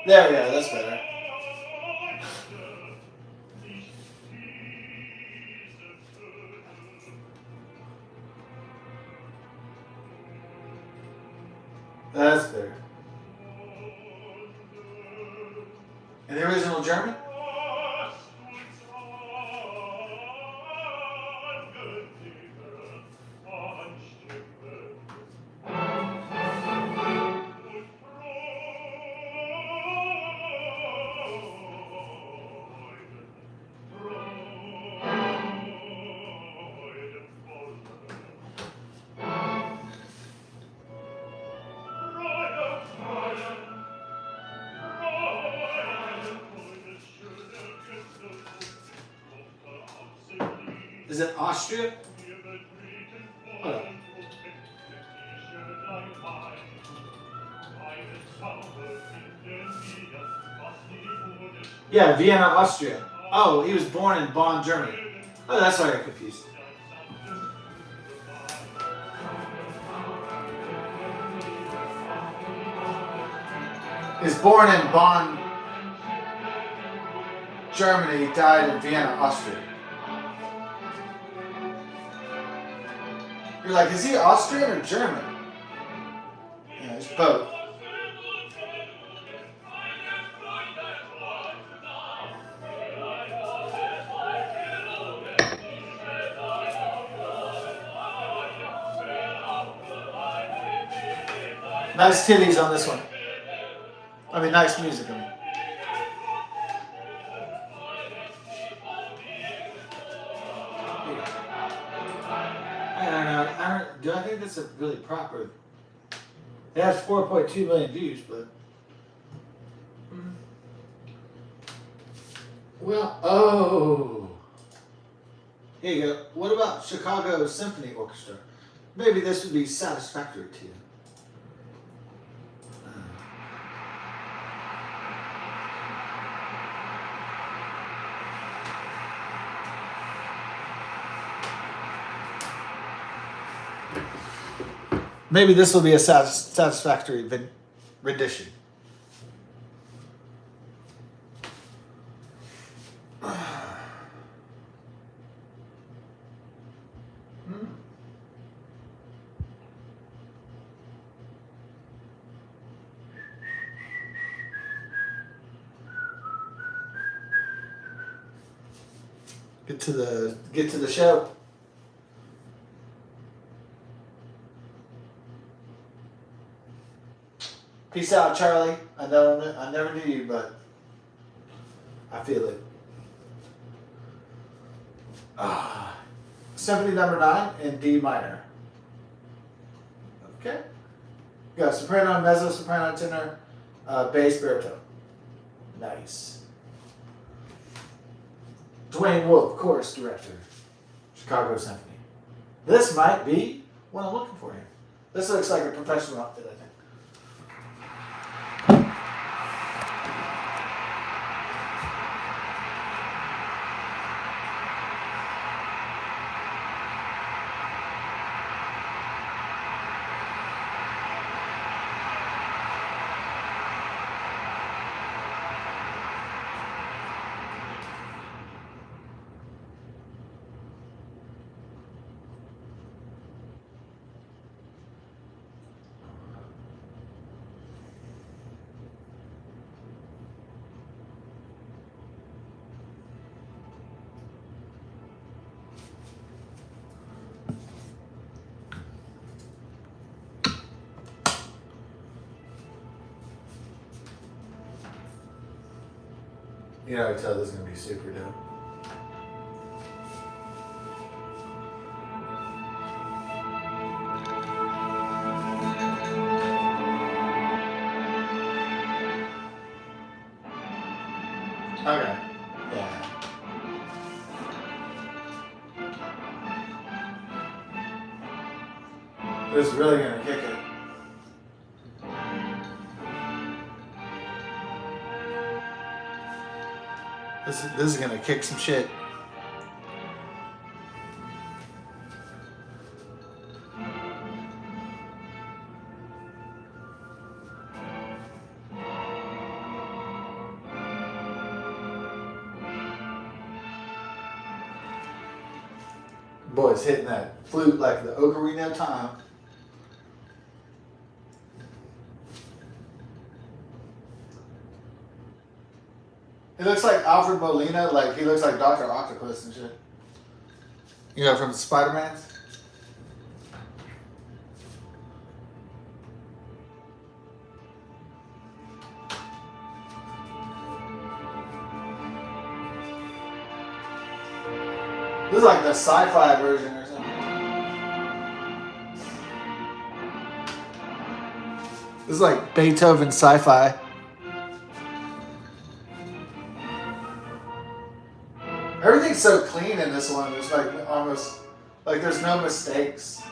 There, yeah, that's better. That's better. In the original German? Is it Austria? Oh. Yeah, Vienna, Austria. Oh, he was born in Bonn, Germany. Oh, that's why I got confused. He was born in Bonn, Germany. He died in Vienna, Austria. You're like, is he Austrian or German? Yeah, it's both. Nice titties on this one. I mean, nice music. do I think that's a really proper? It has 4.2 million views, but well, oh, here you go. What about Chicago Symphony Orchestra? Maybe this would be satisfactory to you. Maybe this will be a satisfactory rendition. Get to the show. Peace out, Charlie. I never knew you, but I feel it. Symphony number 9 in D minor. Okay. You got soprano, mezzo soprano, tenor, bass, baritone. Nice. Dwayne Wolf, chorus director, Chicago Symphony. This might be what I'm looking for here. This looks like a professional outfit, I think. You know, I tell this is going to be super dope. Okay. Yeah. This is really going to kick it. This is gonna kick some shit. Boy's hitting that flute like the Ocarina of Time. He looks like Alfred Molina, like he looks like Dr. Octopus and shit. You know, from Spider-Man. This is like the sci-fi version or something. This is like Beethoven sci-fi. Everything's so clean in this one. It's like almost like there's no mistakes.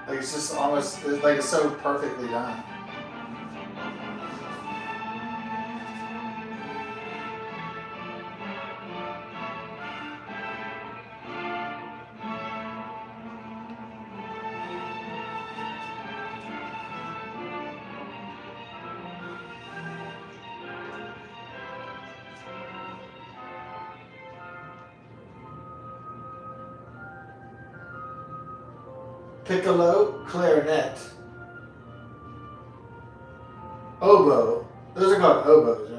Like it's just almost like it's so perfectly done. Piccolo, clarinet, oboe. Those are called oboes, right?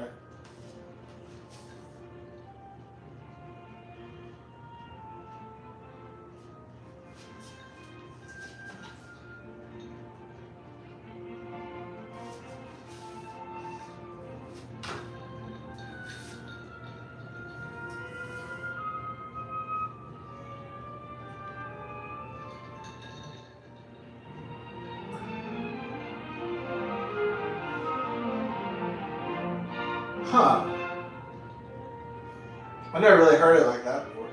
Huh. I never really heard it like that before.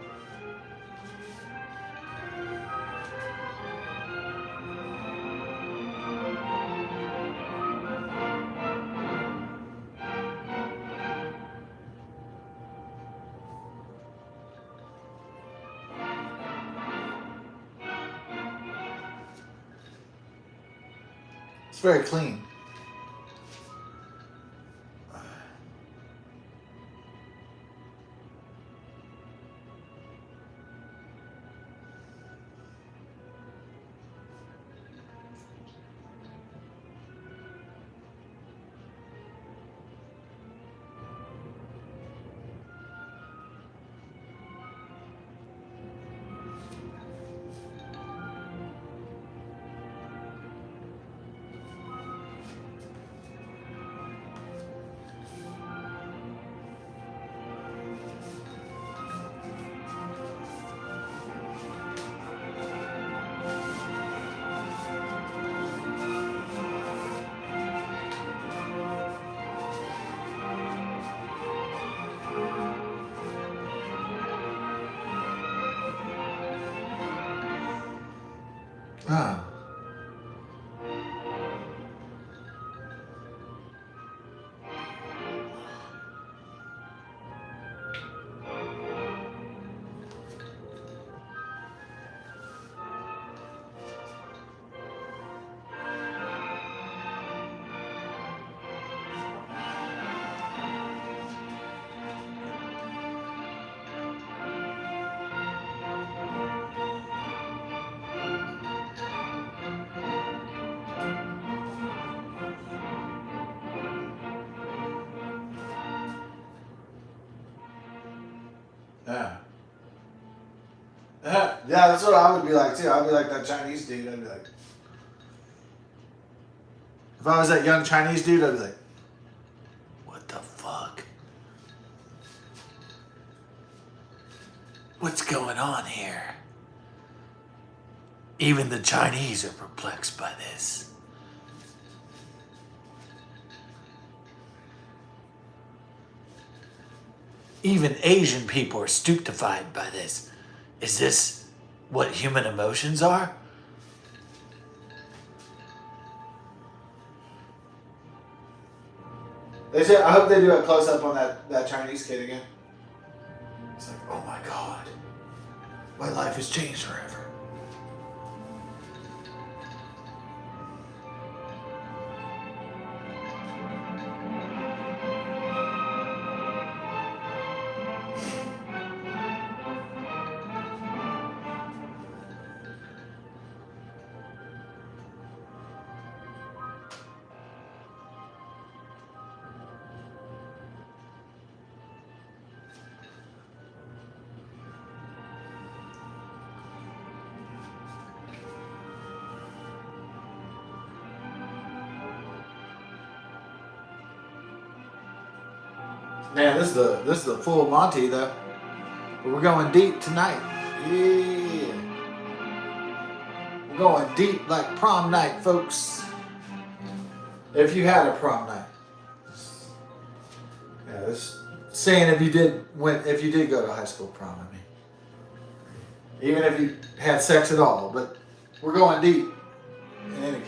It's very clean. Ah. Yeah. Yeah, that's what I would be like too. I'd be like that Chinese dude. I'd be like, if I was that young Chinese dude, I'd be like, what the fuck? What's going on here? Even the Chinese are perplexed by this. Even Asian people are stupefied by this. Is this what human emotions are? They said, I hope they do a close up on that Chinese kid again. It's like, oh my God, my life has changed forever. Man, this is the full Monty though. But we're going deep tonight. Yeah. We're going deep like prom night, folks. If you had a prom night. Yeah, this saying if you did go to high school prom, I mean. Even if you had sex at all, but we're going deep in any case.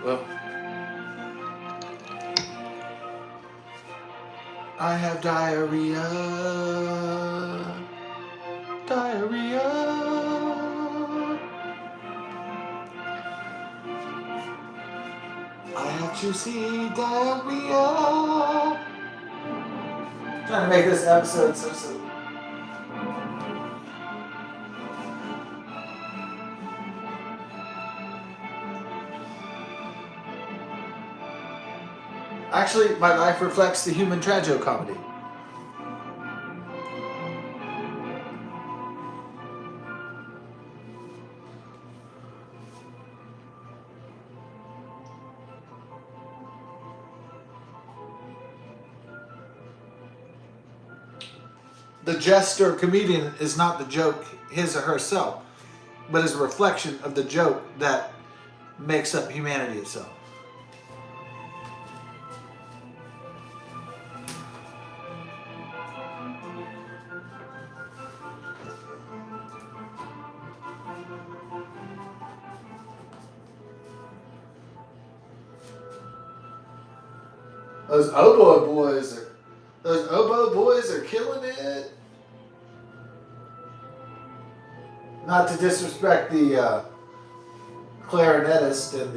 Well, I have diarrhea. Diarrhea. I have juicy diarrhea. Trying to make this episode so. Actually, my life reflects the human tragicomedy. the jester comedian is not the joke his or herself, but is a reflection of the joke that makes up humanity itself. Those oboe boys are killing it. Not to disrespect the clarinetist and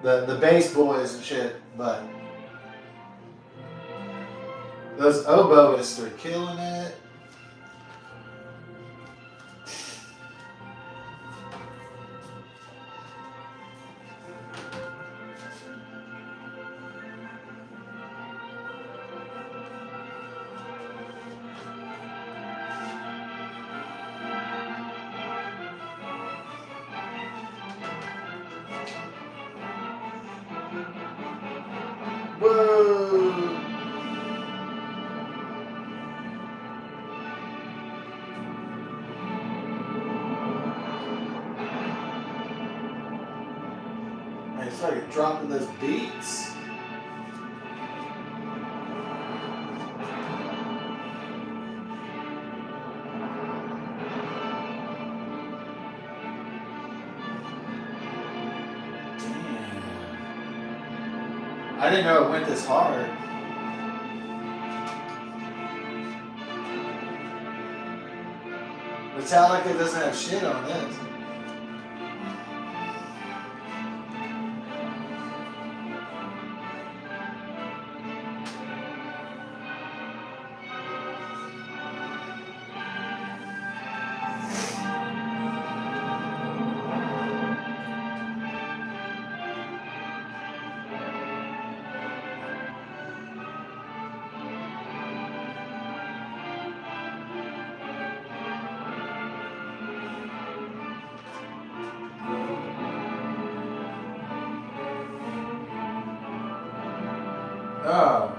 the the bass boys and shit, but those oboists are killing it. Whoa! Man, it's like dropping those beats. I didn't know it went this hard. Metallica doesn't have shit on this. Oh.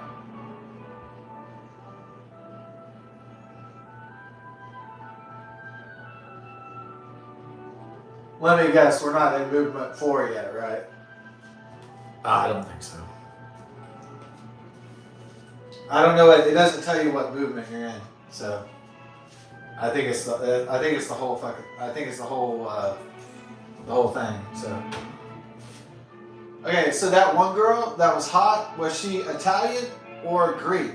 Let me guess, we're not in movement 4 yet, right? I don't think so. I don't know. It doesn't tell you what movement you're in, so I think it's the whole fucking. I think it's the whole thing. So okay, so that one girl that was hot, was she Italian or Greek?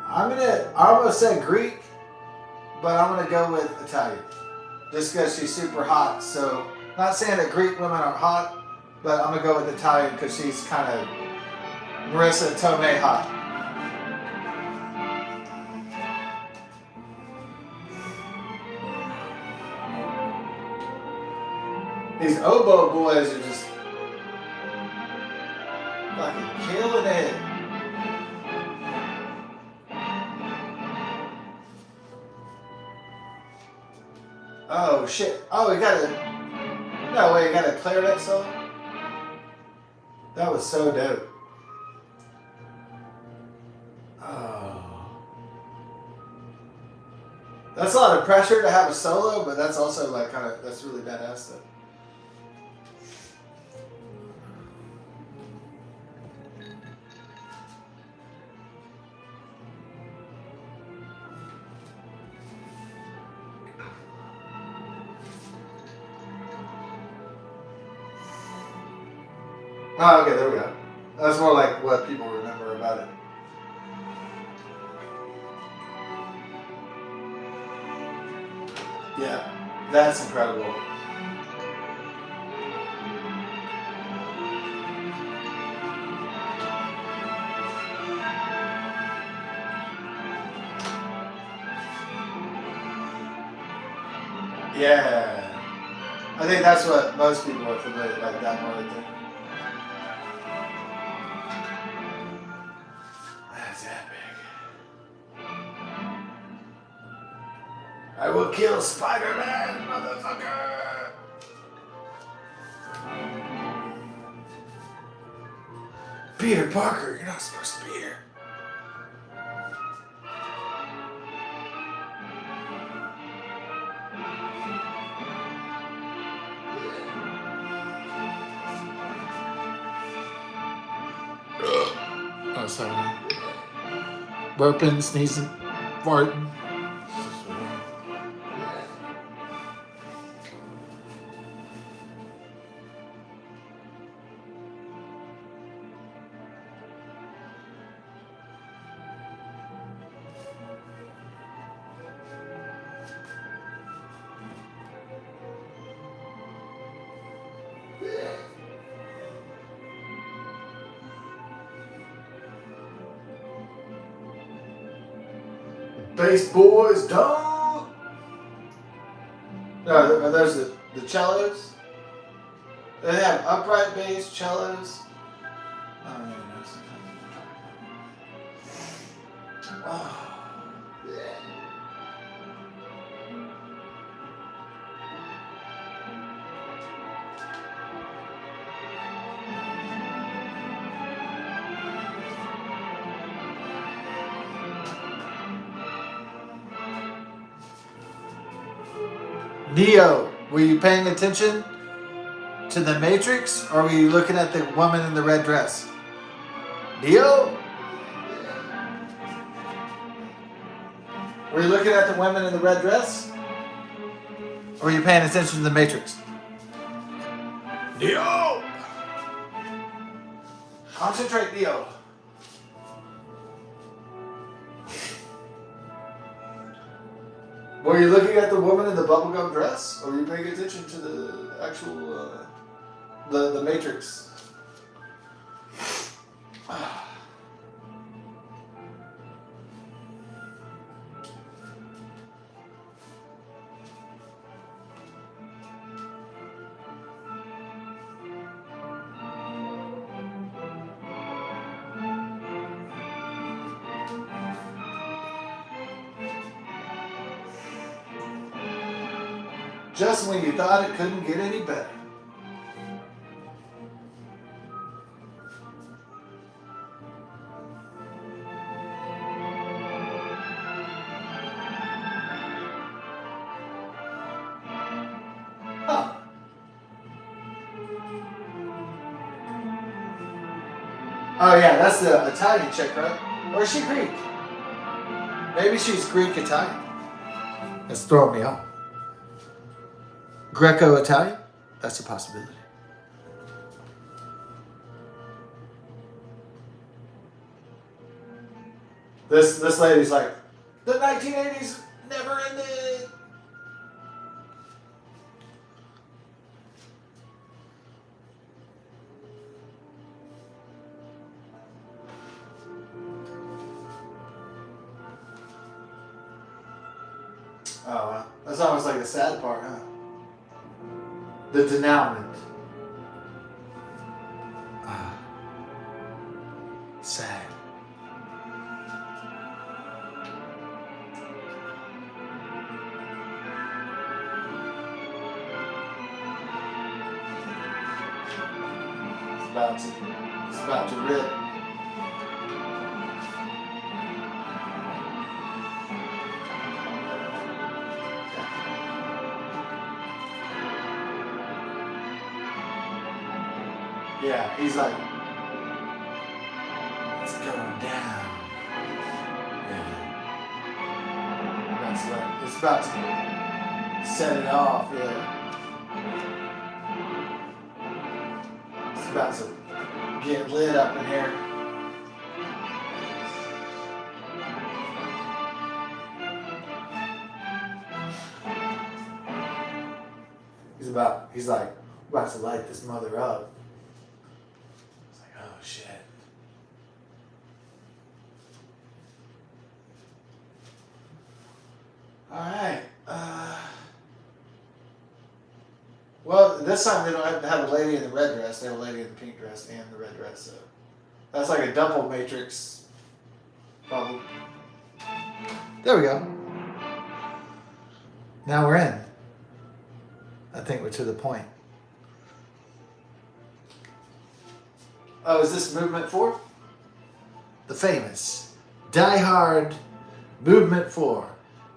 I almost said Greek, but I'm gonna go with Italian, just because she's super hot. So not saying that Greek women aren't hot, but I'm gonna go with Italian because she's kind of Marissa Tomei hot. These oboe boys are just fucking killing it. Oh shit. Oh, he got a clarinet solo? That was so dope. Oh. That's a lot of pressure to have a solo, but that's also like that's really badass though. Oh, okay, there we go. That's more like what people remember about it. Yeah, that's incredible. Yeah, I think that's what most people are familiar like that one right there. That's epic. I will kill Spider-Man, motherfucker! Peter Parker, you're not supposed to be here. Oh, sorry. Burping, sneezing, farting. Bass boys don't. No, are those the cellos? They have upright bass, cellos. I don't even know sometimes. Oh. Neo, were you paying attention to the Matrix, or were you looking at the woman in the red dress? Neo? Were you looking at the woman in the red dress? Or were you paying attention to the Matrix? Neo! Concentrate, Neo. Were you looking at the woman in the bubblegum dress? Or were you paying attention to the actual, the Matrix? Just when you thought it couldn't get any better. Huh. Oh yeah, that's the Italian chick, right? Or is she Greek? Maybe she's Greek-Italian. That's throwing me off. Greco-Italian? That's a possibility. This lady's like, the 1980s never ended. Oh, well. That's almost like the sad part, huh? The denouement. Ah. Sad. It's about to rip. Yeah, he's like, it's going down. Yeah. That's right. It's about to set it off, yeah. It's about to get lit up in here. He's like, about to light this mother up. It's like, oh shit. Alright. Well, this time they don't have a lady in the red dress. They have a lady in the pink dress and the red dress. So that's like a double Matrix problem. There we go. Now we're in. I think we're to the point. Oh, is this movement 4? The famous Die Hard Movement 4,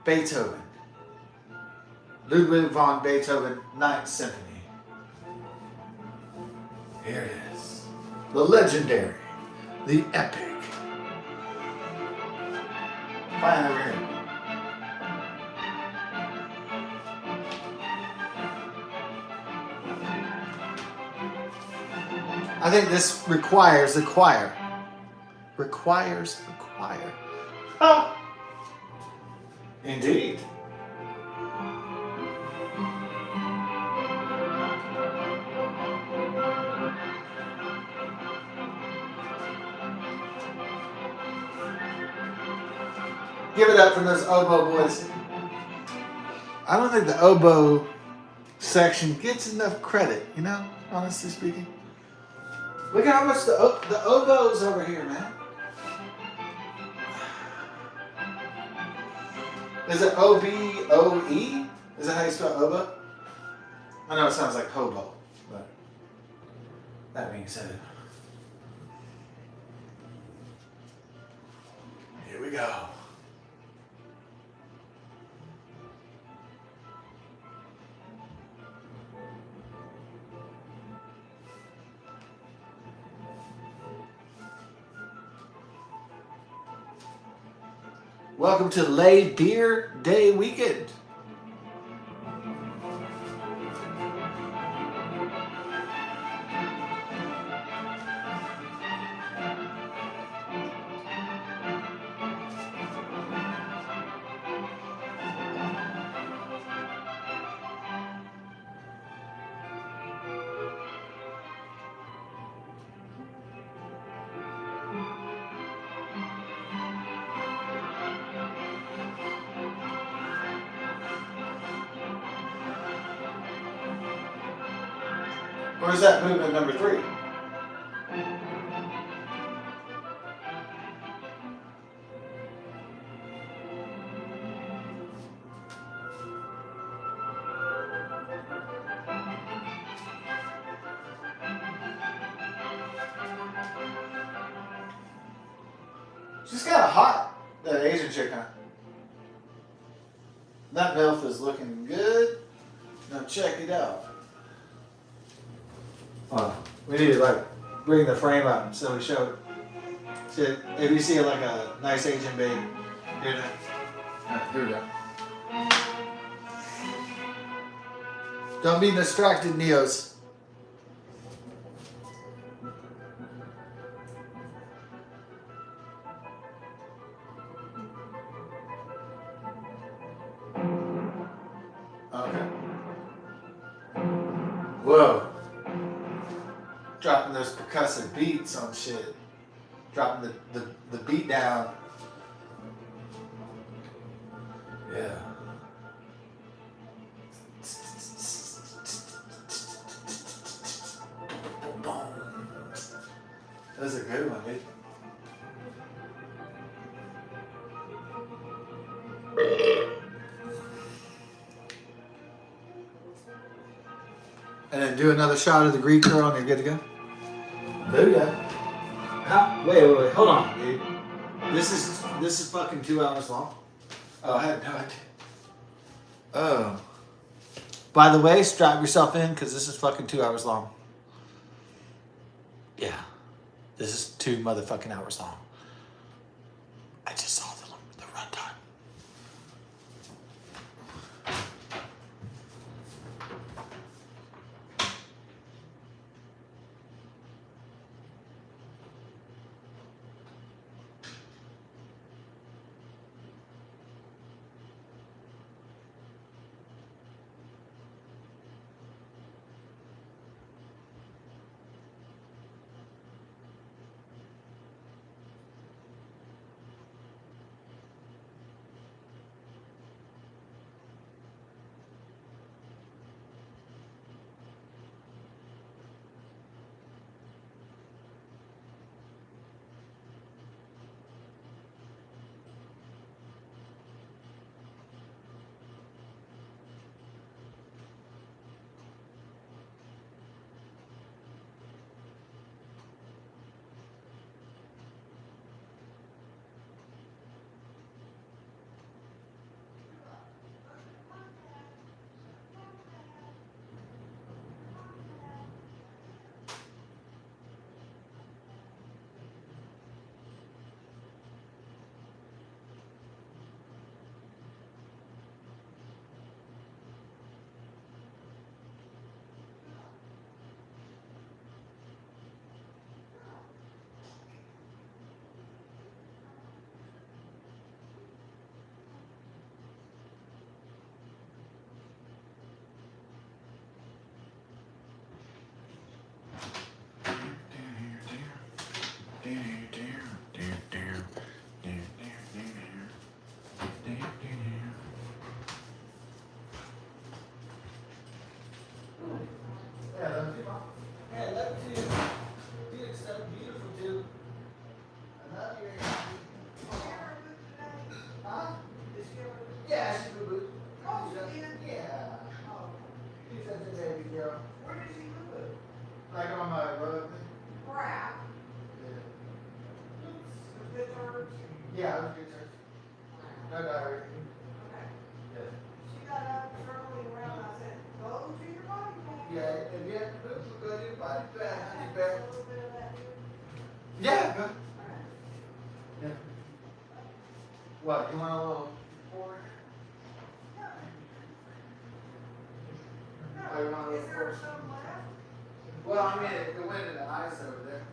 Beethoven. Ludwig von Beethoven, Ninth Symphony. Here it is. The legendary, the epic. Fine over here. I think this requires a choir. Requires a choir. Oh. Indeed. Give it up for those oboe boys. I don't think the oboe section gets enough credit, you know, honestly speaking. Look at how much the oboe's over here, man. Is it O-B-O-E? Is that how you spell oboe? I know it sounds like hobo, but that being said, here we go. Welcome to Lay Beer Day weekend. Or is that movement number 3? She's kind of hot, that Asian chick, huh? That MILF is looking good. Now check it out. We need to like bring the frame up so we show it. See, if you see like a nice Asian babe, here we go. Don't be distracted, Neos. Okay. Whoa. Dropping those percussive beats on shit. Dropping the beat down. Yeah. That's a good one, dude. And then do another shot of the Greek girl and you're good to go. Booyah. How? Wait, hold on, dude. This is fucking 2 hours long. Oh, I had no idea. Oh. By the way, strap yourself in because this is fucking 2 hours long. Yeah. This is 2 motherfucking hours long. I just saw the runtime. her. Okay. Yeah. She got up circling around, I said, go to your body bag. Yeah, if you have to move, we'll go to your body bag, honey A bear. little bit of that here. Yeah, go. Alright. Yeah. What, you want a little fork? Oh, you want a Is little there fork? some left? Well, I mean, it went in the ice over there.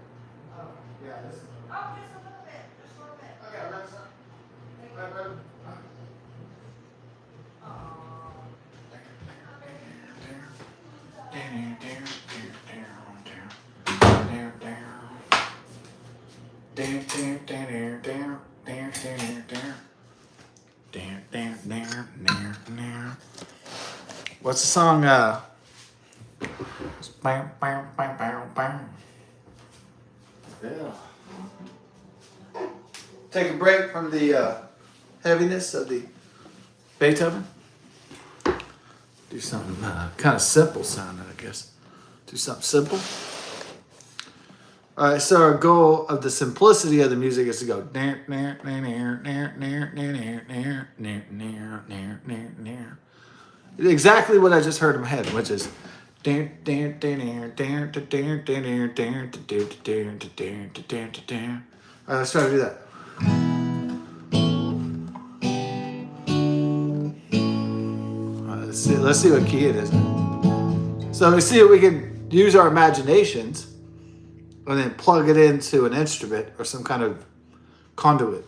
Oh. Yeah, this is. Oh, just a little bit, just a little bit. Okay, that's not. Thank Right, you. right. What's the song? Bam, bam, bam, bam, bam. Yeah. Take a break from the heaviness of the Beethoven. Do something kind of simple sounding, I guess. Do something simple. All right, so our goal of the simplicity of the music is to go exactly what I just heard in my head, which is all right, let's try to do that. All right, let's see what key it is. So we see if we can use our imaginations and then plug it into an instrument or some kind of conduit.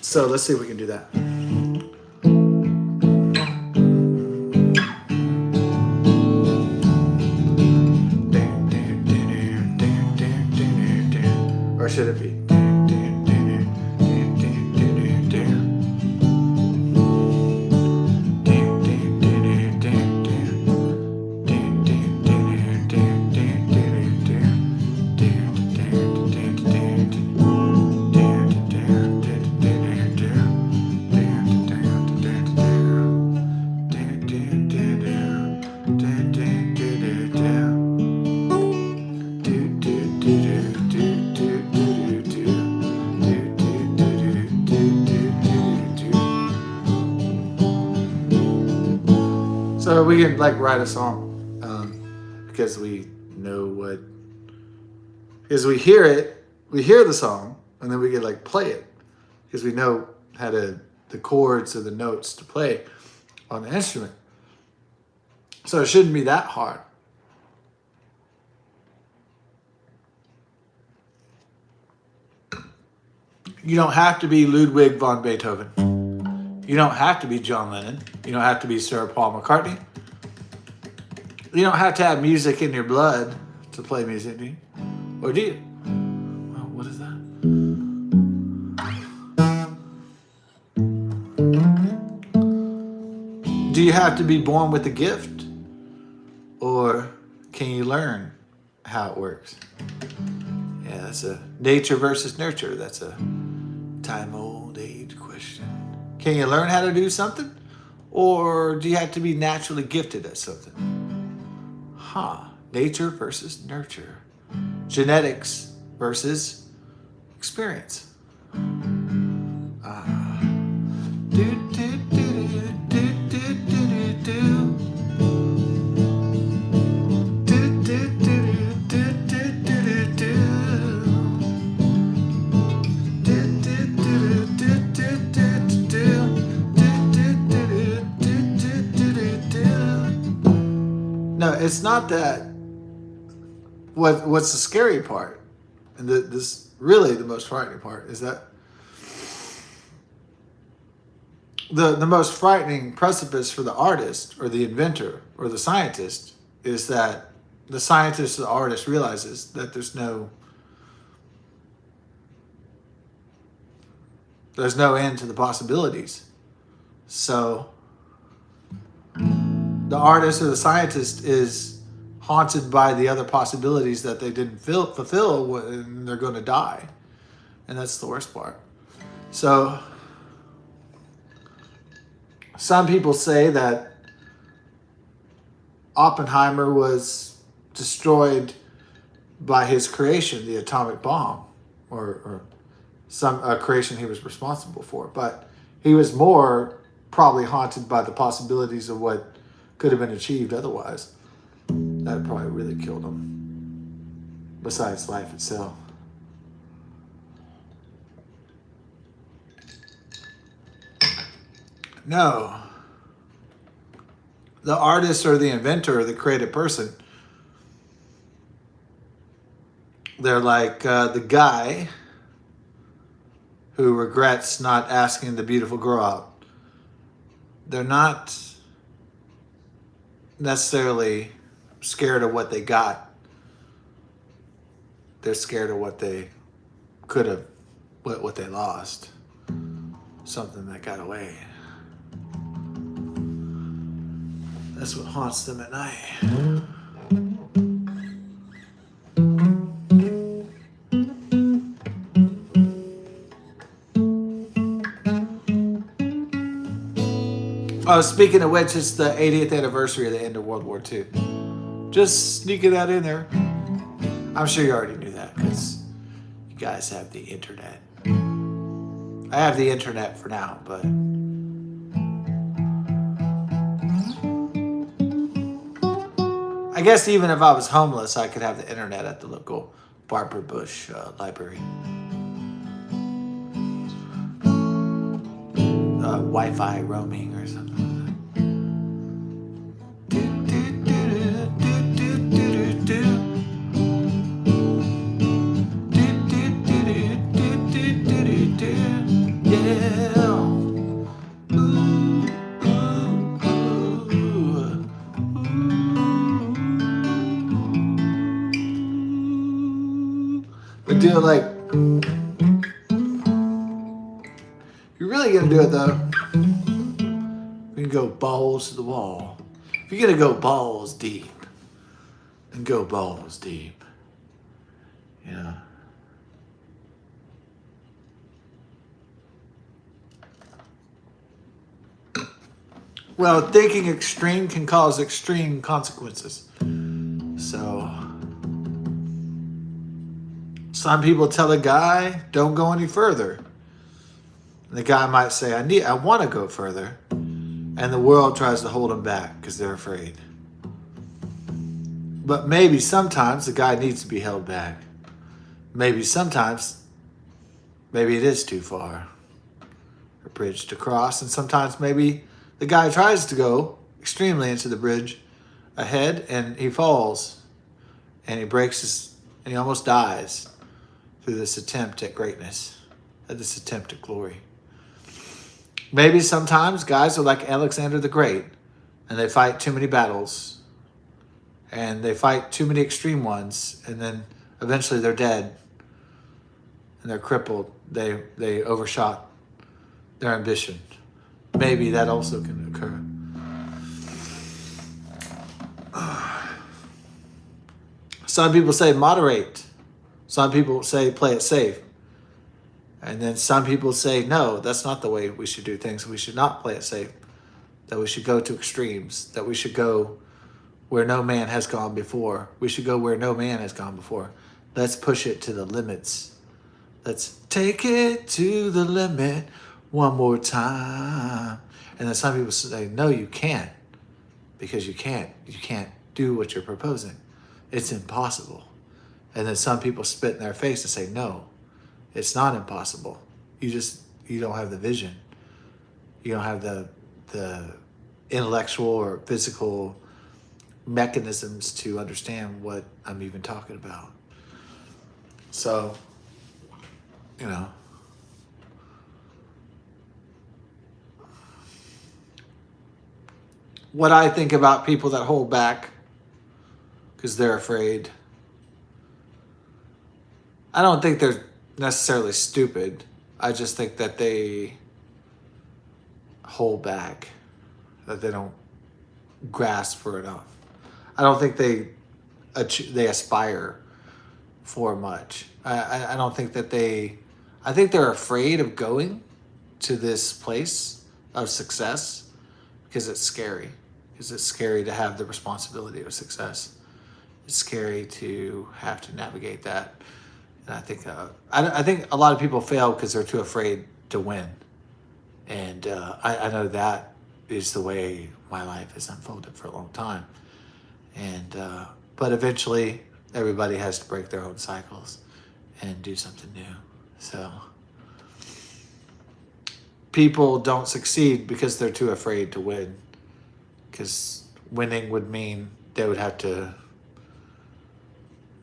So let's see if we can do that. Or should it be? So we can like write a song because we know what, because we hear it, we hear the song, and then we can like play it because we know how to the chords or the notes to play on the instrument. So it shouldn't be that hard. You don't have to be Ludwig von Beethoven. You don't have to be John Lennon. You don't have to be Sir Paul McCartney. You don't have to have music in your blood to play music, do you? Or do you? Well, what is that? Do you have to be born with a gift? Or can you learn how it works? Yeah, that's a nature versus nurture. That's a time-old age question. Can you learn how to do something? Or do you have to be naturally gifted at something? Nature versus nurture. Genetics versus experience. No, it's not that. What's the scary part, and this really the most frightening part, is that the most frightening precipice for the artist or the inventor or the scientist is that the scientist or the artist realizes that there's no end to the possibilities. So the artist or the scientist is haunted by the other possibilities that they didn't fulfill, and they're going to die. And that's the worst part. So some people say that Oppenheimer was destroyed by his creation, the atomic bomb, or some creation he was responsible for. But He was more probably haunted by the possibilities of what could have been achieved otherwise. That probably really killed him, besides life itself. No. The artist or the inventor or the creative person, they're like the guy who regrets not asking the beautiful girl out. They're not necessarily scared of what they got. They're scared of what they could have, what they lost. Something that got away. That's what haunts them at night. Oh, speaking of which, it's the 80th anniversary of the end of World War II. Just sneaking that in there. I'm sure you already knew that because you guys have the internet. I have the internet for now, but I guess even if I was homeless, I could have the internet at the local Barbara Bush library. Wi-Fi roaming or something. But do it like, you're really gonna do it though. We can go balls to the wall. If you're gonna go balls deep, then go balls deep. Yeah. Well, thinking extreme can cause extreme consequences. So, some people tell a guy, don't go any further. And the guy might say, I want to go further. And the world tries to hold him back because they're afraid. But maybe sometimes the guy needs to be held back. Maybe sometimes, maybe it is too far. A bridge to cross. And sometimes maybe the guy tries to go extremely into the bridge ahead and he falls. And he and he almost dies through this attempt at greatness, at this attempt at glory. Maybe sometimes guys are like Alexander the Great and they fight too many battles and they fight too many extreme ones and then eventually they're dead and they're crippled. They overshot their ambition. Maybe that also can occur. Some people say moderate. Some people say play it safe. And then some people say, no, that's not the way we should do things. We should not play it safe. That we should go to extremes. That we should go where no man has gone before. We should go where no man has gone before. Let's push it to the limits. Let's take it to the limit one more time. And then some people say, no, you can't. Because you can't do what you're proposing. It's impossible. And then some people spit in their face and say, no, it's not impossible. You don't have the vision. You don't have the intellectual or physical mechanisms to understand what I'm even talking about. So, you know, what I think about people that hold back because they're afraid, I don't think they're necessarily stupid. I just think that they hold back, that they don't grasp for enough. I don't think they aspire for much. I don't think that I think they're afraid of going to this place of success because it's scary. Because it's scary to have the responsibility of success. It's scary to have to navigate that. And I think a lot of people fail because they're too afraid to win. And I know that is the way my life has unfolded for a long time. And but eventually, everybody has to break their own cycles and do something new. So people don't succeed because they're too afraid to win. Because winning would mean they would have to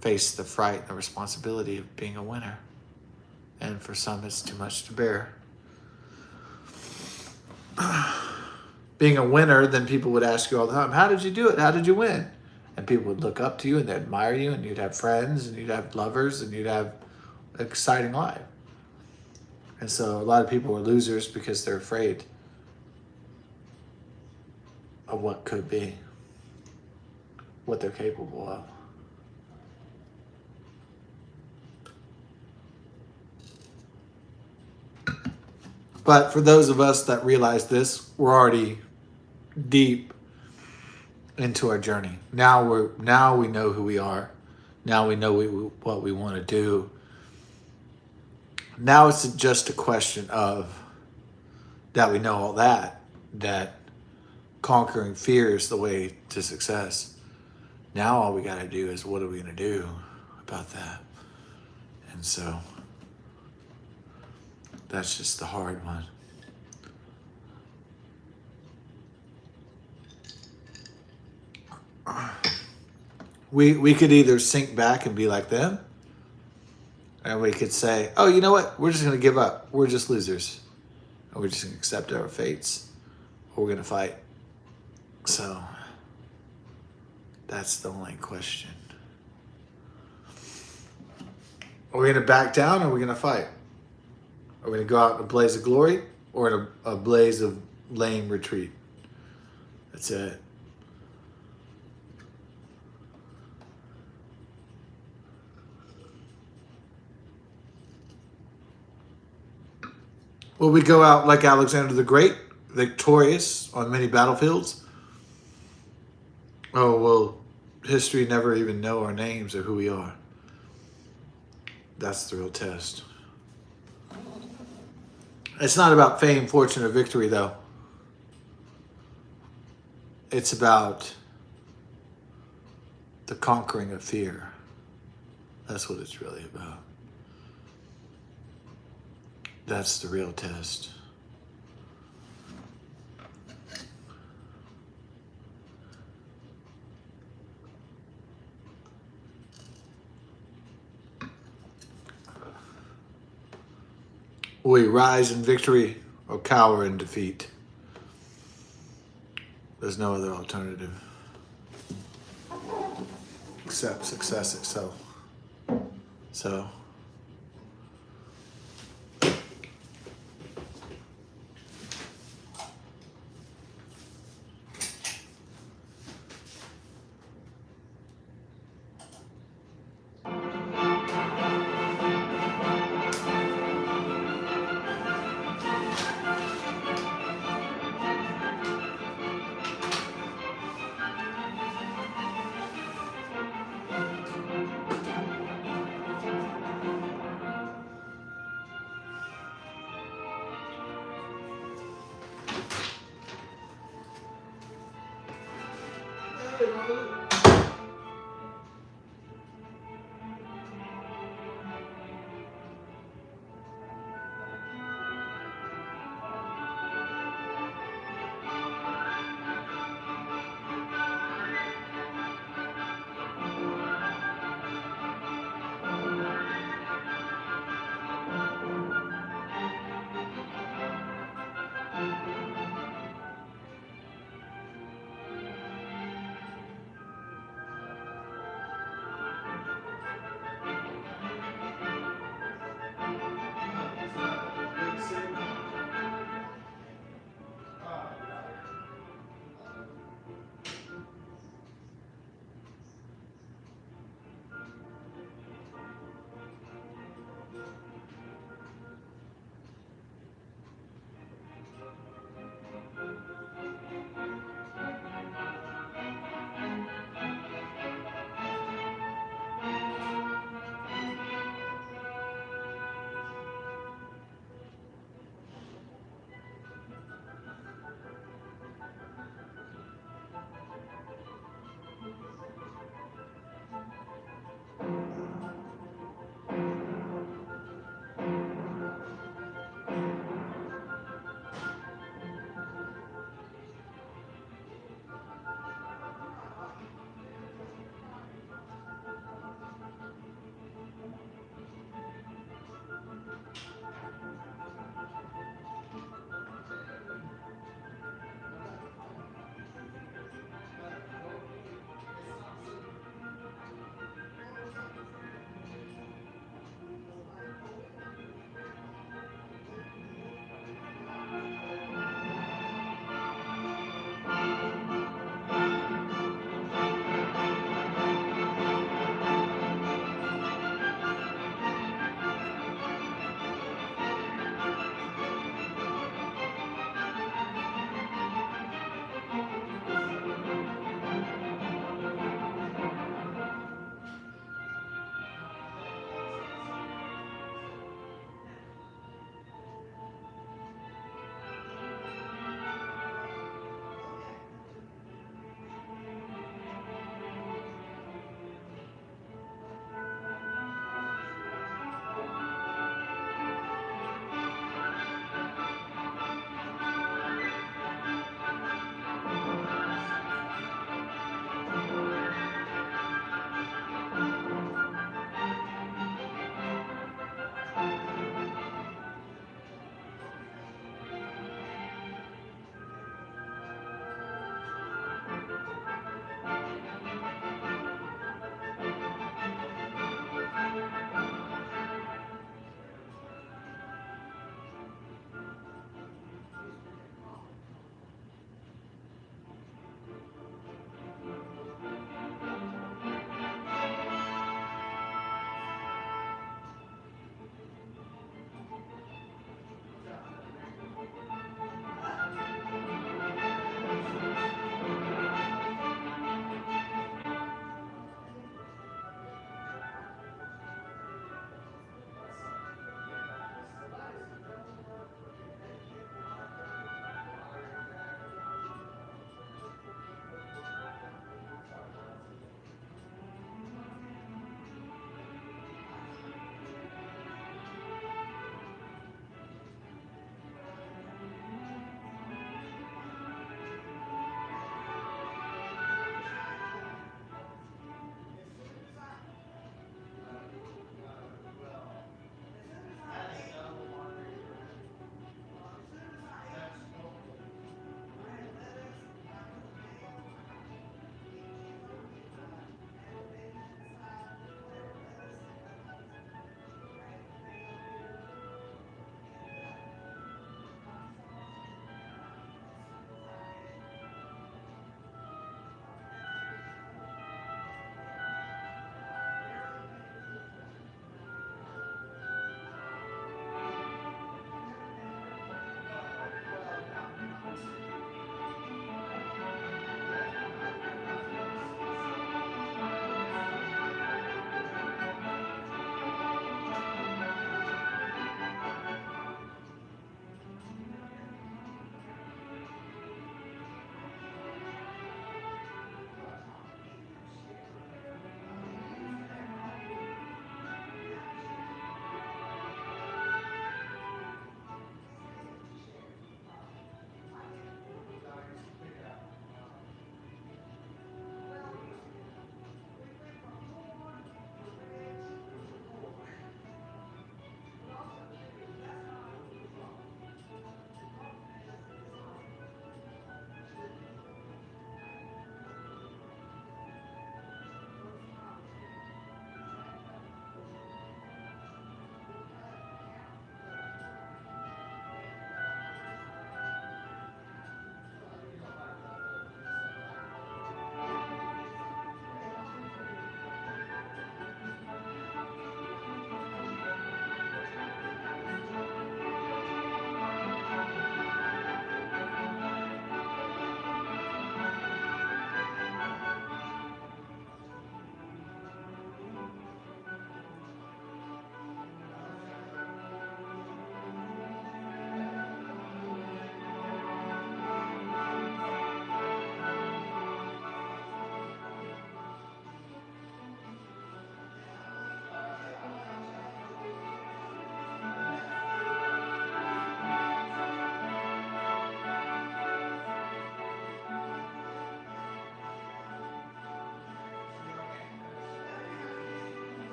face the fright and the responsibility of being a winner. And for some, it's too much to bear. Being a winner, then people would ask you all the time, how did you do it? How did you win? And people would look up to you and they'd admire you, and you'd have friends and you'd have lovers and you'd have an exciting life. And so a lot of people are losers because they're afraid of what could be, what they're capable of. But for those of us that realize this, we're already deep into our journey. Now we know who we are. Now we know what we want to do. Now it's just a question of that we know all that conquering fear is the way to success. Now all we got to do is what are we going to do about that? And so that's just the hard one. We could either sink back and be like them, and we could say, oh, you know what? We're just going to give up. We're just losers. And we're just going to accept our fates. Or we're going to fight. So that's the only question. Are we going to back down or are we going to fight? Are we going to go out in a blaze of glory or in a blaze of lame retreat? That's it. Will we go out like Alexander the Great, victorious on many battlefields? Oh, will history never even know our names or who we are? That's the real test. It's not about fame, fortune, or victory, though. It's about the conquering of fear. That's what it's really about. That's the real test. Will we rise in victory or cower in defeat? There's no other alternative except success itself. So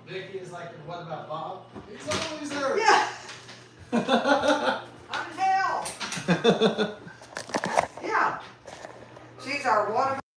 Vicky is like, what about Bob? He's always there. Yeah. I'm hell. Yeah. She's our water.